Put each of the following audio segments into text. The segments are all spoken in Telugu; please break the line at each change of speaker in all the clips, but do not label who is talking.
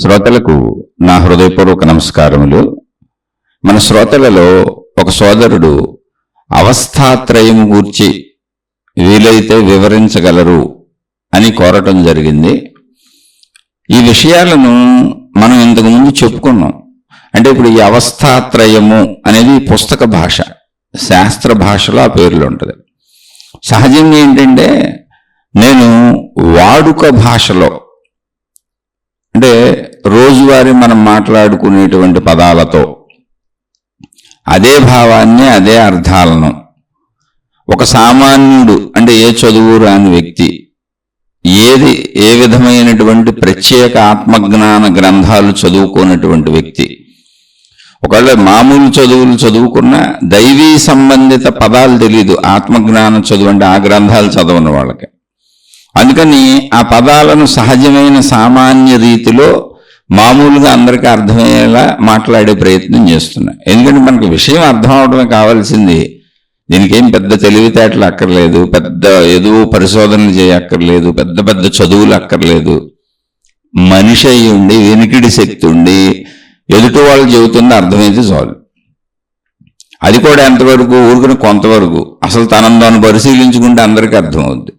శ్రోతలకు నా హృదయపూర్వక నమస్కారములు. మన శ్రోతలలో ఒక సోదరుడు అవస్థాత్రయం గూర్చి వీలైతే వివరించగలరు అని కోరటం జరిగింది. ఈ విషయాలను మనం ఇంతకుముందు చెప్పుకున్నాం. అంటే ఇప్పుడు ఈ అవస్థాత్రయము అనేది పుస్తక భాష, శాస్త్ర భాషలో ఆ పేర్లు ఉంటుంది. సహజంగా ఏంటంటే నేను వాడుక భాషలో, అంటే రోజువారీ మనం మాట్లాడుకునేటువంటి పదాలతో అదే భావాన్ని, అదే అర్థాలను ఒక సామాన్యుడు, అంటే ఏ చదువు రాని వ్యక్తి, ఏ విధమైనటువంటి ప్రత్యేక ఆత్మజ్ఞాన గ్రంథాలు చదువుకున్నటువంటి వ్యక్తి, ఒకవేళ మామూలు చదువులు చదువుకున్నా దైవీ సంబంధిత పదాలు తెలీదు, ఆత్మజ్ఞాన చదువు అంటే ఆ గ్రంథాలు చదవని వాళ్ళకి. అందుకని ఆ పదాలను సహజమైన సామాన్య రీతిలో మామూలుగా అందరికీ అర్థమయ్యేలా మాట్లాడే ప్రయత్నం చేస్తున్నా. ఎందుకంటే మనకు విషయం అర్థం అవడమే కావాల్సింది. దీనికి ఏం పెద్ద తెలివితేటలు అక్కర్లేదు, పెద్ద ఏదో పరిశోధనలు చేయక్కర్లేదు, పెద్ద పెద్ద చదువులు అక్కర్లేదు. మనిషి అయి ఉండి, వెనికిడి శక్తి ఉండి, ఎదుటి వాళ్ళు చెబుతుంది అర్థమైతే చాలు. అది కూడా ఎంతవరకు, ఊరుకుని కొంతవరకు. అసలు తనను తాను పరిశీలించుకుంటే అందరికీ అర్థమవుద్ది.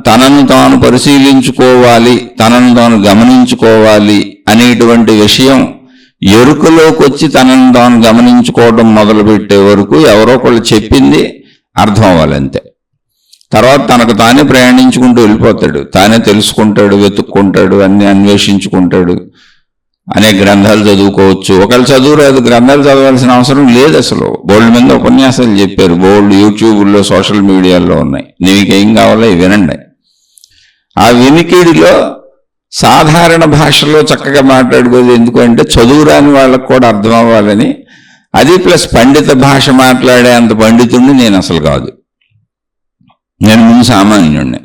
తనను తాను పరిశీలించుకోవాలి, తనను తాను గమనించుకోవాలి అనేటువంటి విషయం ఎరుకలోకి వచ్చి తనను తాను గమనించుకోవడం మొదలుపెట్టే వరకు ఎవరో ఒకళ్ళు చెప్పింది అర్థం అవ్వాలంతే. తర్వాత తనకు తానే ప్రయాణించుకుంటూ వెళ్ళిపోతాడు, తానే తెలుసుకుంటాడు, వెతుక్కుంటాడు, అన్ని అన్వేషించుకుంటాడు. అనేక గ్రంథాలు చదువుకోవచ్చు. ఒకళ్ళు చదువు రాదు, గ్రంథాలు చదవాల్సిన అవసరం లేదు. అసలు బోల్డ్ మీద ఉపన్యాసాలు చెప్పారు, బోల్డ్ యూట్యూబ్లో, సోషల్ మీడియాలో ఉన్నాయి. నీకేం కావాలో ఇవి వినండి. ఆ వినికిడిలో సాధారణ భాషలో చక్కగా మాట్లాడుకోదు. ఎందుకంటే చదువు రాని వాళ్ళకు కూడా అర్థం అవ్వాలని. అది ప్లస్ పండిత భాష మాట్లాడే అంత పండితుడిని నేను అసలు కాదు. నేను ముందు సామాన్యుడిని.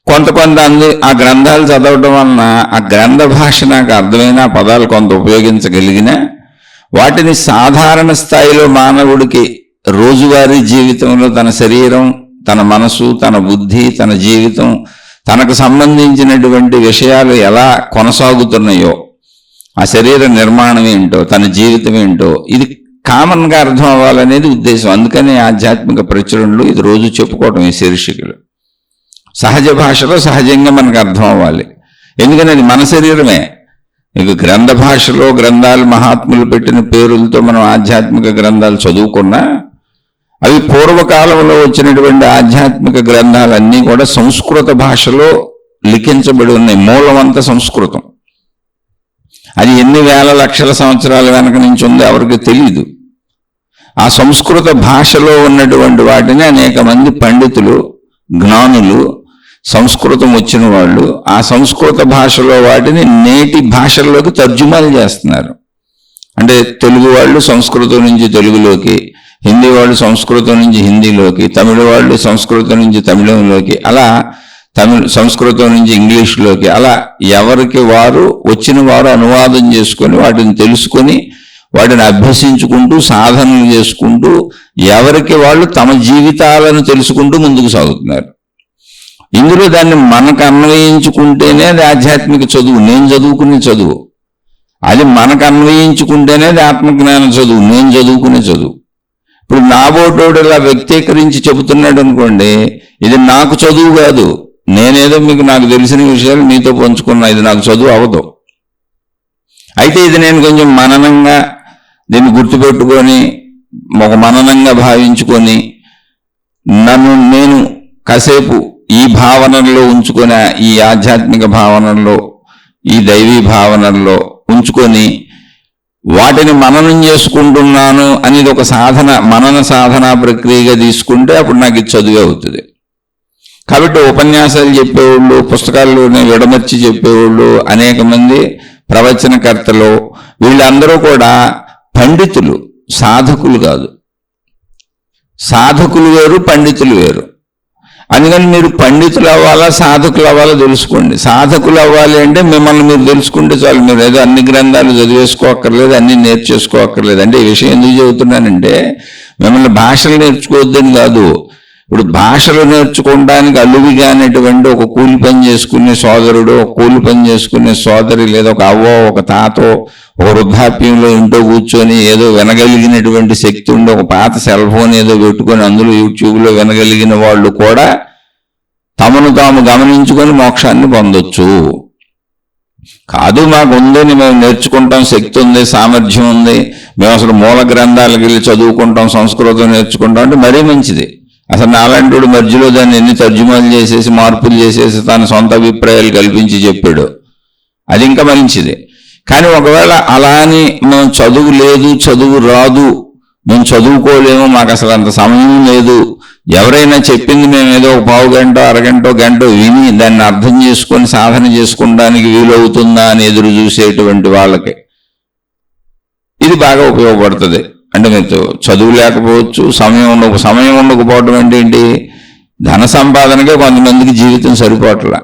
కొంత ఆ గ్రంథాలు చదవడం వలన ఆ గ్రంథ భాష నాకు అర్థమైన పదాలు కొంత ఉపయోగించగలిగినా, వాటిని సాధారణ స్థాయిలో మానవుడికి రోజువారీ జీవితంలో తన శరీరం, తన మనసు, తన బుద్ధి, తన జీవితం, తనకు సంబంధించినటువంటి విషయాలు ఎలా కొనసాగుతున్నాయో, ఆ శరీర నిర్మాణం ఏంటో, తన జీవితం ఏంటో, ఇది కామన్గా అర్థం అవ్వాలనేది ఉద్దేశం. అందుకని ఆధ్యాత్మిక ప్రచురణలు ఇది రోజు చెప్పుకోవడం, ఈ శీర్షికలు సహజ భాషలో సహజంగా మనకు అర్థం అవ్వాలి. ఎందుకని అది మన శరీరమే. ఇక గ్రంథ భాషలో గ్రంథాలు మహాత్ములు పెట్టిన పేరులతో మనం ఆధ్యాత్మిక గ్రంథాలు చదువుకున్నా, అవి పూర్వకాలంలో వచ్చినటువంటి ఆధ్యాత్మిక గ్రంథాలన్నీ కూడా సంస్కృత భాషలో లిఖించబడి ఉన్నాయి. మూలమంతా సంస్కృతం. అది ఎన్ని వేల లక్షల సంవత్సరాల వెనక నుంచి ఉందో ఎవరికి తెలియదు. ఆ సంస్కృత భాషలో ఉన్నటువంటి వాటిని అనేక మంది పండితులు, జ్ఞానులు, సంస్కృతం వచ్చిన వాళ్ళు ఆ సంస్కృత భాషలో వాటిని నేటి భాషల్లోకి తర్జుమాలు చేస్తున్నారు. అంటే తెలుగు వాళ్ళు సంస్కృతం నుంచి తెలుగులోకి, హిందీ వాళ్ళు సంస్కృతం నుంచి హిందీలోకి, తమిళ వాళ్ళు సంస్కృతం నుంచి తమిళంలోకి, అలా సంస్కృతం నుంచి ఇంగ్లీష్లోకి, అలా ఎవరికి వారు వచ్చిన వారు అనువాదం చేసుకొని వాటిని తెలుసుకొని వాటిని అభ్యసించుకుంటూ సాధనలు చేసుకుంటూ ఎవరికి వాళ్ళు తమ జీవితాలను తెలుసుకుంటూ ముందుకు సాగుతున్నారు. ఇందులో దాన్ని మనకు అన్వయించుకుంటేనే అది ఆధ్యాత్మిక చదువు, నేను చదువుకునే చదువు. అది మనకు అన్వయించుకుంటేనే అది ఆత్మజ్ఞాన చదువు, నేను చదువుకునే చదువు. ఇప్పుడు నా బోటోడు ఇలా వ్యక్తీకరించి చెబుతున్నాడు అనుకోండి, ఇది నాకు చదువు కాదు. నేనేదో నాకు తెలిసిన విషయాలు మీతో పంచుకున్నా, ఇది నాకు చదువు అవ్వదు. అయితే ఇది నేను కొంచెం మననంగా దీన్ని గుర్తుపెట్టుకొని, ఒక మననంగా భావించుకొని, నేను కాసేపు ఈ భావనల్లో ఉంచుకొని, ఈ ఆధ్యాత్మిక భావనల్లో, ఈ దైవీ భావనల్లో ఉంచుకొని వాటిని మననం చేసుకుంటున్నాను అనేది ఒక సాధన, మనన సాధనా ప్రక్రియగా తీసుకుంటే అప్పుడు నాకు ఇది చదువే అవుతుంది. కాబట్టి ఉపన్యాసాలు చెప్పేవాళ్ళు, పుస్తకాల్లోనే విడమర్చి చెప్పేవాళ్ళు, అనేక మంది ప్రవచనకర్తలు, వీళ్ళందరూ కూడా పండితులు, సాధకులు కాదు. సాధకులు వేరు, పండితులు వేరు. అందుకని మీరు పండితులు అవ్వాలా, సాధకులు అవ్వాలా తెలుసుకోండి. సాధకులు అవ్వాలి అంటే మిమ్మల్ని మీరు తెలుసుకుంటే చాలు. మీరు ఏదో అన్ని గ్రంథాలు చదివేసుకోక్కర్లేదు, అన్ని నేర్చేసుకోక్కర్లేదు. అంటే ఈ విషయం ఎందుకు చెబుతున్నానంటే మిమ్మల్ని భాషలు నేర్చుకోవద్దని కాదు. ఇప్పుడు భాషలు నేర్చుకోవడానికి అల్లువిగా అనేటువంటి ఒక కూలి పని చేసుకునే సోదరుడు, ఒక కూలి పని చేసుకునే సోదరి, లేదా ఒక అవ్వో ఒక తాతో ఒక వృద్ధాప్యంలో ఇంట్లో కూర్చొని ఏదో వినగలిగినటువంటి శక్తి ఉండి ఒక పాత సెల్ ఫోన్ ఏదో పెట్టుకొని అందులో యూట్యూబ్లో వినగలిగిన వాళ్ళు కూడా తమను తాము గమనించుకొని మోక్షాన్ని పొందొచ్చు. కాదు మాకు ఉందని మేము నేర్చుకుంటాం, శక్తి ఉంది, సామర్థ్యం ఉంది, మేము అసలు మూల గ్రంథాలకు వెళ్ళి చదువుకుంటాం, సంస్కృతం నేర్చుకుంటాం అంటే మరీ మంచిది. అసలు నాలాంటి మధ్యలో దాన్ని ఎన్ని తర్జుమాలు చేసేసి మార్పులు చేసేసి తన సొంత అభిప్రాయాలు కల్పించి చెప్పాడు, అది ఇంకా మంచిది. కానీ ఒకవేళ అలా అని మేము చదువు లేదు, చదువు రాదు, మేము చదువుకోలేము, మాకు అసలు అంత సమయం లేదు, ఎవరైనా చెప్పింది మేము ఏదో ఒక పావు గంట అరగంట గంట విని దాన్ని అర్థం చేసుకొని సాధన చేసుకోవడానికి వీలవుతుందా అని ఎదురు చూసేటువంటి వాళ్ళకి ఇది బాగా ఉపయోగపడుతుంది. అంటే మీకు చదువు లేకపోవచ్చు, సమయం ఉండకపోవడం అంటే ఏంటి, ధన సంపాదనకే కొంతమందికి జీవితం సరిపోవట్లా.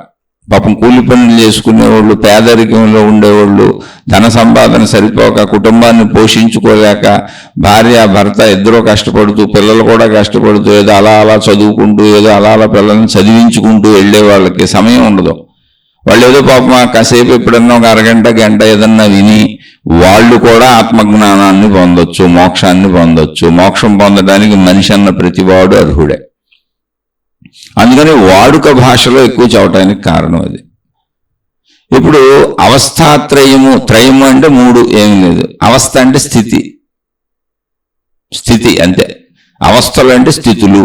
పాపం కూలి పనులు చేసుకునేవాళ్ళు, పేదరికంలో ఉండేవాళ్ళు, ధన సంపాదన సరిపోక కుటుంబాన్ని పోషించుకోలేక భార్య భర్త ఇద్దరూ కష్టపడుతూ, పిల్లలు కూడా కష్టపడుతూ, ఏదో అలా అలా చదువుకుంటూ, ఏదో అలా అలా పిల్లల్ని చదివించుకుంటూ వెళ్ళే వాళ్ళకి సమయం ఉండదు. వాళ్ళు ఏదో పాపం కాసేపు ఎప్పుడన్నా ఒక అరగంట గంట ఏదన్నా విని వాళ్ళు కూడా ఆత్మజ్ఞానాన్ని పొందొచ్చు, మోక్షాన్ని పొందొచ్చు. మోక్షం పొందడానికి మనిషి అన్న ప్రతివాడు అర్హుడే. అందుకని వాడుక భాషలో ఎక్కువ చెప్పడానికి కారణం అది. ఇప్పుడు అవస్థాత్రయము, త్రయము అంటే మూడు ఏమి లేదు. అవస్థ అంటే స్థితి, స్థితి అంతే. అవస్థలు అంటే స్థితులు.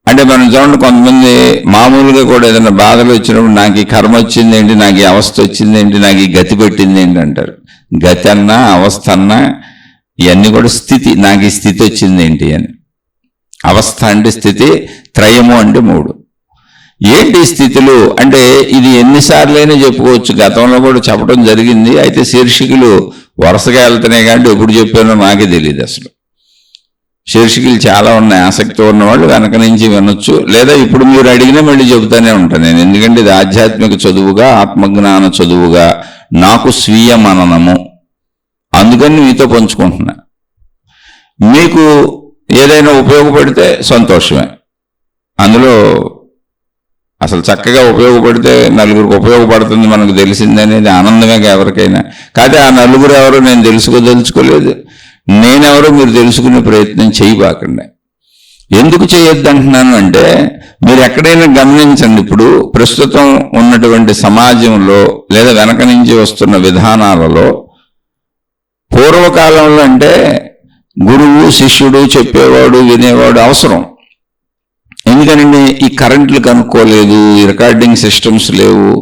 అంటే మనం చూడండి, కొంతమంది మామూలుగా కూడా ఏదైనా బాధలు వచ్చినప్పుడు నాకు ఈ కర్మ వచ్చింది ఏంటి, నాకు ఈ అవస్థ వచ్చింది ఏంటి, నాకు ఈ గతి పెట్టింది ఏంటి అంటారు. గతి అన్నా అవస్థ అన్నా ఇవన్నీ కూడా స్థితి. నాకు ఈ స్థితి వచ్చింది ఏంటి అని. అవస్థ అంటే స్థితి, త్రయము అంటే మూడు. ఏంటి స్థితులు అంటే ఇది ఎన్నిసార్లైనా చెప్పుకోవచ్చు, గతంలో కూడా చెప్పడం జరిగింది. అయితే శీర్షికలు వరుసగా వెళ్తున్నాయి కాబట్టి ఎప్పుడు చెప్పానో నాకే తెలియదు. అసలు శీర్షికలు చాలా ఉన్నాయి. ఆసక్తి ఉన్నవాళ్ళు వెనక నుంచి వినొచ్చు, లేదా ఇప్పుడు మీరు అడిగినా మళ్ళీ చెబుతానే ఉంటాను నేను. ఎందుకంటే ఇది ఆధ్యాత్మిక చదువుగా, ఆత్మజ్ఞాన చదువుగా నాకు స్వీయ మననము, అందుకని మీతో పంచుకుంటున్నా. మీకు ఏదైనా ఉపయోగపడితే సంతోషమే. అందులో అసలు చక్కగా ఉపయోగపడితే నలుగురికి ఉపయోగపడుతుంది మనకు తెలిసింది అనేది ఆనందమే ఎవరికైనా. కాకపోతే ఆ నలుగురు ఎవరో నేను తెలుసుకోలేదు, నేనెవరో మీరు తెలుసుకునే ప్రయత్నం చేయబాకండి. ఎందుకు చేయొద్దు అంటున్నాను అంటే, మీరు ఎక్కడైనా గమనించండి, ఇప్పుడు ప్రస్తుతం ఉన్నటువంటి సమాజంలో లేదా వెనక నుంచి వస్తున్న విధానాలలో పూర్వకాలంలో అంటే గురువు శిష్యుడు చెప్పేవాడు వినేవాడు అవసరం. ఎందుకనండి, ఈ కరెంట్లు కనుక్కోలేదు, ఈ రికార్డింగ్ సిస్టమ్స్ లేవు,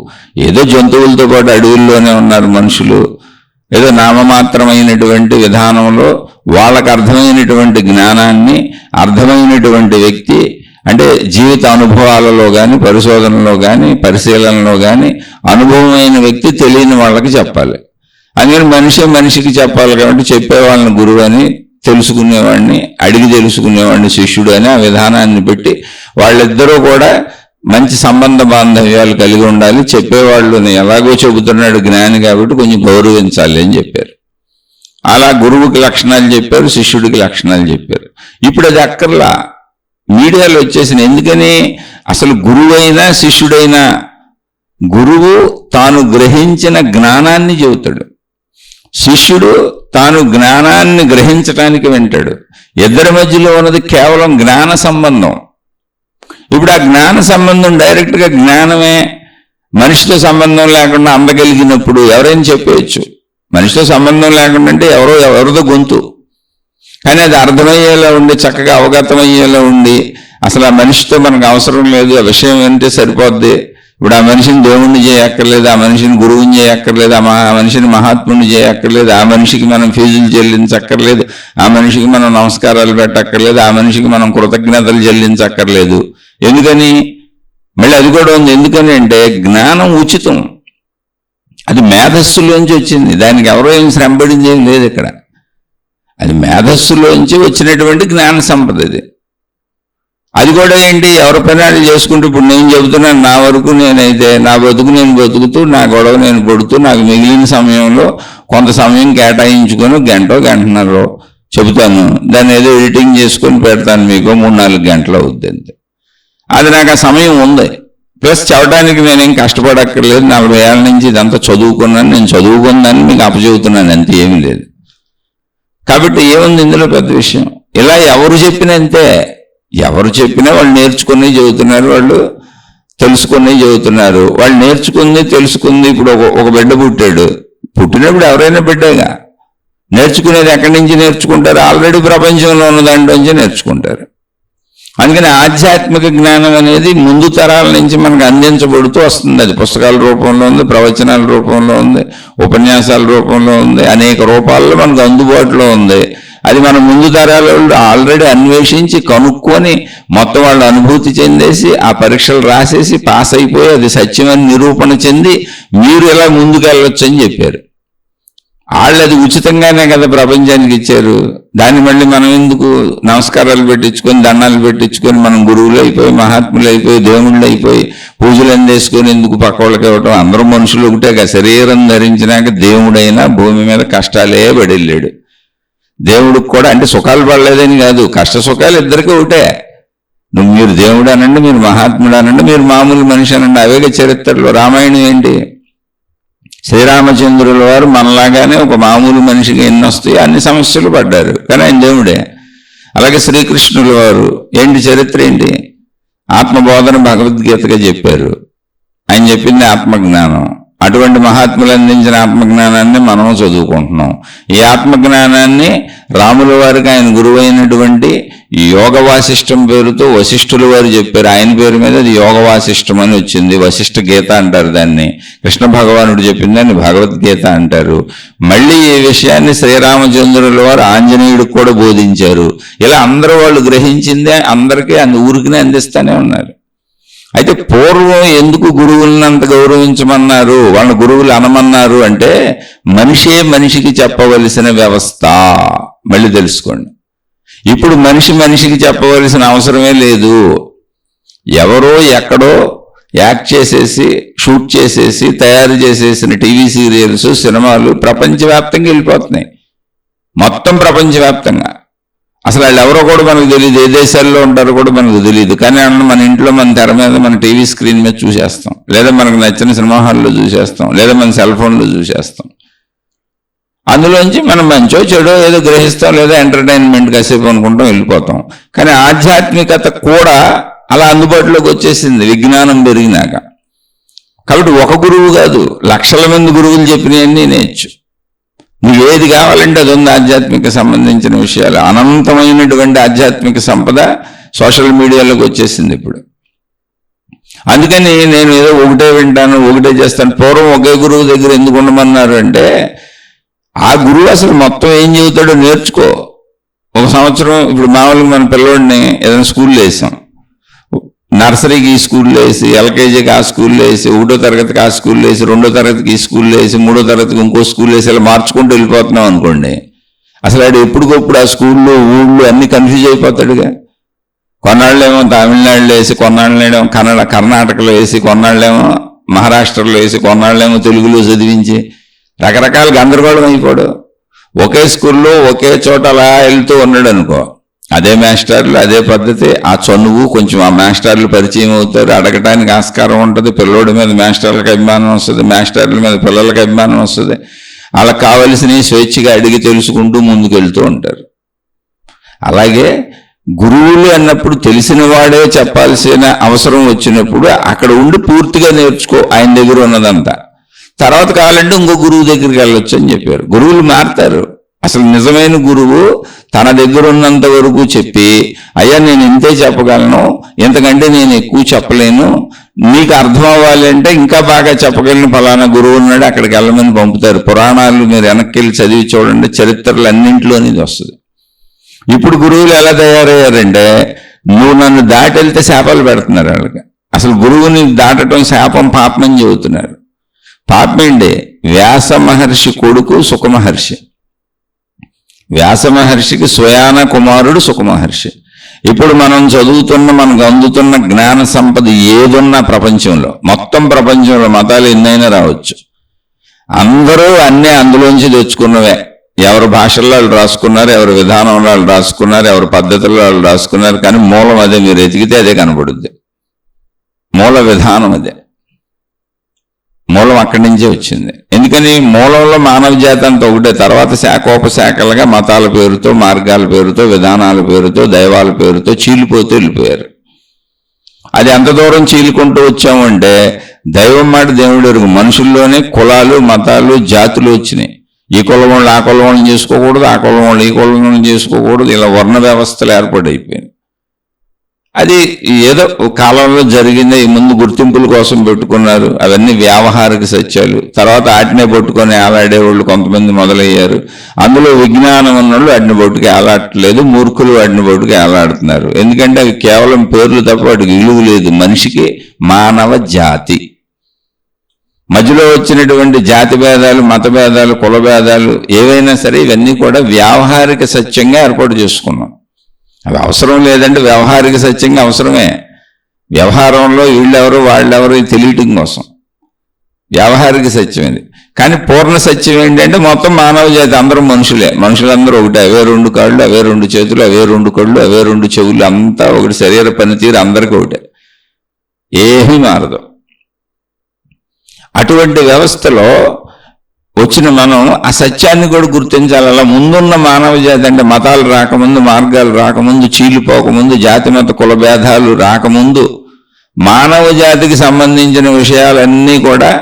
ఏదో జంతువులతో పాటు అడవుల్లోనే ఉన్నారు మనుషులు. ఏదో నామమాత్రమైనటువంటి విధానంలో వాళ్ళకు అర్థమైనటువంటి జ్ఞానాన్ని అర్థమైనటువంటి వ్యక్తి, అంటే జీవిత అనుభవాలలో కానీ పరిశోధనలో కానీ పరిశీలనలో కానీ అనుభవమైన వ్యక్తి తెలియని వాళ్ళకి చెప్పాలి. అందుకని మనిషికి చెప్పాలి కాబట్టి చెప్పేవాళ్ళని గురువు అని, తెలుసుకునేవాడిని అడిగి తెలుసుకునేవాడిని శిష్యుడు అని ఆ విధానాన్ని పెట్టి వాళ్ళిద్దరూ కూడా మంచి సంబంధ బాంధవ్యాలు కలిగి ఉండాలి. చెప్పేవాళ్ళని ఎలాగో చెబుతున్నాడు జ్ఞాని కాబట్టి కొంచెం గౌరవించాలి అని చెప్పారు. అలా గురువుకి లక్షణాలు చెప్పారు, శిష్యుడికి లక్షణాలు చెప్పారు. ఇప్పుడు అది అక్కర్లా, మీడియాలో వచ్చేసిన. ఎందుకని, అసలు గురువైనా శిష్యుడైనా గురువు తాను గ్రహించిన జ్ఞానాన్ని చెబుతాడు, శిష్యుడు తాను జ్ఞానాన్ని గ్రహించటానికి వింటాడు. ఇద్దరి మధ్యలో ఉన్నది కేవలం జ్ఞాన సంబంధం. ఇప్పుడు ఆ జ్ఞాన సంబంధం డైరెక్ట్గా జ్ఞానమే, మనిషితో సంబంధం లేకుండా అందగలిగినప్పుడు ఎవరైనా చెప్పేయచ్చు. మనిషితో సంబంధం లేకుండా అంటే ఎవరిదో గొంతు, కానీ అది అర్థమయ్యేలా ఉండి చక్కగా అవగతమయ్యేలా ఉండి అసలు ఆ మనిషితో మనకు అవసరం లేదు, ఆ విషయం వింటే సరిపోద్ది. ఇప్పుడు ఆ మనిషిని దేవుణ్ణి చేయక్కర్లేదు, ఆ మనిషిని గురువుని చేయక్కర్లేదు, ఆ మనిషిని మహాత్ముని చేయక్కర్లేదు, ఆ మనిషికి మనం ఫీజులు చెల్లించక్కర్లేదు, ఆ మనిషికి మనం నమస్కారాలు పెట్టక్కర్లేదు, ఆ మనిషికి మనం కృతజ్ఞతలు చెల్లించక్కర్లేదు. ఎందుకని, మళ్ళీ అది కూడా ఉంది. ఎందుకని అంటే జ్ఞానం ఉచితం, అది మేధస్సులోంచి వచ్చింది, దానికి ఎవరో ఏం శ్రమపడింది ఏం లేదు ఇక్కడ. అది మేధస్సులోంచి వచ్చినటువంటి జ్ఞాన సంపద. అది కూడా ఏంటి, ఎవరి పని చేసుకుంటూ, ఇప్పుడు నేను చెబుతున్నాను నా వరకు నేనైతే నా బతుకు నేను బతుకుతూ, నా గొడవ నేను పడుతూ, నాకు మిగిలిన సమయంలో కొంత సమయం కేటాయించుకొని గంటన్నర చెబుతాను, దాన్ని ఏదో ఎడిటింగ్ చేసుకొని పెడతాను, మీకు 3-4 గంటలు అవుద్ది అంతే. అది నాకు ఆ సమయం ఉంది. ప్లస్ చదవడానికి నేనేం కష్టపడక్కర్లేదు. 40 ఏళ్ళ నుంచి ఇదంతా చదువుకున్నాను, నేను చదువుకున్నాను మీకు అప్పచెబుతున్నాను, అంతే, ఏమీ లేదు. కాబట్టి ఏముంది ఇందులో పెద్ద విషయం? ఇలా ఎవరు చెప్పినంతే, ఎవరు చెప్పినా వాళ్ళు నేర్చుకుని చెబుతున్నారు, వాళ్ళు తెలుసుకుని చెబుతున్నారు. వాళ్ళు నేర్చుకుంది తెలుసుకుంది. ఇప్పుడు ఒక బిడ్డ పుట్టినప్పుడు ఎవరైనా బిడ్డగా నేర్చుకునేది ఎక్కడి నుంచి నేర్చుకుంటారు? ఆల్రెడీ ప్రపంచంలో ఉన్న దాంట్లోంచి నేర్చుకుంటారు. అందుకని ఆధ్యాత్మిక జ్ఞానం అనేది ముందు తరాల నుంచి మనకు అందించబడుతూ వస్తుంది. అది పుస్తకాల రూపంలో ఉంది, ప్రవచనాల రూపంలో ఉంది, ఉపన్యాసాల రూపంలో ఉంది, అనేక రూపాల్లో మనకు అందుబాటులో ఉంది. అది మన ముందు తరాల వాళ్ళు ఆల్రెడీ అన్వేషించి కనుక్కొని మొత్తం వాళ్ళు అనుభూతి చెందేసి ఆ పరీక్షలు రాసేసి పాస్ అయిపోయి అది సత్యమని నిరూపణ చెంది మీరు ఇలా ముందుకు వెళ్ళొచ్చు అని చెప్పారు. వాళ్ళు అది ఉచితంగానే కదా ప్రపంచానికి ఇచ్చారు. దాన్ని మళ్ళీ మనం ఎందుకు నమస్కారాలు పెట్టించుకొని దండాలు పెట్టించుకొని మనం గురువులు అయిపోయి మహాత్ములు అయిపోయి దేవుళ్ళు అయిపోయి పూజలు అందేసుకొని ఎందుకు పక్క వాళ్ళకి ఇవ్వటం? అందరూ మనుషులు ఒకటే కదా. శరీరం ధరించినాక దేవుడైనా భూమి మీద కష్టాలే పడెళ్ళాడు. దేవుడికి కూడా అంటే సుఖాలు పడలేదని కాదు, కష్ట సుఖాలు ఇద్దరికీ ఒకటే. మీరు దేవుడు అనండి, మీరు మహాత్ముడు అనండి, మీరు మామూలు మనిషి అనండి, అవేగా చరిత్రలో. రామాయణం ఏంటి? శ్రీరామచంద్రుల వారు మనలాగానే ఒక మామూలు మనిషిగా ఎన్ని వస్తాయి అన్ని సమస్యలు పడ్డారు, కానీ ఆయన దేవుడే. అలాగే శ్రీకృష్ణుల వారు ఏంటి చరిత్ర ఏంటి? ఆత్మబోధన భగవద్గీతగా చెప్పారు. ఆయన చెప్పింది ఆత్మజ్ఞానం. అటువంటి మహాత్ములు అందించిన ఆత్మజ్ఞానాన్ని మనం చదువుకుంటున్నాం. ఈ ఆత్మజ్ఞానాన్ని రాముల వారికి ఆయన గురువు అయినటువంటి యోగ వాసిష్టం పేరుతో వశిష్ఠుల వారు చెప్పారు. ఆయన పేరు మీద అది యోగ వాసిష్టం అని వచ్చింది. వశిష్ఠ గీత అంటారు దాన్ని. కృష్ణ భగవానుడు చెప్పింది దాన్ని భగవద్గీత అంటారు. మళ్ళీ ఈ విషయాన్ని శ్రీరామచంద్రుల వారు ఆంజనేయుడికి కూడా బోధించారు. ఇలా అందరూ వాళ్ళు గ్రహించిందే అందరికీ ఊరికినే అందిస్తూనే ఉన్నారు. అయితే పూర్వం ఎందుకు గురువులను అంత గౌరవించమన్నారు, వాళ్ళ గురువులు అనమన్నారు అంటే మనిషే మనిషికి చెప్పవలసిన వ్యవస్థ. మళ్ళీ తెలుసుకోండి. ఇప్పుడు మనిషికి చెప్పవలసిన అవసరమే లేదు. ఎవరో ఎక్కడో యాక్ట్ చేసేసి షూట్ చేసేసి తయారు చేసేసిన టీవీ సీరియల్స్ సినిమాలు ప్రపంచవ్యాప్తంగా వెళ్ళిపోతున్నాయి. మొత్తం ప్రపంచవ్యాప్తంగా. అసలు వాళ్ళు ఎవరో కూడా మనకు తెలియదు, ఏ దేశాల్లో ఉంటారో కూడా మనకు తెలియదు. కానీ మన ఇంట్లో మన తెర మీద మన టీవీ స్క్రీన్ మీద చూసేస్తాం, లేదా మనకు నచ్చిన సినిమా హాల్లో చూసేస్తాం, లేదా మన సెల్ ఫోన్లో చూసేస్తాం. అందులోంచి మనం మంచో చెడో ఏదో గ్రహిస్తాం, లేదా ఎంటర్టైన్మెంట్ కాసేపు అనుకుంటాం, వెళ్ళిపోతాం. కానీ ఆధ్యాత్మికత కూడా అలా అందుబాటులోకి వచ్చేసింది విజ్ఞానం పెరిగినాక. కాబట్టి ఒక గురువు కాదు, లక్షల మంది గురువులు చెప్పినవన్నీ నేర్చు. నువ్వు ఏది కావాలంటే అది ఉంది. ఆధ్యాత్మిక సంబంధించిన విషయాలు అనంతమైనటువంటి ఆధ్యాత్మిక సంపద సోషల్ మీడియాలోకి వచ్చేసింది ఇప్పుడు. అందుకని నేను ఏదో ఒకటే వింటాను, ఒకటే చేస్తాను. పూర్వం ఒకే గురువు దగ్గర ఎందుకు ఉండమన్నారు అంటే ఆ గురువు అసలు మొత్తం ఏం చెబుతాడో నేర్చుకో. ఒక సంవత్సరం ఇప్పుడు మామూలుగా మన పిల్లోడిని ఏదైనా స్కూల్లో వేసాం, నర్సరీకి ఈ స్కూల్లో వేసి, ఎల్కేజీకి ఆ స్కూల్లో వేసి, 1వ తరగతికి ఆ స్కూల్లో వేసి, 2వ తరగతికి ఈ స్కూల్లో వేసి, 3వ తరగతికి ఇంకో స్కూల్లో వేసి ఇలా మార్చుకుంటూ వెళ్ళిపోతున్నాం అనుకోండి. అసలు ఆడు ఎప్పటికప్పుడు ఆ స్కూళ్ళు ఊళ్ళు అన్ని కన్ఫ్యూజ్ అయిపోతాడుగా. కొన్నాళ్ళేమో తమిళనాడులో వేసి, కొన్నాళ్ళేమో కర్ణాటకలో వేసి, కొన్నాళ్ళేమో మహారాష్ట్రలో వేసి, కొన్నాళ్ళేమో తెలుగులో చదివించి రకరకాల గందరగోళం అయిపోడు. ఒకే స్కూల్లో ఒకే చోట అలా వెళ్తూ ఉన్నాడు అనుకో, అదే మాస్టర్లు అదే పద్ధతి. ఆ చనువు కొంచెం ఆ మాస్టర్లు పరిచయం అవుతారు, అడగటానికి ఆస్కారం ఉంటుంది. పిల్లోడి మీద మాస్టర్లకు అభిమానం వస్తుంది, మాస్టర్ల మీద పిల్లలకి అభిమానం వస్తుంది. వాళ్ళకి కావలసినవి స్వేచ్ఛగా అడిగి తెలుసుకుంటూ ముందుకు వెళ్తూ ఉంటారు. అలాగే గురువులు అన్నప్పుడు తెలిసిన వాడే చెప్పాల్సిన అవసరం వచ్చినప్పుడు అక్కడ ఉండి పూర్తిగా నేర్చుకో ఆయన దగ్గర ఉన్నదంతా. తర్వాత కావాలంటే ఇంకో గురువు దగ్గరికి వెళ్ళొచ్చు అని చెప్పారు. గురువులు మారుతారు. అసలు నిజమైన గురువు తన దగ్గర ఉన్నంత వరకు చెప్పి, అయ్యా నేను ఇంతే చెప్పగలను, ఎంతకంటే నేను ఎక్కువ చెప్పలేను, నీకు అర్థం అవ్వాలి అంటే ఇంకా బాగా చెప్పగలను ఫలానా గురువు ఉన్నాడు అక్కడికి వెళ్ళమని పంపుతారు. పురాణాలు మీరు వెనక్కి వెళ్ళి చదివి చూడండి, చరిత్రలు అన్నింటిలోని ఇది వస్తుంది. ఇప్పుడు గురువులు ఎలా తయారయ్యారంటే నువ్వు నన్ను దాటి వెళ్తే శాపాలు పెడుతున్నారు వాళ్ళకి. అసలు గురువుని దాటడం శాపం, పాపం అని చెబుతున్నారు. పాపమేంటి? వ్యాస మహర్షి కొడుకు సుఖమహర్షి. వ్యాస మహర్షికి స్వయాన కుమారుడు సుఖమహర్షి. ఇప్పుడు మనం చదువుతున్న మనకు అందుతున్న జ్ఞాన సంపద ఏదున్నా ప్రపంచంలో, మొత్తం ప్రపంచంలో మతాలు ఎన్నైనా రావచ్చు, అందరూ అన్నీ అందులోంచి తెచ్చుకున్నవే. ఎవరి భాషల్లో వాళ్ళు రాసుకున్నారు, ఎవరి విధానంలో వాళ్ళు రాసుకున్నారు, ఎవరి పద్ధతుల్లో వాళ్ళు రాసుకున్నారు, కానీ మూలం అదే. మీరు ఎతికితే అదే కనబడుద్ది. మూల విధానం అదే, మూలం అక్కడి నుంచే వచ్చింది. ఎందుకని మూలంలో మానవ జాతి అంతా ఒకటే. తర్వాత శాఖోపశాఖలుగా మతాల పేరుతో, మార్గాల పేరుతో, విధానాల పేరుతో, దైవాల పేరుతో చీలిపోతూ వెళ్ళిపోయారు. అది ఎంత దూరం చీలుకుంటూ వచ్చామంటే దైవం మాట దేవుడు ఎరుగు. మనుషుల్లోనే కులాలు, మతాలు, జాతులు వచ్చినాయి. ఈ కులం వాళ్ళు ఆ కులం వాళ్ళని చేసుకోకూడదు, ఆ కులం వాళ్ళు ఈ కులం వాళ్ళని చేసుకోకూడదు, ఇలా వర్ణ వ్యవస్థలు ఏర్పాటైపోయింది. అది ఏదో కాలంలో జరిగింది. ముందు గుర్తింపుల కోసం పెట్టుకున్నారు, అవన్నీ వ్యావహారిక సత్యాలు. తర్వాత ఆటినే పట్టుకొని ఏలాడేవాళ్ళు కొంతమంది మొదలయ్యారు. అందులో విజ్ఞానం ఉన్నోళ్ళు వాటిని పట్టుకు ఏలాడట్లేదు, మూర్ఖులు వాటిని పట్టుకు ఏలాడుతున్నారు. ఎందుకంటే అవి కేవలం పేర్లు తప్ప వాటికి విలువ లేదు. మనిషికి మానవ జాతి మధ్యలో వచ్చినటువంటి జాతి భేదాలు, మత భేదాలు, కుల భేదాలు ఏవైనా సరే ఇవన్నీ కూడా వ్యావహారిక సత్యంగా ఏర్పాటు చేసుకున్నాం. అవి అవసరం లేదంటే వ్యవహారిక సత్యంగా అవసరమే. వ్యవహారంలో వీళ్ళెవరు వాళ్ళెవరు తెలియటం కోసం వ్యవహారిక సత్యం ఇది. కానీ పూర్ణ సత్యం ఏంటంటే మొత్తం మానవ జాతి అందరూ మనుషులే. మనుషులందరూ ఒకటే. అవే 2 కాళ్ళు, అవే 2 చేతులు, అవే 2 కళ్ళు, అవే 2 చెవులు, అంతా ఒకటి. శరీర పనితీరు అందరికీ ఒకటే, ఏమీ మారదు. అటువంటి వ్యవస్థలో వచ్చిన మనం ఆ సత్యాన్ని కూడా గుర్తించాలి. అలా ముందున్న మానవ జాతి అంటే మతాలు రాకముందు, మార్గాలు రాకముందు, చీలిపోకముందు, జాతి మత కుల భేదాలు రాకముందు మానవ జాతికి సంబంధించిన విషయాలన్నీ కూడా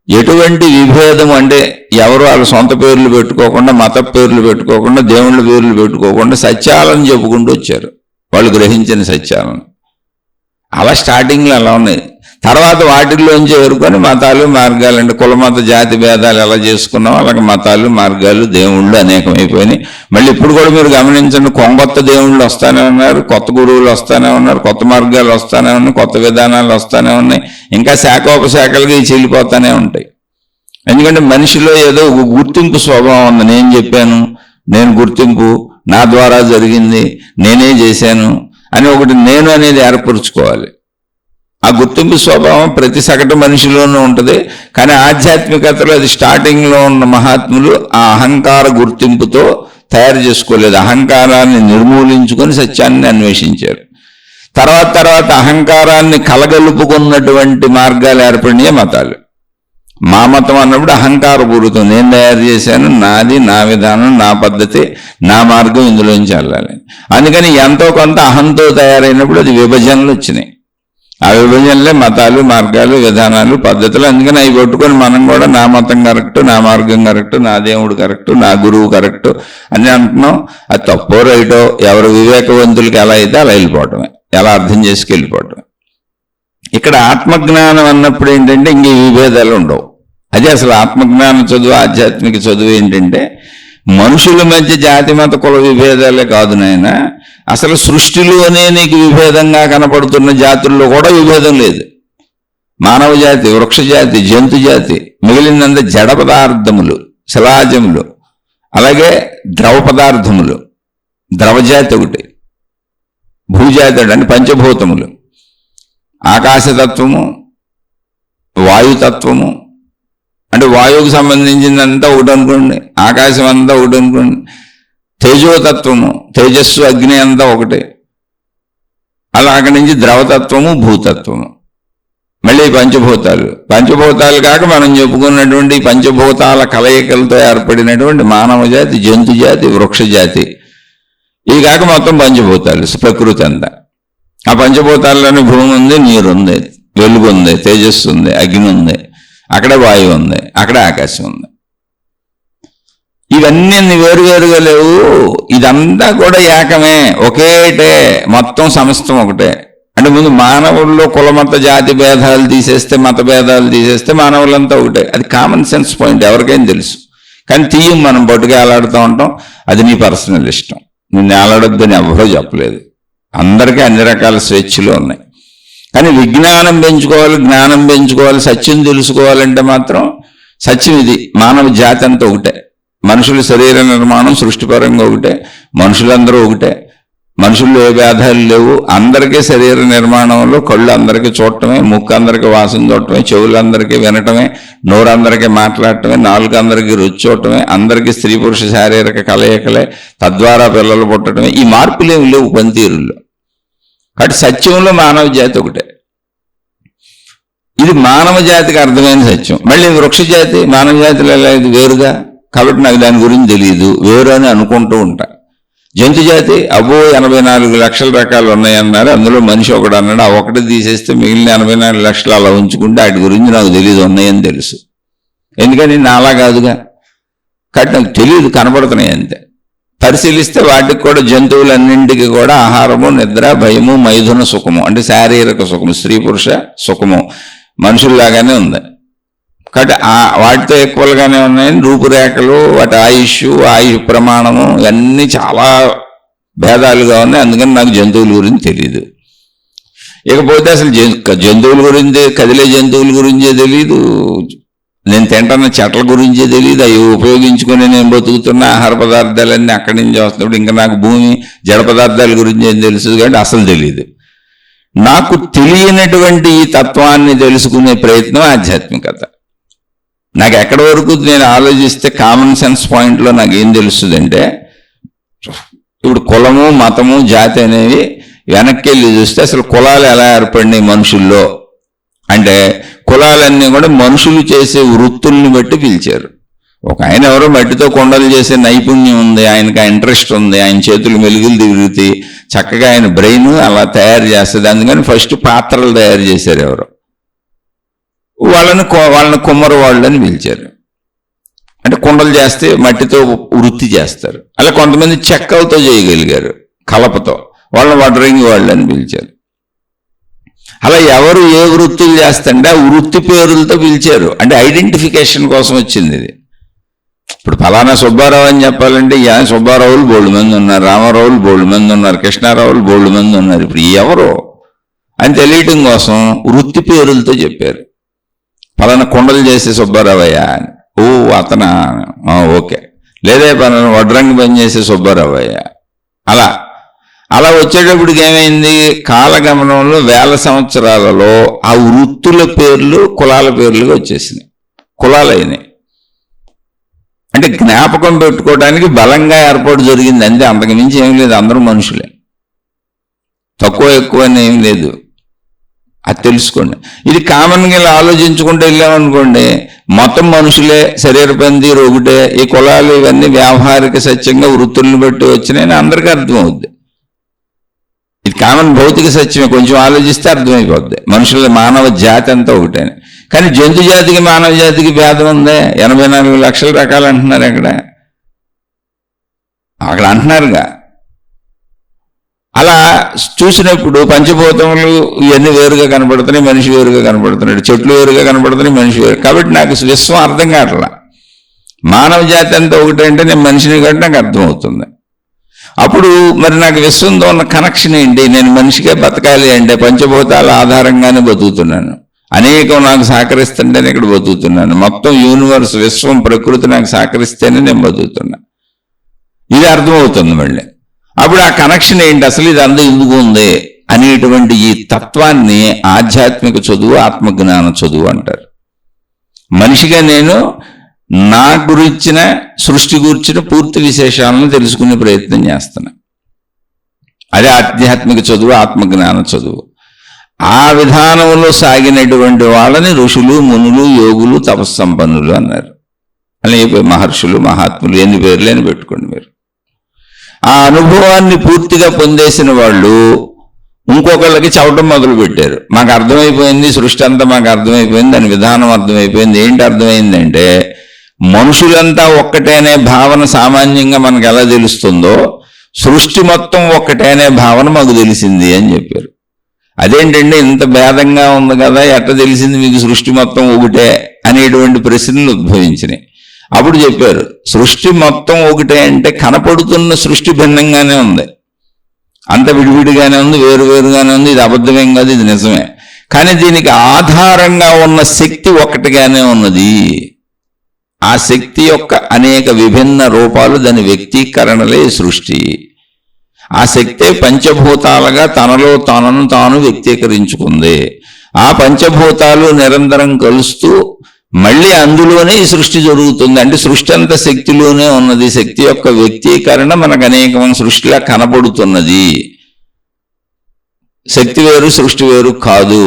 ఎటువంటి విభేదం అంటే ఎవరు వాళ్ళ సొంత పేర్లు పెట్టుకోకుండా, మత పేర్లు పెట్టుకోకుండా, దేవుళ్ళ పేర్లు పెట్టుకోకుండా సత్యాలను చెప్పుకుంటూ వచ్చారు. వాళ్ళు గ్రహించిన సత్యాలను అలా స్టార్టింగ్లో అలా ఉన్నాయి. తర్వాత వాటిల్లోంచి ఎరుకొని మతాలు, మార్గాలు అంటే కుల మత జాతి భేదాలు ఎలా చేసుకున్నాం అలాగే మతాలు, మార్గాలు, దేవుళ్ళు అనేకమైపోయినాయి. మళ్ళీ ఇప్పుడు కూడా మీరు గమనించండి, కొత్త దేవుళ్ళు వస్తానే ఉన్నారు, కొత్త గురువులు వస్తానే ఉన్నారు, కొత్త మార్గాలు వస్తానే ఉన్నాయి, కొత్త విధానాలు వస్తానే ఉన్నాయి. ఇంకా శాఖోపశాఖలుగా చీలిపోతానే ఉంటాయి. ఎందుకంటే మనిషిలో ఏదో ఒక గుర్తింపు స్వభావం ఉంది. నేను చెప్పాను, నేను గుర్తింపు, నా ద్వారా జరిగింది, నేనే చేశాను అని ఒకటి నేను అనేది ఏర్పరుచుకోవాలి. ఆ గుర్తింపు స్వభావం ప్రతి సగటు మనిషిలోనూ ఉంటుంది. కానీ ఆధ్యాత్మికతలో అది స్టార్టింగ్లో ఉన్న మహాత్ములు ఆ అహంకార గుర్తింపుతో తయారు చేసుకోలేదు. అహంకారాన్ని నిర్మూలించుకొని సత్యాన్ని అన్వేషించారు. తర్వాత అహంకారాన్ని కలగలుపుకున్నటువంటి మార్గాలు ఏర్పడినాయి మతాలు. మా మతం అన్నప్పుడు అహంకారపూరితం. నేను తయారు చేశాను, నాది, నా విధానం, నా పద్ధతి, నా మార్గం, ఇందులోంచి వెళ్ళాలి. అందుకని ఎంతో కొంత అహంతో తయారైనప్పుడు అది విభజనలు వచ్చినాయి. ఆ విభజనలే మతాలు, మార్గాలు, విధానాలు, పద్ధతులు. అందుకని అవి పట్టుకొని మనం కూడా నా మతం కరెక్టు, నా మార్గం కరెక్టు, నా దేవుడు కరెక్టు, నా గురువు కరెక్టు అని అంటున్నాం. అది తప్పో రైటో ఎవరు వివేకవంతులకి ఎలా అయితే అలా వెళ్ళిపోవటమే, ఎలా అర్థం చేసుకెళ్ళిపోవటమే. ఇక్కడ ఆత్మజ్ఞానం అన్నప్పుడు ఏంటంటే ఇంక ఈ విభేదాలు ఉండవు. అదే అసలు ఆత్మజ్ఞాన చదువు, ఆధ్యాత్మిక చదువు ఏంటంటే మనుషుల మధ్య జాతి మత కుల విభేదాలే కాదు నాయన, అసలు సృష్టిలోనే నీకు విభేదంగా కనపడుతున్న జాతుల్లో కూడా విభేదం లేదు. మానవ జాతి, వృక్ష జాతి, జంతు జాతి, మిగిలినంత జడ పదార్థములు, శిలాజములు, అలాగే ద్రవ పదార్థములు, ద్రవజాతి ఒకటి, భూజాతి అంటే పంచభూతములు, ఆకాశతత్వము, వాయుతత్వము అంటే వాయువుకు సంబంధించిందంతా ఒకటి అనుకోండి, ఆకాశం అంతా ఒకటి అనుకోండి, తేజోతత్వము, తేజస్సు, అగ్ని అంతా ఒకటే. అలా అక్కడి నుంచి ద్రవతత్వము, భూతత్వము, మళ్ళీ పంచభూతాలు కాక మనం చెప్పుకున్నటువంటి పంచభూతాల కలయికలతో ఏర్పడినటువంటి మానవ జాతి, జంతు జాతి, వృక్ష జాతి, ఇవి కాక మొత్తం పంచభూతాలు, ప్రకృతి అంతా. ఆ పంచభూతాల్లోనే భూమి ఉంది, నీరు ఉంది, వెలుగు ఉంది, తేజస్సు ఉంది, అగ్ని ఉంది, అక్కడ వాయువు ఉంది, అక్కడ ఆకాశం ఉంది. ఇవన్నీ వేరువేరుగా లేవు. ఇదంతా కూడా ఏకమే, ఒకేటే, మొత్తం సమస్తం ఒకటే. అంటే ముందు మానవుల్లో కులమత జాతి భేదాలు తీసేస్తే, మత భేదాలు తీసేస్తే మానవులంతా ఒకటే. అది కామన్ సెన్స్ పాయింట్, ఎవరికైనా తెలుసు. కానీ తీయం మనం బొట్టుగా ఏలాడుతూ ఉంటాం. అది నీ పర్సనల్ ఇష్టం, నిన్ను ఏలాడొద్దని ఎవరో చెప్పలేదు. అందరికీ అన్ని రకాల స్వేచ్ఛలు ఉన్నాయి. కానీ విజ్ఞానం పెంచుకోవాలి, జ్ఞానం పెంచుకోవాలి, సత్యం తెలుసుకోవాలంటే మాత్రం సత్యం ఇది. మానవ జాతి అంతా ఒకటే, మనుషుల శరీర నిర్మాణం సృష్టిపరంగా ఒకటే, మనుషులందరూ ఒకటే, మనుషుల్లో ఏ భేదాలు లేవు, అందరికీ శరీర నిర్మాణంలో కళ్ళు అందరికీ చూడటమే, ముక్కు అందరికీ వాసన చూడటమే, చెవులు అందరికీ వినటమే, నోరు అందరికీ మాట్లాడటమే, నాలుగు అందరికీ రుచి చూడటమే, అందరికీ స్త్రీ పురుష శారీరక కలయికలే, తద్వారా పిల్లలు పుట్టడమే. ఈ మార్పులు ఏమి లేవు పనితీరుల్లో. కాబట్టి సత్యంలో మానవ జాతి ఒకటే. ఇది మానవ జాతికి అర్థమైన సత్యం. మళ్ళీ వృక్ష జాతి మానవ జాతిలో ఇది వేరుగా, కాబట్టి నాకు దాని గురించి తెలియదు, వేరు అని అనుకుంటూ ఉంటా. జంతు జాతి 84 లక్షల రకాలు ఉన్నాయన్నారు, అందులో మనిషి ఒకడు అన్నాడు, ఆ ఒకటి తీసేస్తే మిగిలిన 84 లక్షలు అలా ఉంచుకుంటే వాటి గురించి నాకు తెలియదు, ఉన్నాయని తెలుసు. ఎందుకని నాలా కాదుగా, కాబట్టి నాకు తెలియదు, కనబడుతున్నాయి అంతే. పరిశీలిస్తే వాటికి కూడా, జంతువులన్నింటికి కూడా ఆహారము, నిద్ర, భయము, మైథున సుఖము, అంటే శారీరక సుఖము, స్త్రీ పురుష సుఖము మనుషుల్లాగానే ఉంది. కాబట్టి వాటితో ఈక్వల్గానే ఉన్నాయని రూపురేఖలు, వాటి ఆయుష్ ప్రమాణము ఇవన్నీ చాలా భేదాలుగా ఉన్నాయి. అందుకని నాకు జంతువుల గురించి తెలియదు. ఇకపోతే అసలు జంతువుల గురించి, కదిలే జంతువుల గురించే తెలియదు, నేను తింటున్న చెట్ల గురించే తెలియదు, అవి ఉపయోగించుకొని నేను బతుకుతున్న ఆహార పదార్థాలన్నీ అక్కడి నుంచి వస్తున్నప్పుడు ఇంకా నాకు భూమి జడ పదార్థాల గురించి ఏం తెలుసు, కాబట్టి అసలు తెలియదు. నాకు తెలియనటువంటి ఈ తత్వాన్ని తెలుసుకునే ప్రయత్నం ఆధ్యాత్మికత. నాకు ఎక్కడి వరకు నేను ఆలోచిస్తే కామన్ సెన్స్ పాయింట్లో నాకు ఏం తెలుస్తుందంటే, ఇప్పుడు కులము, మతము, జాతి అనేవి వెనక్కి వెళ్ళి చూస్తే అసలు కులాలు ఎలా ఏర్పడినాయి మనుషుల్లో అంటే, కులాలన్నీ కూడా మనుషులు చేసే వృత్తుల్ని బట్టి పిలిచారు. ఒక ఆయన ఎవరో మట్టితో కొండలు చేసే నైపుణ్యం ఉంది, ఆయనకి ఆ ఇంట్రెస్ట్ ఉంది, ఆయన చేతులు మెలుగులు తిరుగుతాయి, చక్కగా ఆయన బ్రెయిన్ అలా తయారు చేస్తుంది. అందుకని ఫస్ట్ పాత్రలు తయారు చేశారు ఎవరో, వాళ్ళని కుమ్మరి వాళ్ళని పిలిచారు. అంటే కుండలు చేస్తే మట్టితో వృత్తి చేస్తారు. అలా కొంతమంది చెక్కలతో చేయగలిగారు, కలపతో, వాళ్ళని వడ్రంగి వాళ్ళని పిలిచారు. అలా ఎవరు ఏ వృత్తులు చేస్తుంటే ఆ వృత్తి పేరులతో పిలిచారు. అంటే ఐడెంటిఫికేషన్ కోసం వచ్చింది ఇది. ఇప్పుడు ఫలానా సుబ్బారావు అని చెప్పాలంటే సుబ్బారావులు బోల్డ్ మంది ఉన్నారు, రామారావులు బోల్డ్ మంది ఉన్నారు, కృష్ణారావులు బోల్డ్ మంది ఉన్నారు. ఇప్పుడు ఎవరో అని తెలియటం కోసం వృత్తి పేరులతో చెప్పారు. ఫలానా కుండలు చేసే సుబ్బారావయ్య అని, ఓ అతనా, ఓకే. లేదా ఫలానా వడ్రంగి పని చేసే సుబ్బారావయ్య. అలా వచ్చేటప్పటికి ఏమైంది, కాలగమనంలో వేల సంవత్సరాలలో ఆ వృత్తుల పేర్లు కులాల పేర్లుగా వచ్చేసినాయి, కులాలైనాయి. అంటే జ్ఞాపకం పెట్టుకోవడానికి బలంగా ఏర్పాటు జరిగింది అంతే, అంతకు మించి ఏం లేదు. అందరూ మనుషులే, తక్కువ ఎక్కువ అని ఏం లేదు. అది తెలుసుకోండి. ఇది కామన్గా ఇలా ఆలోచించుకుంటూ వెళ్ళామనుకోండి, మొత్తం మనుషులే, శరీర పనితీరు ఒకటే, ఈ కులాలు ఇవన్నీ వ్యావహారిక సత్యంగా వృత్తులను బట్టి వచ్చినాయని అందరికీ అర్థమవుద్ది. ఇది కామన్ భౌతిక సత్యమే, కొంచెం ఆలోచిస్తే అర్థమైపోద్ది. మనుషుల మానవ జాతి అంతా ఒకటే. కానీ జంతు జాతికి మానవ జాతికి భేదం ఉందే. 84 లక్షల రకాలు అంటున్నారు అక్కడ అంటున్నారుగా. అలా చూసినప్పుడు పంచభూతములు ఇవన్నీ వేరుగా కనపడుతున్నాయి, మనిషి వేరుగా కనపడుతున్నాడు, చెట్లు వేరుగా కనపడుతున్నాయి, మనిషి వేరు. కాబట్టి నాకు విశ్వం అర్థం కావట్లా. మానవ జాతి అంతా ఒకటే అంటే నేను మనిషిని కాబట్టి నాకు అర్థమవుతుంది. అప్పుడు మరి నాకు విశ్వంతో ఉన్న కనెక్షన్ ఏంటి, నేను మనిషిగా బతకాలి అంటే పంచభూతాల ఆధారంగానే బతుకుతున్నాను, అనేకం నాకు సహకరిస్తుంటేనే ఇక్కడ బతుకుతున్నాను, మొత్తం యూనివర్స్, విశ్వం, ప్రకృతి నాకు సహకరిస్తేనే నేను బతుకుతున్నా. ఇది అర్థమవుతుంది మళ్ళీ. అప్పుడు ఆ కనెక్షన్ ఏంటి, అసలు ఇది అంతా ఎందుకు ఉంది అనేటువంటి ఈ తత్వాన్ని ఆధ్యాత్మిక చదువు, ఆత్మజ్ఞాన చదువు అంటారు. మనిషిగా నేను నా గురించిన, సృష్టి గురించిన పూర్తి విశేషాలను తెలుసుకునే ప్రయత్నం చేస్తున్నా. అదే ఆధ్యాత్మిక చదువు, ఆత్మజ్ఞాన చదువు. ఆ విధానంలో సాగినటువంటి వాళ్ళని ఋషులు, మునులు, యోగులు, తపస్సంపన్నులు అన్నారు. అని మహర్షులు, మహాత్ములు, ఎన్ని పేర్లేని పెట్టుకోండి మీరు. ఆ అనుభవాన్ని పూర్తిగా పొందేసిన వాళ్ళు ఇంకొకళ్ళకి చెప్పడం మొదలు పెట్టారు. మాకు అర్థమైపోయింది, సృష్టి అంతా మాకు అర్థమైపోయింది, దాని విధానం అర్థమైపోయింది. ఏంటి అర్థమైందంటే, మనుషులంతా ఒక్కటే అనే భావన సామాన్యంగా మనకు ఎలా తెలుస్తుందో సృష్టి మొత్తం ఒక్కటే అనే భావన మాకు తెలిసింది అని చెప్పారు. అదేంటండి ఇంత భేదంగా ఉంది కదా, ఎట్లా తెలిసింది మీకు సృష్టి మొత్తం ఒకటే అనేటువంటి ప్రశ్నలు ఉద్భవించినాయి. అప్పుడు చెప్పారు, సృష్టి మొత్తం ఒకటే అంటే కనపడుతున్న సృష్టి భిన్నంగానే ఉంది, అంత విడివిడిగానే ఉంది, వేరువేరుగానే ఉంది. ఇది అబద్ధమేం కాదు, ఇది నిజమే. కానీ దీనికి ఆధారంగా ఉన్న శక్తి ఒక్కటిగానే ఉన్నది. ఆ శక్తి యొక్క అనేక విభిన్న రూపాలు, దాని వ్యక్తీకరణలే సృష్టి. ఆ శక్తే పంచభూతాలుగా తనలో తనను తాను వ్యక్తీకరించుకుంది. ఆ పంచభూతాలు నిరంతరం కలుస్తూ మళ్ళీ అందులోనే ఈ సృష్టి జరుగుతుంది. అంటే సృష్టి అంతా శక్తిలోనే ఉన్నది. శక్తి యొక్క వ్యక్తీకరణ మనకు అనేకమైన సృష్టిలా కనబడుతున్నది. శక్తి వేరు సృష్టి వేరు కాదు.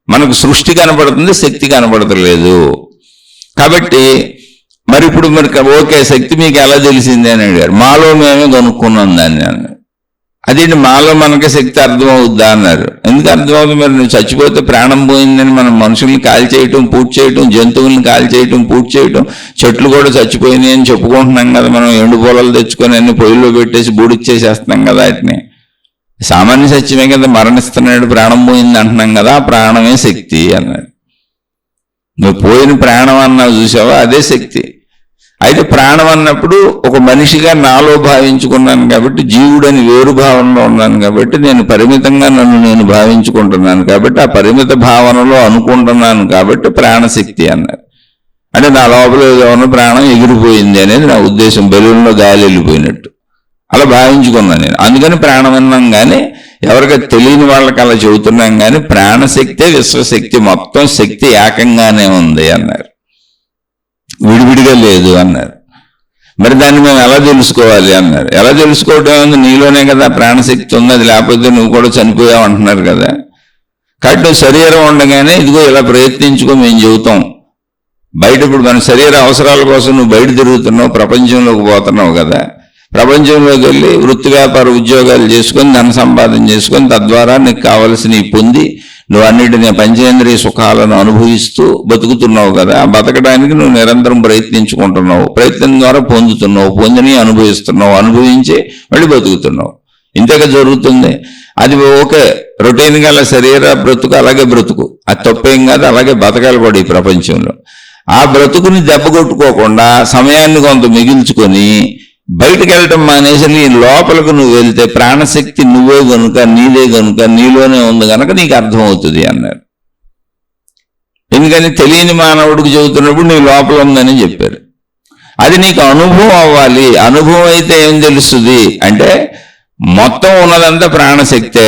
మనకు సృష్టి కనబడుతుంది, శక్తి కనబడతలేదు. కాబట్టి మరి ఇప్పుడు మరి ఓకే శక్తి మీకు ఎలా తెలిసింది అని అడిగారు. మాలో మేమే కనుక్కున్నాం దాన్ని అన్నారు. అదేంటి మాలో మనకి శక్తి అర్థమవుద్దా అన్నారు. ఎందుకు అర్థమవుతుంది? మరి నువ్వు చచ్చిపోతే ప్రాణం పోయిందని మనం మనుషుల్ని కాల్ చేయటం పూర్తి చేయటం, జంతువుల్ని కాల్ చేయటం పూర్తి చేయటం, చెట్లు కూడా చచ్చిపోయినాయి అని చెప్పుకుంటున్నాం కదా. మనం ఎండు పొలాలు తెచ్చుకొని అన్ని పొయ్యిలో పెట్టేసి బూడిచ్చేసేస్తున్నాం కదా. వాటిని సామాన్య సత్యమే కదా, మరణిస్తున్నాడు ప్రాణం పోయింది అంటున్నాం కదా. ఆ ప్రాణమే శక్తి అన్నాడు. నువ్వు పోయిన ప్రాణం అన్నావు చూసావా, అదే శక్తి. అయితే ప్రాణం అన్నప్పుడు ఒక మనిషిగా నాలో భావించుకున్నాను కాబట్టి, జీవుడని వేరు భావనలో ఉన్నాను కాబట్టి, నేను పరిమితంగా నన్ను నేను భావించుకుంటున్నాను కాబట్టి, ఆ పరిమిత భావనలో అనుకుంటున్నాను కాబట్టి ప్రాణశక్తి అన్నారు. అంటే నా లోపల ఏదో ఉన్న ప్రాణం ఎగిరిపోయింది అనేది నా ఉద్దేశం. బెలూన్లో గాలి వెళ్ళిపోయినట్టు అలా భావించుకున్నాను నేను. అందుకని ప్రాణం అన్నాం. కానీ ఎవరికైతే తెలియని వాళ్ళకి అలా చెబుతున్నాం. కానీ ప్రాణశక్తే విశ్వశక్తి, మొత్తం శక్తి ఏకంగానే ఉంది అన్నారు, విడివిడిగా లేదు అన్నారు. మరి దాన్ని మేము ఎలా తెలుసుకోవాలి అన్నారు. ఎలా తెలుసుకోవటం ఉంది? నీలోనే కదా ప్రాణశక్తి ఉంది, అది లేకపోతే నువ్వు కూడా చనిపోయావు అంటున్నారు కదా. కాబట్టి నువ్వు శరీరం ఉండగానే ఇదిగో ఇలా ప్రయత్నించుకో మేము చెబుతాం. బయట ఇప్పుడు మన శరీర అవసరాల కోసం నువ్వు బయట తిరుగుతున్నావు, ప్రపంచంలోకి పోతున్నావు కదా. ప్రపంచంలోకి వెళ్ళి వృత్తి వ్యాపార ఉద్యోగాలు చేసుకొని ధన సంపాదన చేసుకొని తద్వారా నీకు కావలసినవి పొంది నువ్వు అన్నిటినీ పంచేంద్రియ సుఖాలను అనుభవిస్తూ బతుకుతున్నావు కదా. బతకడానికి నువ్వు నిరంతరం ప్రయత్నించుకుంటున్నావు, ప్రయత్నం ద్వారా పొందుతున్నావు, పొందిని అనుభవిస్తున్నావు, అనుభవించి మళ్ళీ బతుకుతున్నావు. ఇంతగా జరుగుతుంది. అది ఓకే, రొటీన్ గల శరీర బ్రతుకు అలాగే బ్రతుకు, అది తప్పేం కాదు. అలాగే బతకాలి కూడా ఈ ప్రపంచంలో. ఆ బ్రతుకుని దెబ్బ కొట్టుకోకుండా సమయాన్ని కొంత మిగిల్చుకొని బయటకు వెళ్ళటం మానేసి నీ లోపలకు నువ్వు వెళ్తే ప్రాణశక్తి నువ్వే గనుక, నీదే గనుక, నీలోనే ఉంది గనక నీకు అర్థమవుతుంది అన్నారు. ఎందుకని తెలియని మానవుడికి చెబుతున్నప్పుడు నీ లోపల ఉందని చెప్పారు. అది నీకు అనుభవం అవ్వాలి. అనుభవం అయితే ఏం తెలుస్తుంది అంటే మొత్తం ఉన్నదంతా ప్రాణశక్తే,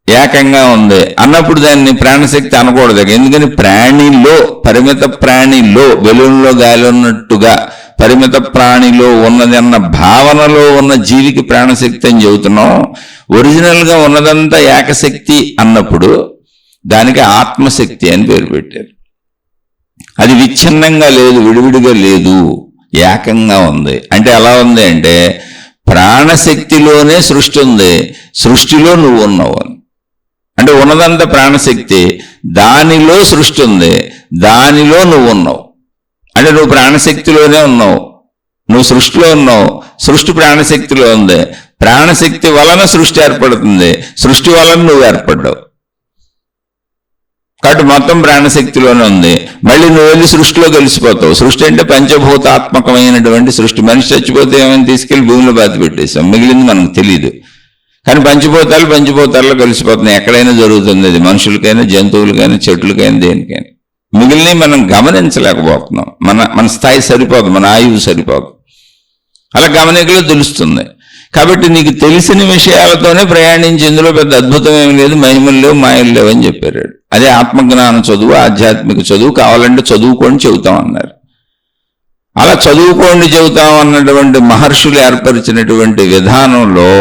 ఏకంగా ఉంది అన్నప్పుడు దాన్ని ప్రాణశక్తి అనకూడదు. ఎందుకని ప్రాణిలో, పరిమిత ప్రాణిలో బెలూన్లో గాలి ఉన్నట్టుగా పరిమిత ప్రాణిలో ఉన్నది అన్న భావనలో ఉన్న జీవికి ప్రాణశక్తి అని చెబుతున్నాం. ఒరిజినల్గా ఉన్నదంతా ఏకశక్తి అన్నప్పుడు దానికి ఆత్మశక్తి అని పేరు పెట్టారు. అది విచ్ఛిన్నంగా లేదు, విడివిడిగా లేదు, ఏకంగా ఉంది. అంటే ఎలా ఉంది అంటే ప్రాణశక్తిలోనే సృష్టి ఉంది, సృష్టిలో నువ్వు ఉన్నావు. అంటే ఉన్నదంతా ప్రాణశక్తి, దానిలో సృష్టి ఉంది, దానిలో నువ్వు ఉన్నావు. అంటే నువ్వు ప్రాణశక్తిలోనే ఉన్నావు, నువ్వు సృష్టిలో ఉన్నావు, సృష్టి ప్రాణశక్తిలో ఉంది. ప్రాణశక్తి వలన సృష్టి ఏర్పడుతుంది, సృష్టి వలన నువ్వు ఏర్పడ్డావు. కాబట్టి మొత్తం ప్రాణశక్తిలోనే ఉంది. మళ్ళీ నువ్వు వెళ్ళి సృష్టిలో కలిసిపోతావు. సృష్టి అంటే పంచభూతాత్మకమైనటువంటి సృష్టి. మనిషి చచ్చిపోతే ఏమైనా తీసుకెళ్లి భూమిలో బాధ పెట్టేస్తాం, మిగిలింది మనకు తెలియదు. కానీ పంచభూతాల్లో కలిసిపోతున్నాయి. ఎక్కడైనా జరుగుతుంది అది, మనుషులకైనా జంతువులకైనా చెట్లకైనా దేనికైనా. మిగిలినవి మనం గమనించలేకపోతున్నాం. మన స్థాయి సరిపోదు, మన ఆయువు సరిపోదు. అలా గమనికలో తెలుస్తుంది. కాబట్టి నీకు తెలిసిన విషయాలతోనే ప్రయాణించి ఇందులో పెద్ద అద్భుతం ఏమి లేదు, మహిమలు లేవు, మాయలు లేవు అని చెప్పారు. అదే ఆత్మజ్ఞాన చదువు, ఆధ్యాత్మిక చదువు. కావాలంటే చదువుకొని చెబుతాం అన్నారు. అలా చదువుకోండి చెబుతాం అన్నటువంటి మహర్షులు ఏర్పరిచినటువంటి విధానంలో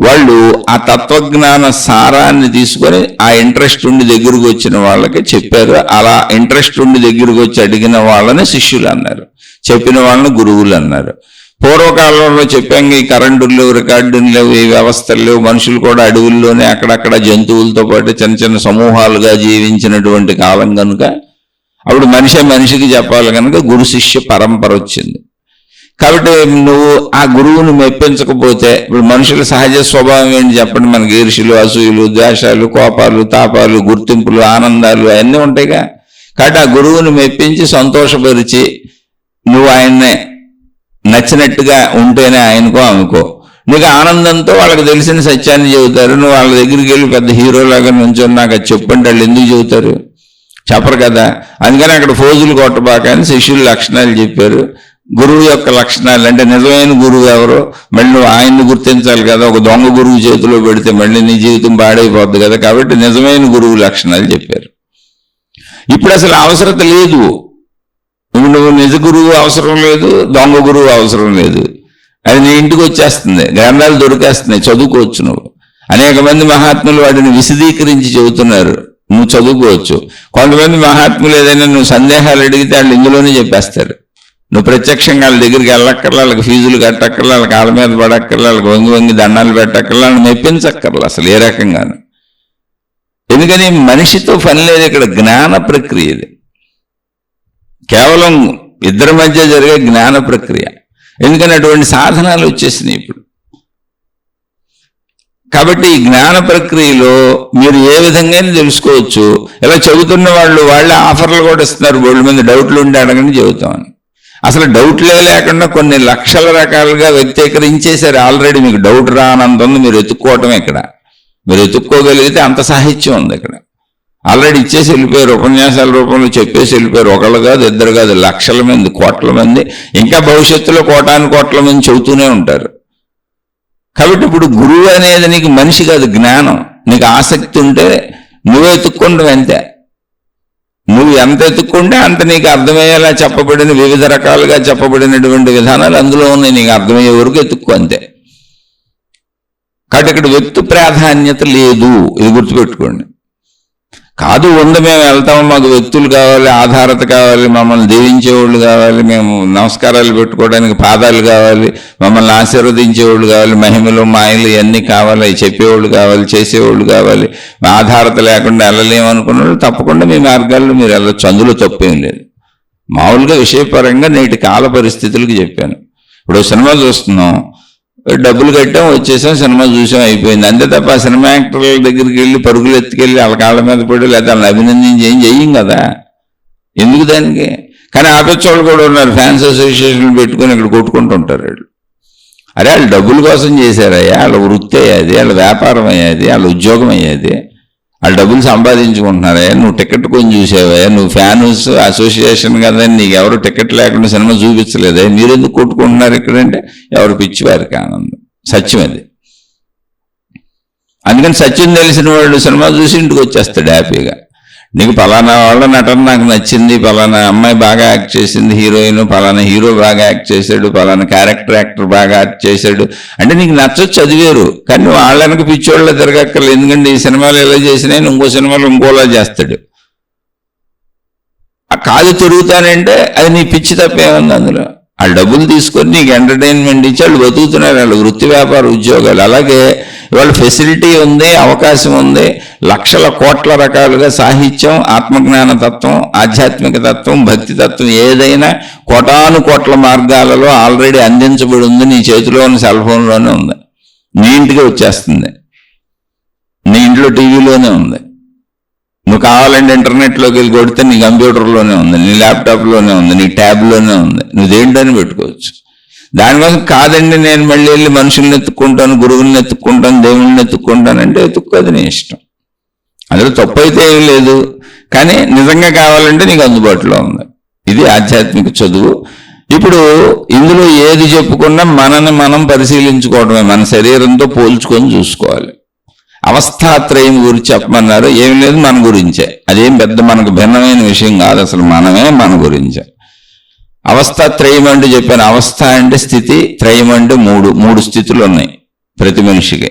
వాళ్ళు ఆ తత్వజ్ఞాన సారాన్ని తీసుకొని ఆ ఇంట్రెస్ట్ ఉండి దగ్గరకు వచ్చిన వాళ్ళకి చెప్పారు. అలా ఇంట్రెస్ట్ ఉండి దగ్గరకు వచ్చి అడిగిన వాళ్ళని శిష్యులు అన్నారు, చెప్పిన వాళ్ళని గురువులు అన్నారు. పూర్వకాలంలో చెప్పాం, ఈ కరెంటులు లేవు, రికార్డులు లేవు, ఈ వ్యవస్థలు లేవు. మనుషులు కూడా అడవుల్లోనే అక్కడక్కడ జంతువులతో పాటు చిన్న చిన్న సమూహాలుగా జీవించినటువంటి కాలం కనుక అప్పుడు మనిషికి చెప్పాలి కనుక గురు శిష్య పరంపర వచ్చింది. కాబట్టి నువ్వు ఆ గురువును మెప్పించకపోతే, ఇప్పుడు మనుషుల సహజ స్వభావం ఏంటి చెప్పండి? మనకి ఈర్ష్యలు, అసూయలు, ద్వేషాలు, కోపాలు, తాపాలు, గుర్తింపులు, ఆనందాలు అన్నీ ఉంటాయిగా. కాబట్టి ఆ గురువుని మెప్పించి సంతోషపరిచి నువ్వు ఆయన్నే నచ్చినట్టుగా ఉంటేనే ఆయనకో ఆమెకో నీకు ఆనందంతో వాళ్ళకి తెలిసిన సత్యాన్ని చెబుతారు. నువ్వు వాళ్ళ దగ్గరికి వెళ్ళి పెద్ద హీరోలాగా నుంచొని నాకు అది చెప్పండి వాళ్ళు ఎందుకు చెబుతారు? చెప్పరు కదా. అందుకని అక్కడ ఫోజులు కొట్టబాక అని శిష్యులు లక్షణాలు చెప్పారు. గురువు యొక్క లక్షణాలు అంటే నిజమైన గురువు ఎవరో మళ్ళీ నువ్వు ఆయన్ని గుర్తించాలి కదా. ఒక దొంగ గురువు చేతిలో పెడితే మళ్ళీ నీ జీవితం పాడైపోద్ది కదా. కాబట్టి నిజమైన గురువు లక్షణాలు చెప్పారు. ఇప్పుడు అసలు అవసరత లేదు. నువ్వు నిజ గురువు అవసరం లేదు, దొంగ గురువు అవసరం లేదు. అది నీ ఇంటికి వచ్చేస్తుంది, గ్రంథాలు దొరికేస్తున్నాయి, చదువుకోవచ్చు. నువ్వు అనేక మంది మహాత్ములు వాటిని విశదీకరించి చెబుతున్నారు, నువ్వు చదువుకోవచ్చు. కొంతమంది మహాత్ములు ఏదైనా నువ్వు సందేహాలు అడిగితే వాళ్ళు ఇందులోనే చెప్పేస్తారు. నువ్వు ప్రత్యక్షంగా వాళ్ళ దగ్గరికి వెళ్ళక్కర్లా, వాళ్ళకి ఫీజులు కట్టక్కర్లా, వాళ్ళకి కాళ్ళ మీద పడక్కర్లా, వాళ్ళకి వంగి వంగి దండాలు పెట్టక్కర్లా, వాళ్ళని మెప్పించక్కర్లా అసలు ఏ రకంగాను. ఎందుకని మనిషితో పని లేదు ఇక్కడ, జ్ఞాన ప్రక్రియ ఇది. కేవలం ఇద్దరి మధ్య జరిగే జ్ఞాన ప్రక్రియ. ఎందుకని అటువంటి సాధనాలు వచ్చేసినాయి ఇప్పుడు. కాబట్టి ఈ జ్ఞాన ప్రక్రియలో మీరు ఏ విధంగా తెలుసుకోవచ్చు. ఇలా చెబుతున్న వాళ్ళే ఆఫర్లు కూడా ఇస్తున్నారు, బోర్డు మీద డౌట్లు ఉంటే అడగండి చెబుతామని. అసలు డౌట్లే లేకుండా కొన్ని లక్షల రకాలుగా వ్యక్తీకరించేశారు ఆల్రెడీ. మీకు డౌట్ రానంత ఉంది, మీరు ఎత్తుక్కోవటమే. ఇక్కడ మీరు ఎత్తుక్కోగలిగితే అంత సాహిత్యం ఉంది ఇక్కడ. ఆల్రెడీ ఇచ్చేసి వెళ్ళిపోయారు, ఉపన్యాసాల రూపంలో చెప్పేసి వెళ్ళిపోయారు. ఒకళ్ళు కాదు, ఇద్దరు కాదు, లక్షల మంది, కోట్ల మంది, ఇంకా భవిష్యత్తులో కోట్ల మంది చెబుతూనే ఉంటారు. కాబట్టి ఇప్పుడు గురువు అనేది నీకు మనిషి కాదు, జ్ఞానం. నీకు ఆసక్తి ఉంటే నువ్వు ఎత్తుక్కుంటావు అంతే. నువ్వు ఎంత ఎత్తుక్కుంటే అంత నీకు అర్థమయ్యేలా చెప్పబడిన వివిధ రకాలుగా చెప్పబడినటువంటి విధానాలు అందులో ఉన్నాయి. నీకు అర్థమయ్యే వరకు ఎత్తుక్కో అంతే. కాబట్టి ఇక్కడ వ్యక్తి ప్రాధాన్యత లేదు, ఇది గుర్తుపెట్టుకోండి. కాదు ఉంది, మేము వెళ్తాము, మాకు వ్యక్తులు కావాలి, ఆధారత కావాలి, మమ్మల్ని దీవించేవాళ్ళు కావాలి, మేము నమస్కారాలు పెట్టుకోవడానికి పాదాలు కావాలి, మమ్మల్ని ఆశీర్వదించేవాళ్ళు కావాలి, మహిమలు మాయలు ఇవన్నీ కావాలి, అవి చెప్పేవాళ్ళు కావాలి, చేసేవాళ్ళు కావాలి. ఆధారత లేకుండా వెళ్ళలేమనుకున్న వాళ్ళు తప్పకుండా మీ మార్గాల్లో మీరు వెళ్ళొచ్చు, అందులో తప్పేం లేదు. మామూలుగా విషయపరంగా నేటి కాల పరిస్థితులకు చెప్పాను. ఇప్పుడు సినిమా చూస్తున్నాం, డబ్బులు కట్టాం, వచ్చేసాం, సినిమా చూసాం, అయిపోయింది అంతే. తప్ప సినిమా యాక్టర్ల దగ్గరికి వెళ్ళి పరుగులు ఎత్తుకెళ్ళి వాళ్ళ కాళ్ళ మీద పడి లేదా వాళ్ళని అభినందించి ఏం చెయ్యం కదా. ఎందుకు దానికి? కానీ ఆపేచ్చోళ్ళు కూడా ఉన్నారు, ఫ్యాన్స్ అసోసియేషన్లు పెట్టుకొని ఇక్కడ కొట్టుకుంటుంటారు వాళ్ళు. అరే వాళ్ళు డబ్బుల కోసం చేశారయ్యా, వాళ్ళ వృత్తి అయ్యేది, వాళ్ళ వ్యాపారం అయ్యేది, వాళ్ళ ఉద్యోగం అయ్యేది, వాళ్ళు డబ్బులు సంపాదించుకుంటున్నారయ్యా. నువ్వు టికెట్ కొని చూసావయ్యా, నువ్వు ఫ్యాన్స్ అసోసియేషన్ కదా, నీకు ఎవరు టికెట్ లేకుండా సినిమా చూపించలేదా, మీరు ఎందుకు కొట్టుకుంటున్నారు ఇక్కడంటే ఎవరు పిచ్చివారికి ఆనందం. సత్యం అది. అందుకని సత్యం తెలిసిన వాళ్ళు సినిమా చూసి ఇంటికి వచ్చేస్తాడు హ్యాపీగా. నీకు పలానా వాళ్ళ నటన నాకు నచ్చింది, పలానా అమ్మాయి బాగా యాక్ట్ చేసింది, హీరోయిన్, పలానా హీరో బాగా యాక్ట్ చేశాడు, పలానా యాక్టర్ బాగా యాక్ట్ చేశాడు అంటే నీకు నచ్చొచ్చు, చదివేరు. కానీ వాళ్ళకి పిచ్చోళ్ళ తిరగక్కర్లేదు. ఎందుకంటే ఈ సినిమాలు ఎలా చేసినా ఇంకో సినిమాలు ఇంకోలా చేస్తాడు. ఆ కాదు తిరుగుతానంటే అది నీ పిచ్చి తప్పేముంది అందులో. వాళ్ళు డబ్బులు తీసుకొని నీకు ఎంటర్టైన్మెంట్ ఇచ్చి వాళ్ళు బతుకుతున్నారు, వాళ్ళు వృత్తి వ్యాపార ఉద్యోగాలు. అలాగే ఇవాళ ఫెసిలిటీ ఉంది, అవకాశం ఉంది, లక్షల కోట్ల రకాలుగా సాహిత్యం, ఆత్మజ్ఞాన తత్వం, ఆధ్యాత్మిక తత్వం, భక్తి తత్వం ఏదైనా కోటాను కోట్ల మార్గాలలో ఆల్రెడీ అందించబడి ఉంది. నీ చేతిలో ఉన్న సెల్ ఫోన్లోనే ఉంది, నీ ఇంటికి వచ్చేస్తుంది, నీ ఇంట్లో టీవీలోనే ఉంది. నువ్వు కావాలంటే ఇంటర్నెట్లోకి వెళ్ళి కొడితే నీ కంప్యూటర్లోనే ఉంది, నీ ల్యాప్టాప్లోనే ఉంది, నీ ట్యాబ్లోనే ఉంది. నువ్వు దేంటని పెట్టుకోవచ్చు. దానికోసం కాదండి నేను మళ్ళీ వెళ్ళి మనుషుల్ని ఎత్తుక్కుంటాను, గురువుల్ని ఎత్తుక్కుంటాను, దేవుళ్ళని ఎత్తుక్కుంటానంటే ఎత్తుక్కోదు నీ ఇష్టం. అందులో తప్పు అయితే ఏం లేదు. కానీ నిజంగా కావాలంటే నీకు అందుబాటులో ఉంది. ఇది ఆధ్యాత్మిక చదువు. ఇప్పుడు ఇందులో ఏది చెప్పుకున్నా మనని మనం పరిశీలించుకోవడమే, మన శరీరంతో పోల్చుకొని చూసుకోవాలి. అవస్థాత్రయం గురించి చెప్పమన్నారు, ఏం లేదు మన గురించే. అదేం పెద్ద మనకు భిన్నమైన విషయం కాదు, అసలు మనమే మన గురించే. అవస్థాత్రయం అంటే చెప్పాను. అవస్థ అంటే స్థితి, త్రయం అంటే మూడు స్థితులు ఉన్నాయి ప్రతి మనిషికి.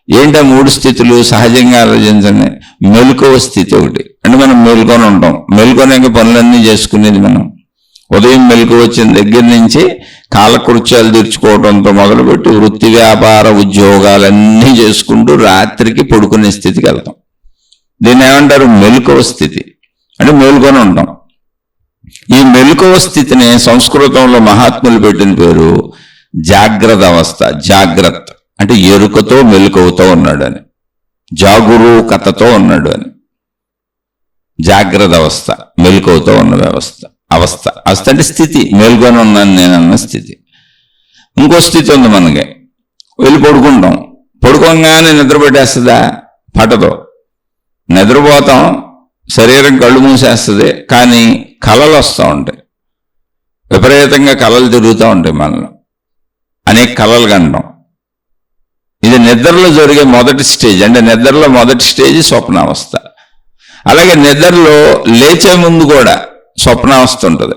ఏంటో మూడు స్థితులు సహజంగా ఆలోచించండి. మెలకువ స్థితి ఒకటి, అంటే మనం మేల్కొని ఉంటాం, మేల్కొనేక పనులన్నీ చేసుకునేది మనం. ఉదయం మెలకువ వచ్చిన దగ్గర నుంచి కాలకృత్యాలు తీర్చుకోవడంతో మొదలుపెట్టి వృత్తి వ్యాపార ఉద్యోగాలన్నీ చేసుకుంటూ రాత్రికి పడుకునే స్థితికి వెళ్తాం. దీన్ని ఏమంటారు? మెలకువ స్థితి, అంటే మేల్కొని ఉంటాం. ఈ మెలకువ స్థితిని సంస్కృతంలో మహాత్ములు పెట్టిన పేరు జాగ్రత్త అవస్థ. జాగ్రత్త అంటే ఎరుకతో మెలకువతో ఉన్నాడు అని, జాగరూకతతో ఉన్నాడు అని. జాగ్రత్త అవస్థ మెలకువతో ఉన్న వ్యవస్థ. అవస్థ అంటే స్థితి, మేల్కొని ఉన్నాను నేనన్న స్థితి. ఇంకో స్థితి ఉంది మనకి, వెళ్ళి పడుకుంటాం. పడుకోగానే నిద్ర పెట్టేస్తుందా? పట్టదు. నిద్రపోతాం, శరీరం కళ్ళు మూసేస్తుంది, కానీ కళలు వస్తూ ఉంటాయి. విపరీతంగా కళలు తిరుగుతూ ఉంటాయి మనలో, అనేక కళలు కంటాం. ఇది నిద్రలో జరిగే మొదటి స్టేజ్. అంటే నిద్రలో మొదటి స్టేజ్ స్వప్నావస్థ. అలాగే నిద్రలో లేచే ముందు కూడా స్వప్నావస్థ ఉంటుంది.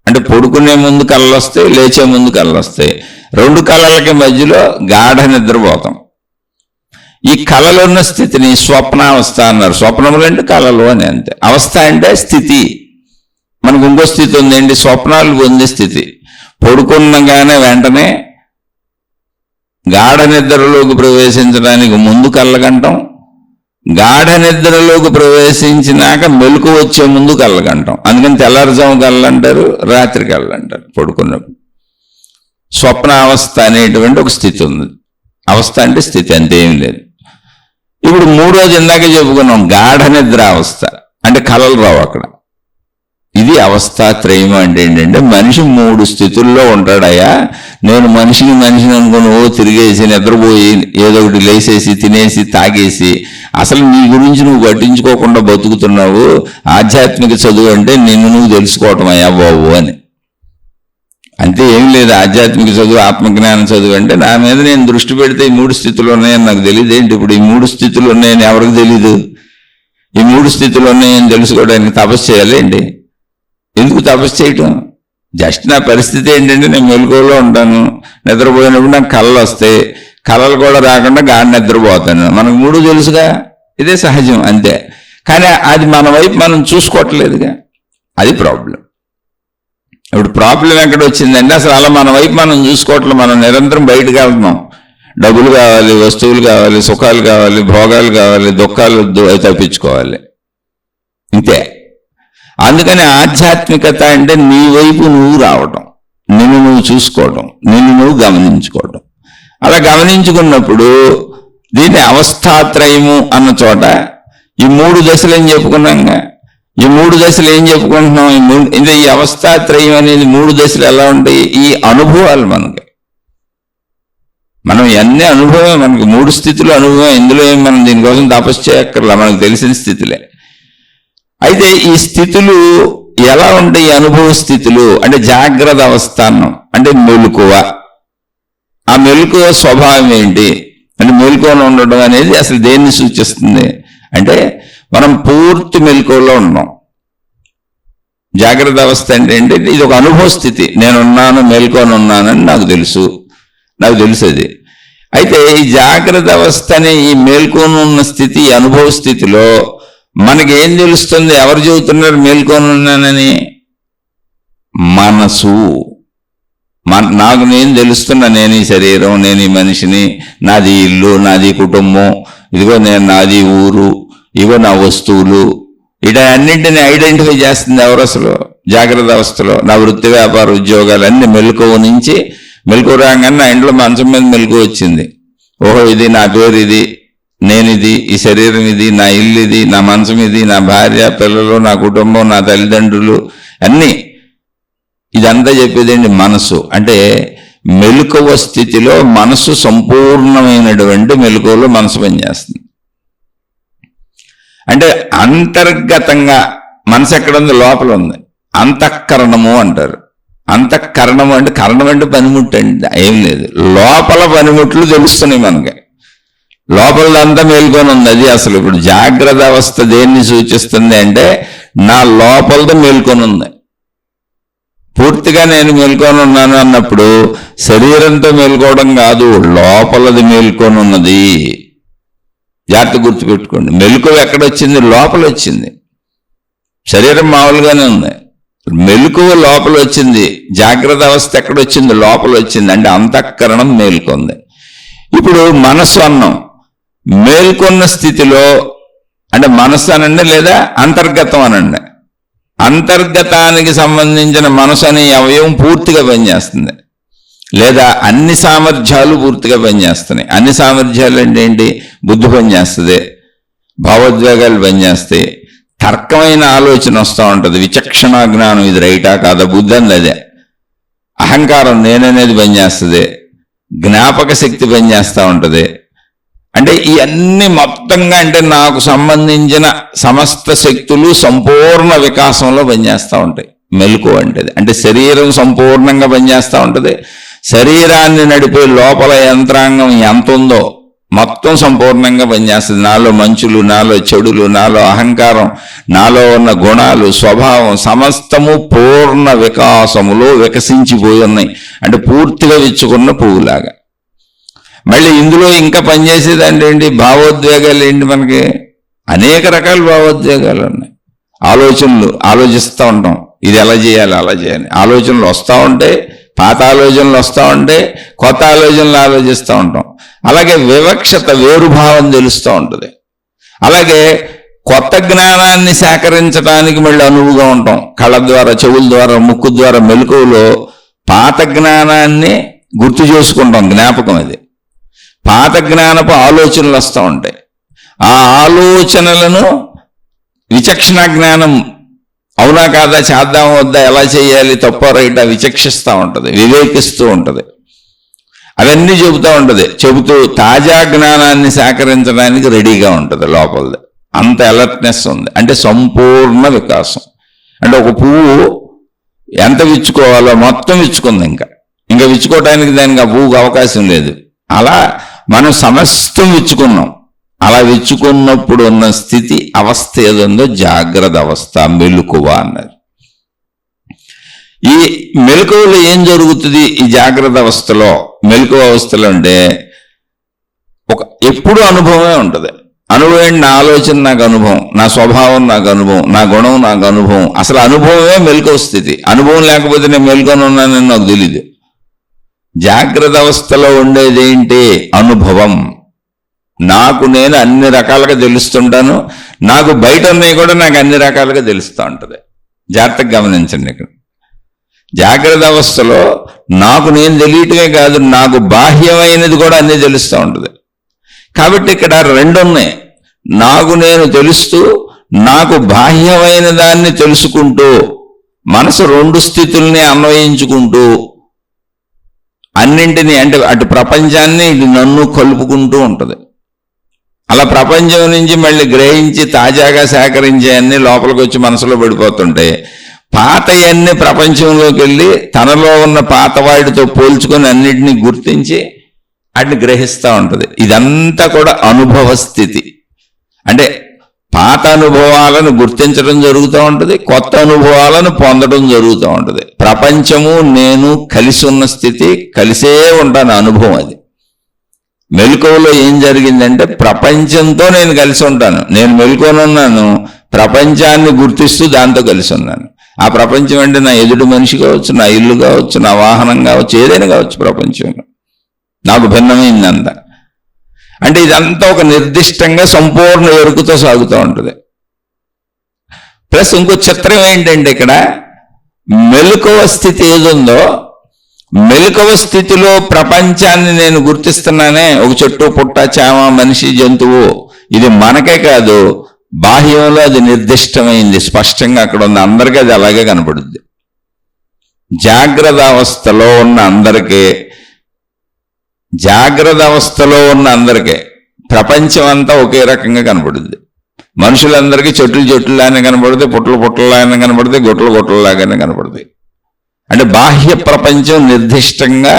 అంటే పడుకునే ముందు కళలు వస్తాయి, లేచే ముందు కళలు వస్తాయి. రెండు కళలకి మధ్యలో గాఢ నిద్రపోతాం. ఈ కళలో ఉన్న స్థితిని స్వప్నావస్థ అన్నారు. స్వప్నములు అంటే కళలు అని అంతే. అవస్థ అంటే స్థితి. మనకు ఇంకో స్థితి ఉందండి, స్వప్నాలు పొందే స్థితి. పడుకున్నగానే వెంటనే గాఢ నిద్రలోకి ప్రవేశించడానికి ముందు కళ్ళగంటాం, గాఢ నిద్రలోకి ప్రవేశించినాక మెలకు వచ్చే ముందు కళ్ళగంటాం. అందుకని తెల్లారుజాము కళ్ళు అంటారు, రాత్రి కళ్ళు అంటారు. పడుకున్నప్పుడు స్వప్నావస్థ అనేటువంటి ఒక స్థితి ఉంది. అవస్థ అంటే స్థితి, అంతేం లేదు. ఇప్పుడు మూడోది ఇందాక చెప్పుకున్నాం, గాఢ నిద్ర అవస్థ. అంటే కళలు రావు అక్కడ. ఇది అవస్థాత్రయం అంటే ఏంటంటే మనిషి మూడు స్థితుల్లో ఉంటాడయ్యా. నేను మనిషిని అనుకుని తిరిగేసి నిద్రపోయి ఏదో ఒకటి లేసేసి తినేసి తాగేసి అసలు నీ గురించి నువ్వు పట్టించుకోకుండా బతుకుతున్నావు. ఆధ్యాత్మిక చదువు అంటే నిన్ను నువ్వు తెలుసుకోవటం అయ్యా బాబు అని. అంతే, ఏం లేదు. ఆధ్యాత్మిక చదువు, ఆత్మజ్ఞానం చదువు అంటే నా మీద నేను దృష్టి పెడితే ఈ మూడు స్థితులు ఉన్నాయని నాకు తెలియదు ఏంటి? ఇప్పుడు ఈ మూడు స్థితులు ఉన్నాయని ఎవరికి తెలీదు? ఈ మూడు స్థితులు ఉన్నాయని తెలుసుకోవడానికి తపస్సు చేయాలేంటి? ఎందుకు తపస్సు చేయటం? జస్ట్ నా పరిస్థితి ఏంటంటే నేను మెలకువలో ఉంటాను. నిద్రపోయినప్పుడు నాకు కళలు వస్తాయి. కళలు కూడా రాకుండా గాఢ నిద్రపోతాను. మనకు మూడు తెలుసుగా, ఇదే సహజం అంతే. కానీ అది మన వైపు మనం చూసుకోవట్లేదుగా, అది ప్రాబ్లం. ఇప్పుడు ప్రాబ్లం ఎక్కడ వచ్చిందంటే అసలు అలా మన వైపు మనం చూసుకోవట్లేదు. మనం నిరంతరం బయటకు వెళ్తున్నాం. డబ్బులు కావాలి, వస్తువులు కావాలి, సుఖాలు కావాలి, భోగాలు కావాలి, దుఃఖాలు తప్పించుకోవాలి, ఇంతే. అందుకని ఆధ్యాత్మికత అంటే నీ వైపు నువ్వు రావటం, నిన్ను నువ్వు చూసుకోవటం, నిన్ను నువ్వు గమనించుకోవటం. అలా గమనించుకున్నప్పుడు దీన్ని అవస్థాత్రయము అన్న చోట ఈ మూడు దశలు ఏం చెప్పుకున్నాంగా. ఈ మూడు దశలు ఏం చెప్పుకుంటున్నాం? ఈ అవస్థాత్రయం అనేది మూడు దశలు ఎలా ఉంటాయి? ఈ అనుభవాలు మనకి, మనం ఎన్ని అనుభవం, మనకి మూడు స్థితులు అనుభవం. ఇందులో ఏం మనం దీనికోసం తపస్సు చేయక్కర్లా, మనకు తెలిసిన స్థితులే. అయితే ఈ స్థితులు ఎలా ఉంటాయి? అనుభవ స్థితులు అంటే జాగ్రత్త అవస్థానం అంటే మెలకువ. ఆ మెలకువ స్వభావం ఏంటి అంటే మెలకువలో ఉండడం అనేది అసలు దేన్ని సూచిస్తుంది అంటే మనం పూర్తి మెలకువలో ఉన్నాం. జాగ్రత్త అవస్థ అంటే ఏంటంటే ఇది ఒక అనుభవ స్థితి. నేనున్నాను, మెలకువను ఉన్నానని నాకు తెలుసు అది. అయితే ఈ జాగ్రత్త అవస్థ అనే ఈ మెలకువను ఉన్న స్థితి, అనుభవ స్థితిలో మనకి ఏం తెలుస్తుంది? ఎవరు చెబుతున్నారు మేల్కొని ఉన్నానని? మనసు. నాకు నేను తెలుస్తున్నా, నేను ఈ శరీరం, నేను ఈ మనిషిని, నాది ఇల్లు, నాది కుటుంబం, ఇదిగో నేను, నాది ఊరు, ఇగో నా వస్తువులు, వీటన్నింటినీ ఐడెంటిఫై చేస్తుంది ఎవరు అసలు? జాగ్రత్త అవస్థలో. నా వృత్తి, వ్యాపార, ఉద్యోగాలు అన్ని మెలకువ నుంచి, మెలకువ రాగానే నా ఇంట్లో మంచం మీద మెలకువ వచ్చింది. ఓహో, ఇది నా పేరు, ఇది నేనిది, ఈ శరీరం ఇది, నా ఇల్లు ఇది, నా మంచం ఇది, నా భార్య, పిల్లలు, నా కుటుంబం, నా తల్లిదండ్రులు అన్నీ. ఇదంతా చెప్పేదేంటి? మనసు. అంటే మెలకువ స్థితిలో మనసు సంపూర్ణమైనటువంటి మెలకువలో మనసు పనిచేస్తుంది. అంటే అంతర్గతంగా మనసు ఎక్కడ ఉంది? లోపల ఉంది. అంతఃకరణము అంటారు. అంతఃకరణము అంటే కరణం అంటే పనిముట్టు అండి, ఏం లేదు. లోపల పనిముట్లు తెలుస్తున్నాయి మనకి. లోపలంతా మేల్కొని ఉంది. అది అసలు ఇప్పుడు జాగ్రత్త అవస్థ దేన్ని సూచిస్తుంది అంటే నా లోపలతో మేల్కొని ఉంది. పూర్తిగా నేను మేల్కొని ఉన్నాను అన్నప్పుడు శరీరంతో మేల్కోవడం కాదు, లోపలది మేల్కొని ఉన్నది. జాగ్రత్త గుర్తుపెట్టుకోండి. మెలకువ ఎక్కడొచ్చింది? లోపల వచ్చింది. శరీరం మామూలుగానే ఉంది, మెలకువ లోపల వచ్చింది. జాగ్రత్త అవస్థ ఎక్కడొచ్చింది? లోపల వచ్చింది. అంటే అంతఃకరణం మేల్కొంది. ఇప్పుడు మనస్సు అన్నాం. మేల్కొన్న స్థితిలో అంటే మనస్సు అనండి లేదా అంతర్గతం అనండి. అంతర్గతానికి సంబంధించిన మనసు అనే అవయవం పూర్తిగా పనిచేస్తుంది, లేదా అన్ని సామర్థ్యాలు పూర్తిగా పనిచేస్తున్నాయి. అన్ని సామర్థ్యాలు అంటే ఏంటి? బుద్ధి పనిచేస్తుంది, భావోద్వేగాలు పనిచేస్తాయి, తర్కమైన ఆలోచన వస్తూ ఉంటుంది, విచక్షణ జ్ఞానం, ఇది రైటా కాదా, బుద్ధి అంది అదే. అహంకారం నేననేది పనిచేస్తుంది, జ్ఞాపక శక్తి పనిచేస్తూ ఉంటుంది. అంటే ఇవన్నీ మొత్తంగా అంటే నాకు సంబంధించిన సమస్త శక్తులు సంపూర్ణ వికాసంలో పనిచేస్తూ ఉంటాయి. మెలకువ అంటే శరీరం సంపూర్ణంగా పనిచేస్తూ ఉంటుంది. శరీరాన్ని నడిపే లోపల యంత్రాంగం ఎంత ఉందో మొత్తం సంపూర్ణంగా పనిచేస్తుంది. నాలో మంచులు, నాలో చెడులు, నాలో అహంకారం, నాలో ఉన్న గుణాలు, స్వభావం సమస్తము పూర్ణ వికాసములో వికసించిపోయి ఉన్నాయి. అంటే పూర్తిగా విచ్చుకున్న పువ్వులాగా. మళ్ళీ ఇందులో ఇంకా పనిచేసేది అంటే ఏంటి? భావోద్వేగాలు ఏంటి? మనకి అనేక రకాల భావోద్వేగాలు ఉన్నాయి. ఆలోచనలు ఆలోచిస్తూ ఉంటాం, ఇది ఎలా చేయాలి అలా చేయాలి. ఆలోచనలు వస్తూ ఉంటే, పాత ఆలోచనలు వస్తూ ఉంటే, కొత్త ఆలోచనలు ఆలోచిస్తూ ఉంటాం. అలాగే వివక్షత, వేరుభావం తెలుస్తూ ఉంటుంది. అలాగే కొత్త జ్ఞానాన్ని సేకరించడానికి మళ్ళీ అనువుగా ఉంటాం. కళ్ళ ద్వారా, చెవుల ద్వారా, ముక్కు ద్వారా మెలకువలో పాత జ్ఞానాన్ని గుర్తు చేసుకుంటాం. జ్ఞాపకం అది. పాత జ్ఞానపు ఆలోచనలు వస్తూ ఉంటాయి. ఆ ఆలోచనలను విచక్షణ జ్ఞానం, అవునా కాదా, చేద్దాం వద్దా, ఎలా చేయాలి, తప్ప రైటా విచక్షిస్తూ ఉంటుంది, వివేకిస్తూ ఉంటుంది. అవన్నీ చెబుతూ ఉంటుంది. చెబుతూ తాజా జ్ఞానాన్ని సేకరించడానికి రెడీగా ఉంటుంది లోపలది. అంత అలర్ట్నెస్ ఉంది. అంటే సంపూర్ణ వికాసం. అంటే ఒక పువ్వు ఎంత విచ్చుకోవాలో మొత్తం విచ్చుకుంది. ఇంకా విచ్చుకోవటానికి దానికి ఆ పువ్వుకు అవకాశం లేదు. అలా మనం సమస్తం విచ్చుకున్నాం. అలా విచ్చుకున్నప్పుడు ఉన్న స్థితి, అవస్థ ఏదుందో జాగ్రత్త అవస్థ, మెలకువ అన్నది. ఈ మెలకువలో ఏం జరుగుతుంది? ఈ జాగ్రత్త అవస్థలో, మెలకువ అవస్థలో అంటే ఎప్పుడు అనుభవమే ఉంటుంది. అనుభవం, నా ఆలోచన నాకు అనుభవం, నా స్వభావం నాకు అనుభవం, నా గుణం నాకు అనుభవం. అసలు అనుభవమే మెలకువ స్థితి. అనుభవం లేకపోతే నేను మెలకొని ఉన్నానని నాకు తెలీదు. జాగ్రత్త అవస్థలో ఉండేది ఏంటి? అనుభవం. నాకు నేను అన్ని రకాలుగా తెలుస్తుంటాను. నాకు బయట ఉన్నాయి కూడా నాకు అన్ని రకాలుగా తెలుస్తూ ఉంటుంది. జాగ్రత్తగా గమనించండి. ఇక్కడ జాగ్రత్త అవస్థలో నాకు నేను తెలియటమే కాదు, నాకు బాహ్యమైనది కూడా అన్నీ తెలుస్తూ ఉంటుంది. కాబట్టి ఇక్కడ రెండు ఉన్నాయి. నాకు నేను తెలుస్తూ, నాకు బాహ్యమైన దాన్ని తెలుసుకుంటూ, మనసు రెండు స్థితుల్ని అన్వయించుకుంటూ అన్నింటినీ, అంటే అటు ప్రపంచాన్ని ఇటు నన్ను కలుపుకుంటూ ఉంటుంది. అలా ప్రపంచం నుంచి మళ్ళీ గ్రహించి తాజాగా సేకరించే అన్ని లోపలికి వచ్చి మనసులో పడిపోతుంటే, పాతయన్ని ప్రపంచంలోకి వెళ్ళి తనలో ఉన్న పాత వాటితో పోల్చుకొని అన్నిటినీ గుర్తించి వాటిని గ్రహిస్తూ ఉంటుంది. ఇదంతా కూడా అనుభవ స్థితి. అంటే పాత అనుభవాలను గుర్తించడం జరుగుతూ ఉంటుంది, కొత్త అనుభవాలను పొందడం జరుగుతూ ఉంటుంది. ప్రపంచము నేను కలిసి ఉన్న స్థితి, కలిసే ఉంటాను అనుభవం. అది మెలకువలో ఏం జరిగిందంటే, ప్రపంచంతో నేను కలిసి ఉంటాను. నేను మెలకువని ఉన్నాను, ప్రపంచాన్ని గుర్తిస్తూ దాంతో కలిసి ఉన్నాను. ఆ ప్రపంచం అంటే నా ఎదుటి మనిషి కావచ్చు, నా ఇల్లు కావచ్చు, నా వాహనం కావచ్చు, ఏదైనా కావచ్చు. ప్రపంచంలో నాకు భిన్నమైందంతా. అంటే ఇదంతా ఒక నిర్దిష్టంగా సంపూర్ణ ఎరుకుతో సాగుతూ ఉంటుంది. ప్లస్ ఇంకో చిత్రం ఏంటంటే, ఇక్కడ మెలకువ స్థితి ఏదుందో, మెలకువ స్థితిలో ప్రపంచాన్ని నేను గుర్తిస్తున్నానే. ఒక చెట్టు, పుట్ట, చామ, మనిషి, జంతువు, ఇది మనకే కాదు, బాహ్యంలో అది నిర్దిష్టమైంది, స్పష్టంగా అక్కడ ఉంది. అందరికీ అది అలాగే కనపడుద్ది. జాగ్రత్త అవస్థలో ఉన్న అందరికీ, జాగ్రత్త అవస్థలో ఉన్న అందరికీ ప్రపంచం అంతా ఒకే రకంగా కనపడుద్ది. మనుషులందరికీ చెట్లు చెట్లులాగానే కనపడుతాయి, పుట్టలు పుట్టలాగానే కనపడతాయి, గుట్టలు గుట్టలాగానే కనపడతాయి. అంటే బాహ్య ప్రపంచం నిర్దిష్టంగా,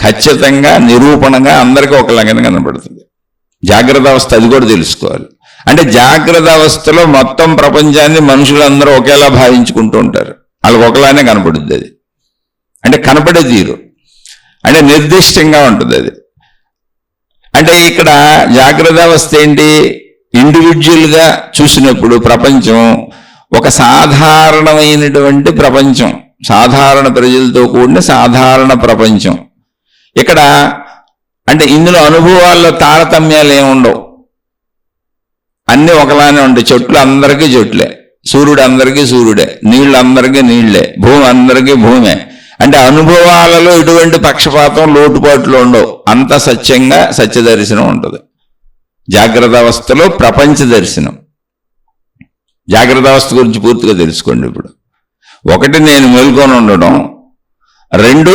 ఖచ్చితంగా, నిరూపణగా అందరికీ ఒకలాగానే కనపడుతుంది. జాగ్రత్త అవస్థ అది కూడా తెలుసుకోవాలి. అంటే జాగ్రత్త అవస్థలో మొత్తం ప్రపంచాన్ని మనుషులందరూ ఒకేలా భావించుకుంటూ ఉంటారు. వాళ్ళకి ఒకలానే కనపడుద్ది. అది అంటే కనపడే తీరు, అంటే నిర్దిష్టంగా ఉంటుంది అది. అంటే ఇక్కడ జాగ్రత్త అవస్థ ఏంటి? ఇండివిజువల్గా చూసినప్పుడు ప్రపంచం ఒక సాధారణమైనటువంటి ప్రపంచం, సాధారణ ప్రజలతో కూడిన సాధారణ ప్రపంచం. ఇక్కడ అంటే ఇందులో అనుభవాల్లో తారతమ్యాలు ఏముండవు, అన్నీ ఒకలానే ఉంటాయి. చెట్లు అందరికీ చెట్లే, సూర్యుడు అందరికీ సూర్యుడే, నీళ్ళు అందరికీ నీళ్లే, భూమి అందరికీ భూమే. అంటే అనుభవాలలో ఎటువంటి పక్షపాతం, లోటుపాట్లు ఉండవు. అంత సత్యంగా సత్య దర్శనం ఉంటుంది. జాగ్రత్త అవస్థలో ప్రపంచ దర్శనం. జాగ్రత్త అవస్థ గురించి పూర్తిగా తెలుసుకోండి. ఇప్పుడు ఒకటి, నేను మేల్కొని ఉండడం. రెండు,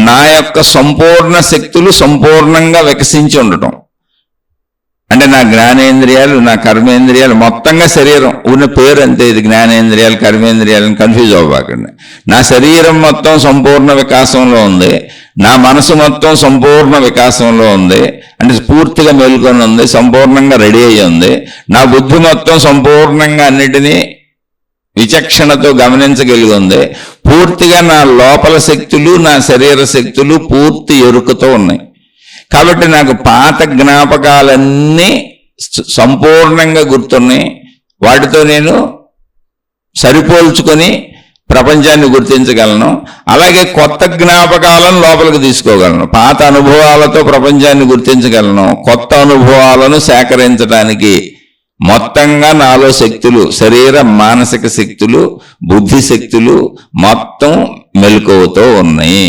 నా యొక్క సంపూర్ణ శక్తులు సంపూర్ణంగా వికసించి ఉండటం. అంటే నా జ్ఞానేంద్రియాలు, నా కర్మేంద్రియాలు, మొత్తంగా శరీరం ఉన్న పేరు అంతే, ఇది జ్ఞానేంద్రియాలు కర్మేంద్రియాలను కన్ఫ్యూజ్ అవ్వకండి. నా శరీరం మొత్తం సంపూర్ణ వికాసంలో ఉంది, నా మనసు మొత్తం సంపూర్ణ వికాసంలో ఉంది, అంటే పూర్తిగా మేల్కొని ఉంది, సంపూర్ణంగా రెడీ అయ్యి ఉంది. నా బుద్ధి మొత్తం సంపూర్ణంగా అన్నిటినీ విచక్షణతో గమనించగలిగి ఉంది. పూర్తిగా నా లోపల శక్తులు, నా శరీర శక్తులు పూర్తి ఎరుకతో ఉన్నాయి. కాబట్టి నాకు పాత జ్ఞాపకాలన్నీ సంపూర్ణంగా గుర్తున్నాయి. వాటితో నేను సరిపోల్చుకొని ప్రపంచాన్ని గుర్తించగలను. అలాగే కొత్త జ్ఞాపకాలను లోపలికి తీసుకోగలను. పాత అనుభవాలతో ప్రపంచాన్ని గుర్తించగలను. కొత్త అనుభవాలను సేకరించడానికి మొత్తంగా నాలో శక్తులు, శరీర మానసిక శక్తులు, బుద్ధి శక్తులు మొత్తం మెలకువతో ఉన్నాయి.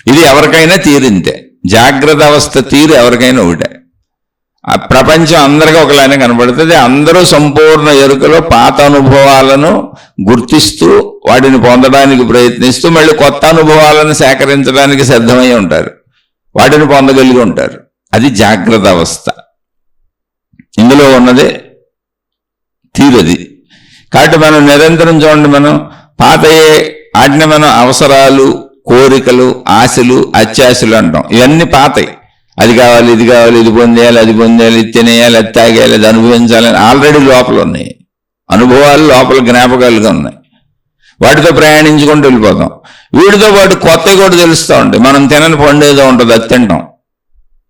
ఇది ఎవరికైనా తీరింతే. జాగ్రత్త అవస్థ తీరు ఎవరికైనా ఒకటే. ఆ ప్రపంచం అందరికీ ఒకలానే కనబడుతుంది. అందరూ సంపూర్ణ ఎరుకలో పాత అనుభవాలను గుర్తిస్తూ వాటిని పొందడానికి ప్రయత్నిస్తూ మళ్ళీ కొత్త అనుభవాలను సేకరించడానికి సిద్ధమై ఉంటారు, వాటిని పొందగలిగి ఉంటారు. అది జాగ్రత్త అవస్థ. ఇందులో ఉన్నదే తీరది. కాబట్టి మనం నిరంతరం చూడండి, మనం పాతయే వాటిని మనం అవసరాలు, కోరికలు, ఆశలు, అత్యాశలు అంటాం. ఇవన్నీ పాతయి. అది కావాలి, ఇది కావాలి, ఇది పొందేయాలి, అది పొందేయాలి, ఇది తినేయాలి, అది తాగేయాలి, అది అనుభవించాలని ఆల్రెడీ లోపల ఉన్నాయి. అనుభవాలు లోపల జ్ఞాపకాలుగా ఉన్నాయి. వాటితో ప్రయాణించుకుంటూ వెళ్ళిపోతాం. వీటితో పాటు కొత్తవి కూడా తెలుస్తూ ఉంటాయి. మనం తినని పండు ఏదో ఉంటుంది, అది తింటాం.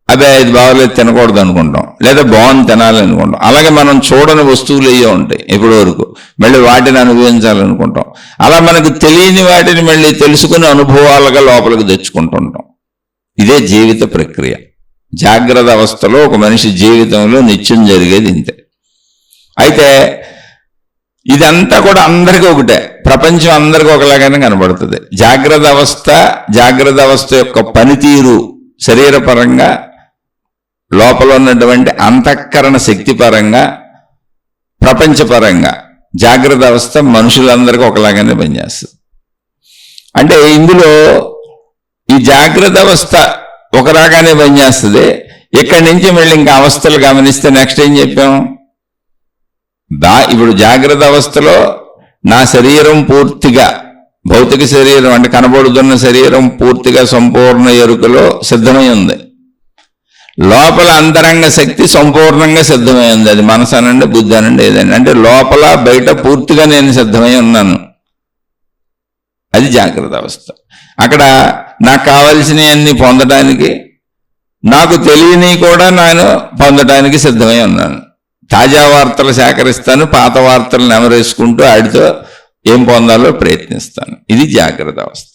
అదే ఇది బాగోలేదు తినకూడదు అనుకుంటాం, లేదా బాగుంది తినాలనుకుంటాం. అలాగే మనం చూడని వస్తువులు అయ్యే ఉంటాయి ఇప్పటి వరకు, మళ్ళీ వాటిని అనుభవించాలనుకుంటాం. అలా మనకు తెలియని వాటిని మళ్ళీ తెలుసుకుని అనుభవాలుగా లోపలికి తెచ్చుకుంటుంటాం. ఇదే జీవిత ప్రక్రియ. జాగ్రత్త అవస్థలో ఒక మనిషి జీవితంలో నిత్యం జరిగేది ఇంతే. అయితే ఇదంతా కూడా అందరికీ ఒకటే. ప్రపంచం అందరికీ ఒకలాగానే కనబడుతుంది. జాగ్రత్త అవస్థ యొక్క పనితీరు శరీరపరంగా, లోపల ఉన్నటువంటి అంతఃకరణ శక్తి పరంగా, ప్రపంచపరంగా జాగ్రత్త అవస్థ మనుషులందరికీ ఒకలాగానే పనిచేస్తుంది. అంటే ఇందులో ఈ జాగ్రత్త అవస్థ ఒక రాగానే పనిచేస్తుంది. ఇక్కడి నుంచి మళ్ళీ ఇంకా అవస్థలు గమనిస్తే నెక్స్ట్ ఏం చెప్పాం? ఇప్పుడు జాగ్రత్త అవస్థలో నా శరీరం పూర్తిగా, భౌతిక శరీరం అంటే కనబడుతున్న శరీరం పూర్తిగా సంపూర్ణ ఎరుకలో సిద్ధమై ఉంది. లోపల అంతరంగ శక్తి సంపూర్ణంగా సిద్ధమై ఉంది. అది మనసు అనండి, బుద్ధి అనండి, ఏదైనా. అంటే లోపల బయట పూర్తిగా నేను సిద్ధమై ఉన్నాను. అది జాగ్రత్త అవస్థ. అక్కడ నాకు కావలసినవన్నీ పొందడానికి, నాకు తెలియని కూడా నేను పొందడానికి సిద్ధమై ఉన్నాను. తాజా వార్తలు సేకరిస్తాను, పాత వార్తలు నెమరేసుకుంటూ వాటితో ఏం పొందాలో ప్రయత్నిస్తాను. ఇది జాగ్రత్త అవస్థ.